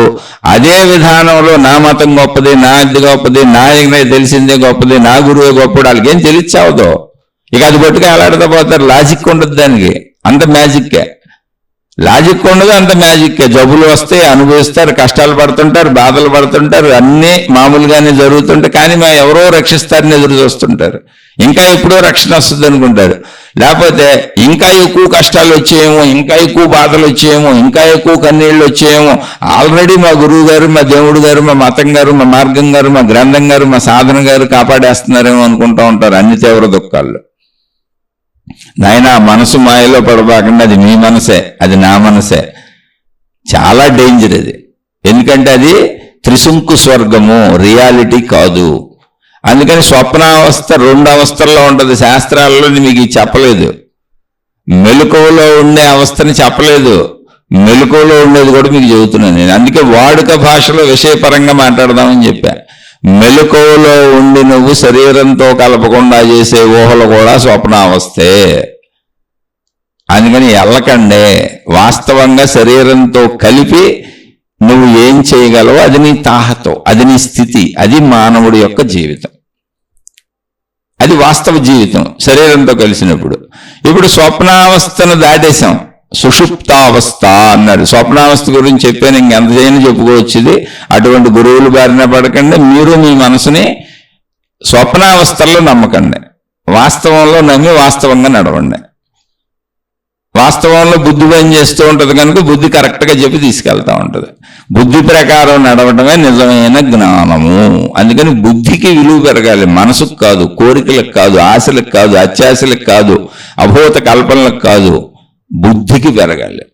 అదే విధానంలో నా మతం గొప్పది, నా ఇది గొప్పది, నా తెలిసిందే గొప్పది, నా గురువే గొప్పడు, వాళ్ళకి ఏం తెలియచావదో ఇక అది పట్టుకు అలాడుతూ పోతారు. లాజిక్ ఉండదు దానికి, అంత మ్యాజిక్కే. లాజిక్ ఉండదు, అంత మ్యాజిక్. జబ్బులు వస్తాయి, అనుభవిస్తారు, కష్టాలు పడుతుంటారు, బాధలు పడుతుంటారు, అన్నీ మామూలుగానే జరుగుతుంటాయి. కానీ మా ఎవరో రక్షిస్తారని ఎదురు చూస్తుంటారు. ఇంకా ఎప్పుడో రక్షణ వస్తుంది అనుకుంటారు. లేకపోతే ఇంకా ఎక్కువ కష్టాలు వచ్చేయేమో, ఇంకా ఎక్కువ బాధలు వచ్చేయేమో, ఇంకా ఎక్కువ కన్నీళ్ళు వచ్చేయేమో, ఆల్రెడీ మా గురువు గారు, మా దేవుడు గారు, మా మతం గారు, మా మార్గం గారు, మా గ్రంథం గారు, మా సాధన గారు కాపాడేస్తున్నారేమో అనుకుంటూ ఉంటారు అన్ని తీవ్ర దుఃఖాల్లో. నాయన మనసు మాయలో పడబాకండి, అది మీ మనసే, అది నా మనసే. చాలా డేంజర్ అది. ఎందుకంటే అది త్రిశంకు స్వర్గము, రియాలిటీ కాదు. అందుకని స్వప్నావస్థ 2 అవస్థల్లో ఉంటుంది. శాస్త్రాల్లో మీకు చెప్పలేదు. మెలకువలో ఉండే అవస్థని చెప్పలేదు, మెలకువలో ఉండేది కూడా మీకు చెబుతున్నాను నేను. అందుకే వాడుక భాషలో విషయపరంగా మాట్లాడదామని చెప్పా. మెలకువలో ఉండి నువ్వు శరీరంతో కలపకుండా చేసే ఊహలు కూడా స్వప్నావస్థే. అందుకని ఎల్లకండే. వాస్తవంగా శరీరంతో కలిపి నువ్వు ఏం చేయగలవో అది నీ తాహతో, అది నీ స్థితి, అది మానవుడి యొక్క జీవితం, అది వాస్తవ జీవితం శరీరంతో కలిసినప్పుడు. ఇప్పుడు స్వప్నావస్థను దాటేశాం, సుషుప్తావస్థ అన్నాడు. స్వప్నావస్థ గురించి చెప్పాను, ఇంకెంత చేయని చెప్పుకోవచ్చు. ఇది అటువంటి గురువులు బారిన పడకండి. మీరు మీ మనసుని స్వప్నావస్థల్లో నమ్మకండి, వాస్తవంలో నమ్మి వాస్తవంగా నడవండి. వాస్తవంలో బుద్ధి పని చేస్తూ ఉంటుంది కనుక బుద్ధి కరెక్ట్గా చెప్పి తీసుకెళ్తా ఉంటుంది. బుద్ధి ప్రకారం నడవటమే నిజమైన జ్ఞానము. అందుకని బుద్ధికి విలువ పెరగాలి, మనసుకు కాదు, కోరికలకు కాదు, ఆశలకు కాదు, అత్యాశలకు కాదు, అభూత కల్పనలకు కాదు, బుద్ధికి పెరగాలి.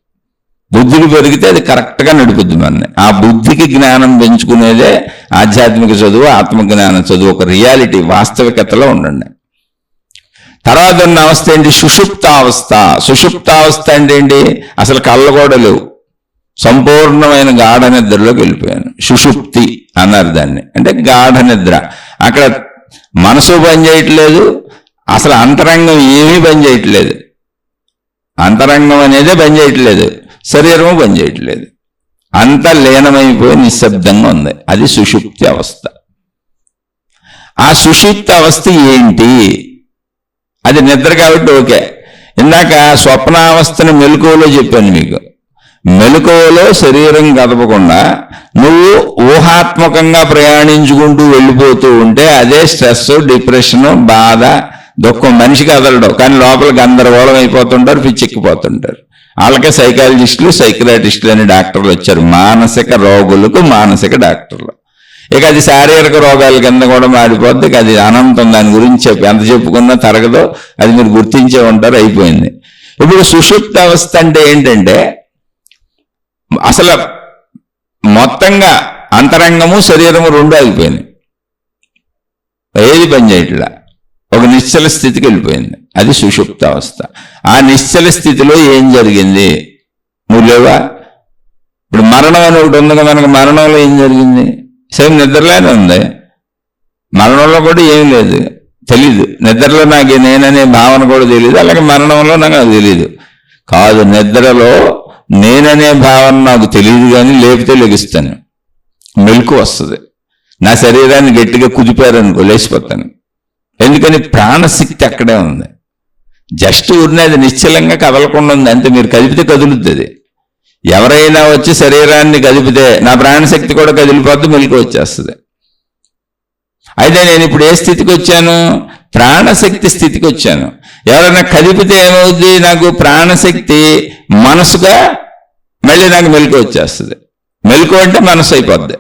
బుద్ధికి పెరిగితే అది కరెక్ట్గా నడుపుద్ది మనని. ఆ బుద్ధికి జ్ఞానం పెంచుకునేదే ఆధ్యాత్మిక చదువు, ఆత్మజ్ఞాన చదువు. ఒక రియాలిటీ, వాస్తవికతలో ఉండండి. తర్వాత ఉన్న అవస్థ ఏంటి? సుషుప్తావస్థ. సుషుప్తావస్థ అంటే ఏంటి? అసలు కళ్ళు కూడా లేవు, సంపూర్ణమైన గాఢ నిద్రలోకి వెళ్ళిపోయాను. సుషుప్తి అన్నారు దాన్ని. అంటే గాఢ నిద్ర. అక్కడ మనసు పని చేయట్లేదు, అసలు అంతరంగం ఏమీ పని చేయట్లేదు. అంతరంగం అనేదే పని చేయట్లేదు, శరీరము పని చేయట్లేదు, అంతా లీనమైపోయి నిశ్శబ్దంగా ఉంది. అది సుషుప్తి అవస్థ. ఆ సుషుప్తి అవస్థ ఏంటి? అది నిద్ర కాబట్టి ఓకే. ఇందాక స్వప్నావస్థను మెలకువలో చెప్పాను మీకు. మెలకువలో శరీరం కదపకుండా నువ్వు ఊహాత్మకంగా ప్రయాణించుకుంటూ వెళ్ళిపోతూ ఉంటే అదే స్ట్రెస్, డిప్రెషన్, బాధ, దుఃఖం. మనిషి కదలడం కానీ లోపల గందరగోళం అయిపోతుంటారు, పిచ్చెక్కిపోతుంటారు. వాళ్ళకే సైకాలజిస్టులు, సైకియాట్రిస్టులు అనే డాక్టర్లు వచ్చారు. మానసిక రోగులకు మానసిక డాక్టర్లు. ఇక అది శారీరక రోగాల కింద కూడా మారిపోద్ది. అది అనంతం. దాని గురించి ఎంత చెప్పుకున్నా తరగదో, అది మీరు గుర్తించే ఉంటారు. అయిపోయింది. ఇప్పుడు సుషుప్త అవస్థ అంటే ఏంటంటే అసలు మొత్తంగా అంతరంగము శరీరము 2 ఆగిపోయింది, ఏది పని చేయట్లా, ఒక నిశ్చల స్థితికి వెళ్ళిపోయింది. అది సుషుప్త అవస్థ. ఆ నిశ్చల స్థితిలో ఏం జరిగింది? నువ్వు లేవా? ఇప్పుడు మరణం అని ఒకటి ఉంది కదా మనకు. మరణంలో ఏం జరిగింది? సేమ్ నిద్రలోనే ఉంది. మరణంలో కూడా ఏం లేదు, తెలీదు. నిద్రలో నాకు నేననే భావన కూడా తెలియదు, అలాగే మరణంలో నాకు తెలియదు. కాదు, నిద్రలో నేననే భావన నాకు తెలియదు, కానీ లేపితే లెగిస్తాను, మెలకు వస్తుంది. నా శరీరాన్ని గట్టిగా కుదిపారనుకో లేచిపోతాను. ఎందుకని? ప్రాణశక్తి అక్కడే ఉంది. జస్ట్ ఉన్నది నిశ్చలంగా కదలకుండా ఉంది అంతే. మీరు కదిపితే కదులుద్ది అది. ఎవరైనా వచ్చి శరీరాన్ని కదిపితే నా ప్రాణశక్తి కూడా కదిలిపోద్ది, మెలకు వచ్చేస్తుంది. అయితే నేను ఇప్పుడు ఏ స్థితికి వచ్చాను? ప్రాణశక్తి స్థితికి వచ్చాను. ఎవరైనా కదిపితే ఏమవుద్ది? నాకు ప్రాణశక్తి మనసుగా మళ్ళీ నాకు మెలకు వచ్చేస్తుంది. మెలకు అంటే మనసు అయిపోద్ది.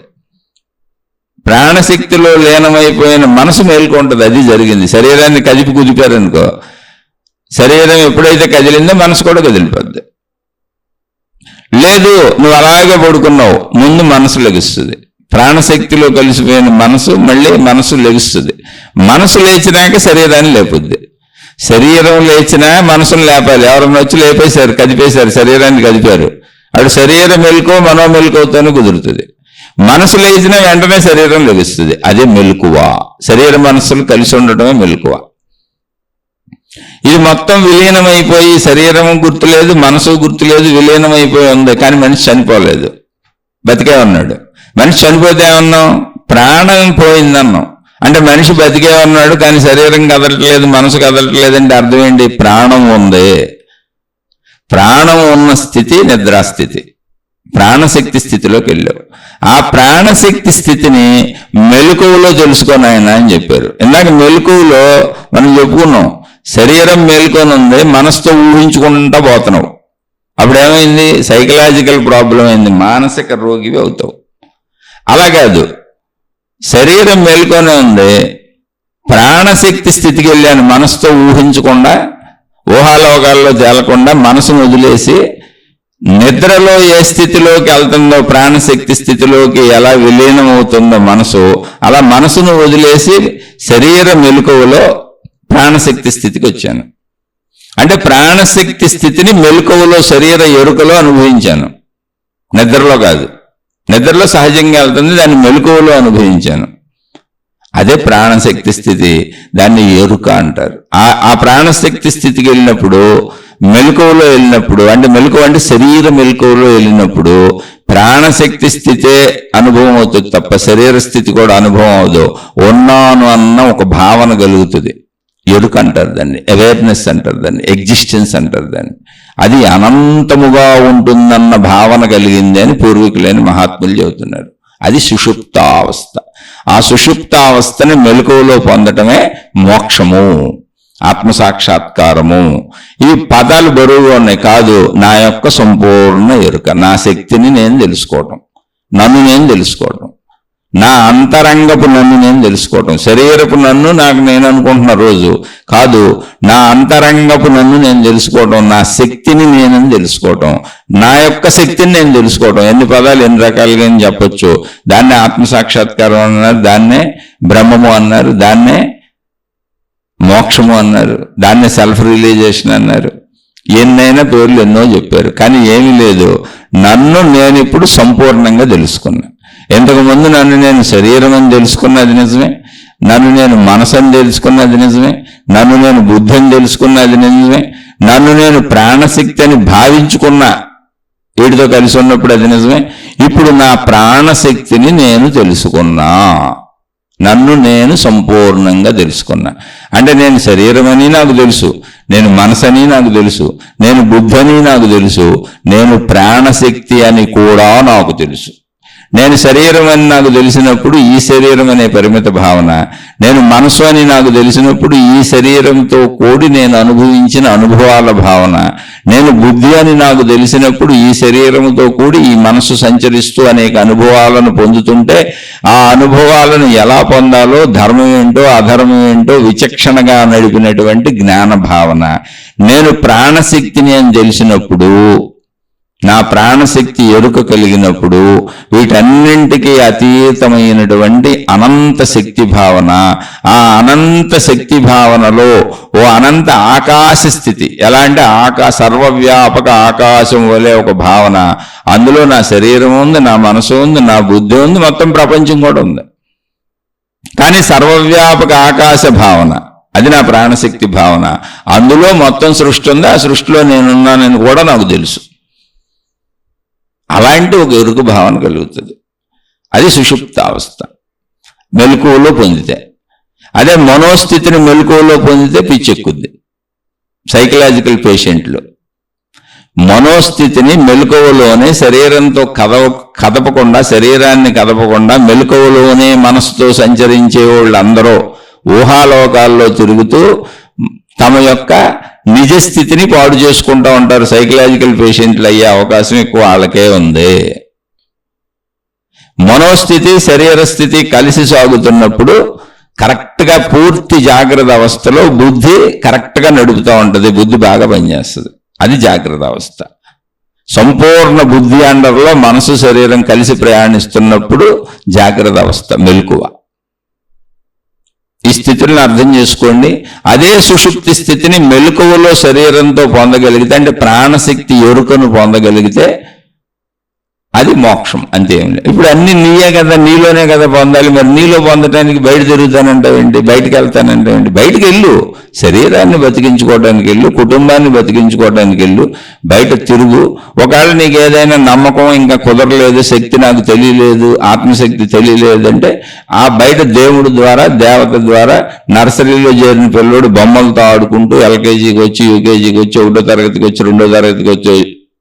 ప్రాణశక్తిలో లీనమైపోయిన మనసు మేలుకు ఉంటుంది. అది జరిగింది. శరీరాన్ని కదిపి కుదిపారనుకో, శరీరం ఎప్పుడైతే కదిలిందో మనసు కూడా కదిలిపోద్ది. లేదు, నువ్వు అలాగే పడుకున్నావు, ముందు మనసు లెగుస్తుంది. ప్రాణశక్తిలో కలిసిపోయిన మనసు మళ్ళీ మనసు లెగుస్తుంది. మనసు లేచినాక శరీరాన్ని లేపుద్ది. శరీరం లేచినా మనసును లేపాలి. ఎవరన్నా వచ్చి లేపేశారు, కదిపేశారు, శరీరాన్ని కదిపారు, అటు శరీరం మెలుకో మనో మెలుకోతోనే కుదురుతుంది. మనసు లేచిన వెంటనే శరీరం లభిస్తుంది. అదే మెలకువ. శరీర మనస్సులు కలిసి ఉండటమే మెలకువ. ఇది మొత్తం విలీనమైపోయి శరీరం గుర్తులేదు, మనసు గుర్తులేదు, విలీనమైపోయి ఉంది. కానీ మనిషి చనిపోలేదు, బతికే ఉన్నాడు. మనిషి చనిపోతే ఏమన్నాం? ప్రాణం పోయిందన్నాం. అంటే మనిషి బతికే ఉన్నాడు కానీ శరీరం కదలట్లేదు, మనసు కదలట్లేదు అంటే అర్థం ఏంటి? ప్రాణం ఉంది. ప్రాణం ఉన్న స్థితి నిద్రాస్థితి. ప్రాణశక్తి స్థితిలోకి వెళ్ళావు. ఆ ప్రాణశక్తి స్థితిని మెలకువలో తెలుసుకొని ఆయన అని చెప్పారు. ఇందాక మెలకువలో మనం చెప్పుకున్నాం, శరీరం మేల్కొని ఉంది, మనసుతో ఊహించుకుంటా పోతున్నావు. అప్పుడేమైంది? సైకలాజికల్ ప్రాబ్లం అయింది, మానసిక రోగివి అవుతావు. అలా కాదు, శరీరం మేల్కొనే ఉంది, ప్రాణశక్తి స్థితికి వెళ్ళాను, మనసుతో ఊహించకుండా, ఊహాలోకాల్లో తేలకుండా మనసును వదిలేసి నిద్రలో ఏ స్థితిలోకి వెళ్తుందో, ప్రాణశక్తి స్థితిలోకి ఎలా విలీనం అవుతుందో మనసు, అలా మనసును వదిలేసి శరీర మెలకువలో ప్రాణశక్తి స్థితికి వచ్చాను. అంటే ప్రాణశక్తి స్థితిని మెలకువలో శరీర ఎరుకలో అనుభవించాను, నిద్రలో కాదు. నిద్రలో సహజంగా వెళ్తుంది, దాన్ని మెలకువలో అనుభవించాను. అదే ప్రాణశక్తి స్థితి, దాన్ని ఎరుక అంటారు. ఆ ప్రాణశక్తి స్థితికి వెళ్ళినప్పుడు, మెలకువలో వెళ్ళినప్పుడు, అంటే మెలకువ అంటే శరీర మెలకువలో వెళ్ళినప్పుడు ప్రాణశక్తి స్థితే అనుభవం అవుతుంది తప్ప శరీర స్థితి కూడా అనుభవం అవదు. ఉన్నాను అన్న ఒక భావన కలుగుతుంది, ఎరుక అంటారు దాన్ని, అవేర్నెస్ అంటారు దాన్ని, ఎగ్జిస్టెన్స్ అంటారు దాన్ని. అది అనంతముగా ఉంటుందన్న భావన కలిగింది అని పూర్వీకులైన మహాత్ములు చెబుతున్నారు. అది సుషుప్తావస్థ. ఆ సుషుప్తావస్థని మెలకువలో పొందటమే మోక్షము, ఆత్మసాక్షాత్కారము. ఈ పదాలు బరువుగా ఉన్నాయి. కాదు, నా యొక్క సంపూర్ణ ఎరుక, నా శక్తిని నేను తెలుసుకోవటం, నన్ను నేను తెలుసుకోవటం, నా అంతరంగపు నన్ను నేను తెలుసుకోవటం. శరీరపు నన్ను నాకు నేను అనుకుంటున్న రోజు కాదు, నా అంతరంగపు నన్ను నేను తెలుసుకోవటం, నా శక్తిని నేను తెలుసుకోవటం, నా యొక్క శక్తిని నేను తెలుసుకోవటం. ఎన్ని పదాలు ఎన్ని రకాలుగా చెప్పొచ్చు. దాన్నే ఆత్మసాక్షాత్కారం అన్నారు, దాన్నే బ్రహ్మము అన్నారు, దాన్నే మోక్షము అన్నారు, దాన్నే సెల్ఫ్ రియలైజేషన్ అన్నారు. ఎన్నైనా పేర్లు ఎన్నో చెప్పారు, కానీ ఏమీ లేదు. నన్ను నేను ఇప్పుడు సంపూర్ణంగా తెలుసుకున్నా. ఇంతకుముందు నన్ను నేను శరీరం అని తెలుసుకున్నది నిజమే, నన్ను నేను మనసు అని తెలుసుకున్నది నిజమే, నన్ను నేను బుద్ధి అని తెలుసుకున్నది నిజమే, నన్ను నేను ప్రాణశక్తి అని భావించుకున్నా వీటితో కలిసి ఉన్నప్పుడు అది నిజమే. ఇప్పుడు నా ప్రాణశక్తిని నేను తెలుసుకున్నా, నన్ను నేను సంపూర్ణంగా తెలుసుకున్నా. అంటే నేను శరీరం అని నాకు తెలుసు, నేను మనసని నాకు తెలుసు, నేను బుద్ధి అని నాకు తెలుసు, నేను ప్రాణశక్తి అని కూడా నాకు తెలుసు. నేను శరీరం అని నాకు తెలిసినప్పుడు ఈ శరీరం అనే పరిమిత భావన, నేను మనసు అని నాకు తెలిసినప్పుడు ఈ శరీరంతో కూడి నేను అనుభవించిన అనుభవాల భావన, నేను బుద్ధి అని నాకు తెలిసినప్పుడు ఈ శరీరంతో కూడి ఈ మనసు సంచరిస్తూ అనేక అనుభవాలను పొందుతుంటే ఆ అనుభవాలను ఎలా పొందాలో, ధర్మం ఏంటో అధర్మం ఏంటో విచక్షణగా నడిపినటువంటి జ్ఞాన భావన. నేను ప్రాణశక్తిని అని తెలిసినప్పుడు, నా ప్రాణశక్తి ఎరుక కలిగినప్పుడు, వీటన్నింటికీ అతీతమైనటువంటి అనంత శక్తి భావన, ఆ అనంత శక్తి భావనలో ఓ అనంత ఆకాశ స్థితి. ఎలా అంటే సర్వవ్యాపక ఆకాశం వలె ఒక భావన. అందులో నా శరీరం ఉంది, నా మనసు ఉంది, నా బుద్ధి ఉంది, మొత్తం ప్రపంచం కూడా ఉంది. కానీ సర్వవ్యాపక ఆకాశ భావన, అది నా ప్రాణశక్తి భావన. అందులో మొత్తం సృష్టి ఉంది, ఆ సృష్టిలో నేనున్నానని కూడా నాకు తెలుసు. అలాంటి ఒక ఎరుక భావన కలుగుతుంది. అది సుషుప్తావస్థ, మెలకువలో పొందితే. అదే మనోస్థితిని మెలకువలో పొందితే పిచ్చెక్కుద్ది. సైకలాజికల్ పేషెంట్లు మనోస్థితిని మెలకువలోనే, శరీరంతో కదపకుండా, శరీరాన్ని కదపకుండా మెలకువలోనే మనసుతో సంచరించే వాళ్ళందరూ ఊహాలోకాల్లో తిరుగుతూ తమ యొక్క నిజస్థితిని పాడు చేసుకుంటూ ఉంటారు. సైకలాజికల్ పేషెంట్లు అయ్యే అవకాశం ఎక్కువ వాళ్ళకే ఉంది. మనోస్థితి శరీర స్థితి కలిసి సాగుతున్నప్పుడు కరెక్ట్గా పూర్తి జాగ్రత్త అవస్థలో బుద్ధి కరెక్ట్గా నడుపుతూ ఉంటుంది, బుద్ధి బాగా పనిచేస్తుంది. అది జాగ్రత్త అవస్థ. సంపూర్ణ బుద్ధి అండర్లో మనసు శరీరం కలిసి ప్రయాణిస్తున్నప్పుడు జాగ్రత్త అవస్థ, మెలకువ. ఈ స్థితిని అర్థం చేసుకోండి. అదే సుషుప్తి స్థితిని మెలకువలో శరీరంతో పొందగలిగితే, అంటే ప్రాణశక్తి ఎరుకను పొందగలిగితే అది మోక్షం, అంతేం లేదు. ఇప్పుడు అన్ని నీయే కదా, నీలోనే కదా పొందాలి. మరి నీలో పొందటానికి బయట తిరుగుతానంటావేంటి, బయటికి వెళ్తానంటావేంటి? బయటికి వెళ్ళు, శరీరాన్ని బతికించుకోవడానికి వెళ్ళు, కుటుంబాన్ని బతికించుకోవడానికి వెళ్ళు, బయట తిరుగు. ఒకవేళ నీకు ఏదైనా నమ్మకం ఇంకా కుదరలేదు, శక్తి నాకు తెలియలేదు, ఆత్మశక్తి తెలియలేదు అంటే ఆ బయట దేవుడి ద్వారా, దేవత ద్వారా నర్సరీలో చేరిన పిల్లోడు బొమ్మలతో ఆడుకుంటూ ఎల్కేజీకి వచ్చి, యూకేజీకి వచ్చి, 1వ తరగతికి వచ్చి, 2వ తరగతికి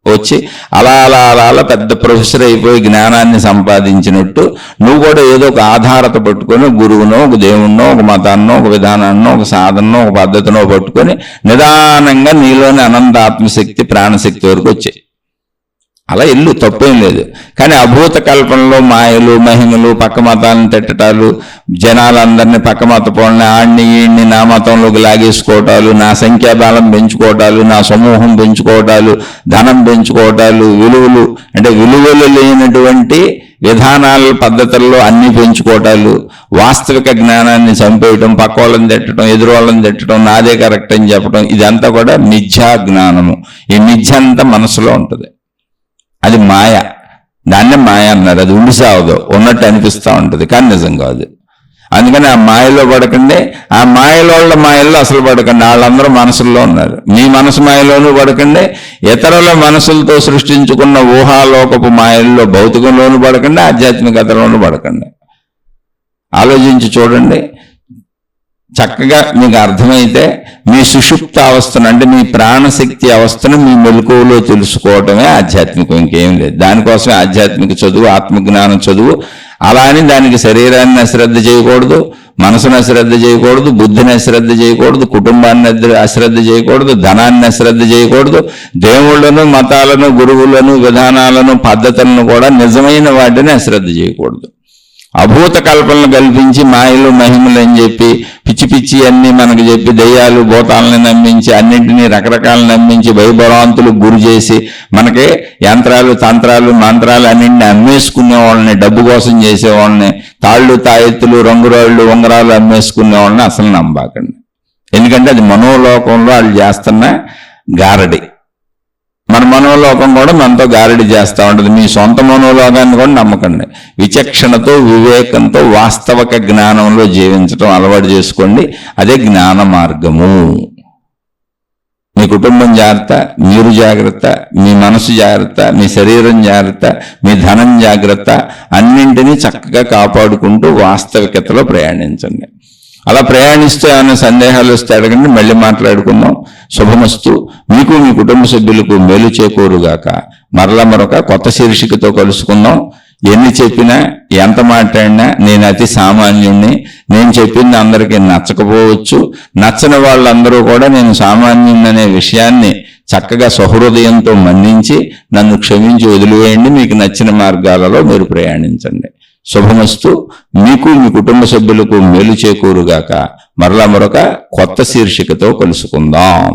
వచ్చి అలా అలా అలా అలా పెద్ద ప్రొఫెసర్ అయిపోయి జ్ఞానాన్ని సంపాదించినట్టు నువ్వు కూడా ఏదో ఒక ఆధారత పట్టుకొని గురువునో, ఒక దేవుణ్ణో, ఒక మతాన్నో, ఒక విధానాన్నో, ఒక సాధనో, ఒక పద్ధతినో పట్టుకొని నిదానంగా నీలోని అనంత ఆత్మశక్తి, ప్రాణశక్తి వరకు వచ్చాయి. అలా ఇల్లు తప్పేం లేదు. కానీ అభూత కల్పనలో మాయలు, మహిమలు, పక్క మతాలను తిట్టటాలు, జనాలందరినీ పక్క మత పోలని, ఆడిని ఈడిని నా మతంలోకి లాగేసుకోవటాలు, నా సంఖ్యాబలం పెంచుకోవటాలు, నా సమూహం పెంచుకోవటాలు, ధనం పెంచుకోవటాలు, విలువలు అంటే విలువలు లేనటువంటి విధానాల పద్ధతుల్లో అన్ని పెంచుకోవటాలు, వాస్తవిక జ్ఞానాన్ని చంపేయటం, పక్క వాళ్ళని తిట్టడం, ఎదురు వాళ్ళని తిట్టడం, నాదే కరెక్ట్ అని చెప్పడం, ఇదంతా కూడా మిథ్యా జ్ఞానము. ఈ మిథ్య అంతా మనసులో ఉంటుంది. అది మాయ, దాన్నే మాయ అన్నారు. అది ఉండి సావదు, ఉన్నట్టు అనిపిస్తూ ఉంటుంది, కానీ నిజం కాదు. అందుకని ఆ మాయలో పడకండి, ఆ మాయలో మాయల్లో అసలు పడకండి. వాళ్ళందరూ మనసుల్లో ఉన్నారు. మీ మనసు మాయలోనూ పడకండి, ఇతరుల మనసులతో సృష్టించుకున్న ఊహాలోకపు మాయల్లో, భౌతికంలోనూ పడకండి, ఆధ్యాత్మికతలోనూ పడకండి. ఆలోచించి చూడండి. చక్కగా మీకు అర్థమైతే మీ సుషుప్త అవస్థను అంటే మీ ప్రాణశక్తి అవస్థను మీ మెలకువలో తెలుసుకోవటమే ఆధ్యాత్మికం, ఇంకేం లేదు. దానికోసమే ఆధ్యాత్మిక చదువు, ఆత్మజ్ఞానం చదువు. అలా అని దానికి శరీరాన్ని అశ్రద్ధ చేయకూడదు, మనసును అశ్రద్ధ చేయకూడదు, బుద్ధిని అశ్రద్ధ చేయకూడదు, కుటుంబాన్ని అశ్రద్ధ చేయకూడదు, ధనాన్ని అశ్రద్ధ చేయకూడదు. దేవుళ్లను, మతాలను, గురువులను, విధానాలను, పద్ధతులను కూడా నిజమైన వాటిని అశ్రద్ధ చేయకూడదు. అభూత కల్పనలు కల్పించి మాయలు, మహిమలు అని చెప్పి పిచ్చి పిచ్చి అన్ని మనకు చెప్పి దయ్యాలు, భూతాలని నమ్మించి, అన్నింటినీ రకరకాలు నమ్మించి, భయభ్రాంతులకు గురి చేసి, మనకి యంత్రాలు, తంత్రాలు, మంత్రాలు అన్నింటినీ అమ్మేసుకునే వాళ్ళని, డబ్బు కోసం చేసేవాళ్ళని, తాళ్ళు, తాయెత్తులు, రంగురాళ్ళు, ఉంగరాలు అమ్మేసుకునే వాళ్ళని అసలు నమ్మకండి. ఎందుకంటే అది మనోలోకంలో వాళ్ళు చేస్తున్న గారడి. మన మనోలోకం కూడా మనతో గారడి చేస్తూ ఉంటుంది. మీ సొంత మనోలోకాన్ని కూడా నమ్మకండి. విచక్షణతో, వివేకంతో, వాస్తవిక జ్ఞానంలో జీవించడం అలవాటు చేసుకోండి. అదే జ్ఞాన మార్గము. మీ కుటుంబం జాగ్రత్త, మీరు జాగ్రత్త, మీ మనసు జాగ్రత్త, మీ శరీరం జాగ్రత్త, మీ ధనం జాగ్రత్త, అన్నింటినీ చక్కగా కాపాడుకుంటూ వాస్తవికతలో ప్రయాణించండి. అలా ప్రయాణిస్తూ ఏమైనా సందేహాలు వస్తే అడగండి, మళ్ళీ మాట్లాడుకుందాం. శుభమస్తు. మీకు, మీ కుటుంబ సభ్యులకు మేలు చేకూరుగాక. మరలా మరొక కొత్త శీర్షికతో కలుసుకుందాం. ఎన్ని చెప్పినా, ఎంత మాట్లాడినా నేను అతి సామాన్యుణ్ణి. నేను చెప్పింది అందరికీ నచ్చకపోవచ్చు. నచ్చని వాళ్ళందరూ కూడా నేను సామాన్యుణ్ణి అనే విషయాన్ని చక్కగా సహృదయంతో మన్నించి నన్ను క్షమించి వదిలివేయండి. మీకు నచ్చిన మార్గాలలో మీరు ప్రయాణించండి. శుభమస్తు. మీకు, మీ కుటుంబ సభ్యులకు మేలు చేకూరుగాక. మరలా మరొక కొత్త శీర్షికతో కలుసుకుందాం.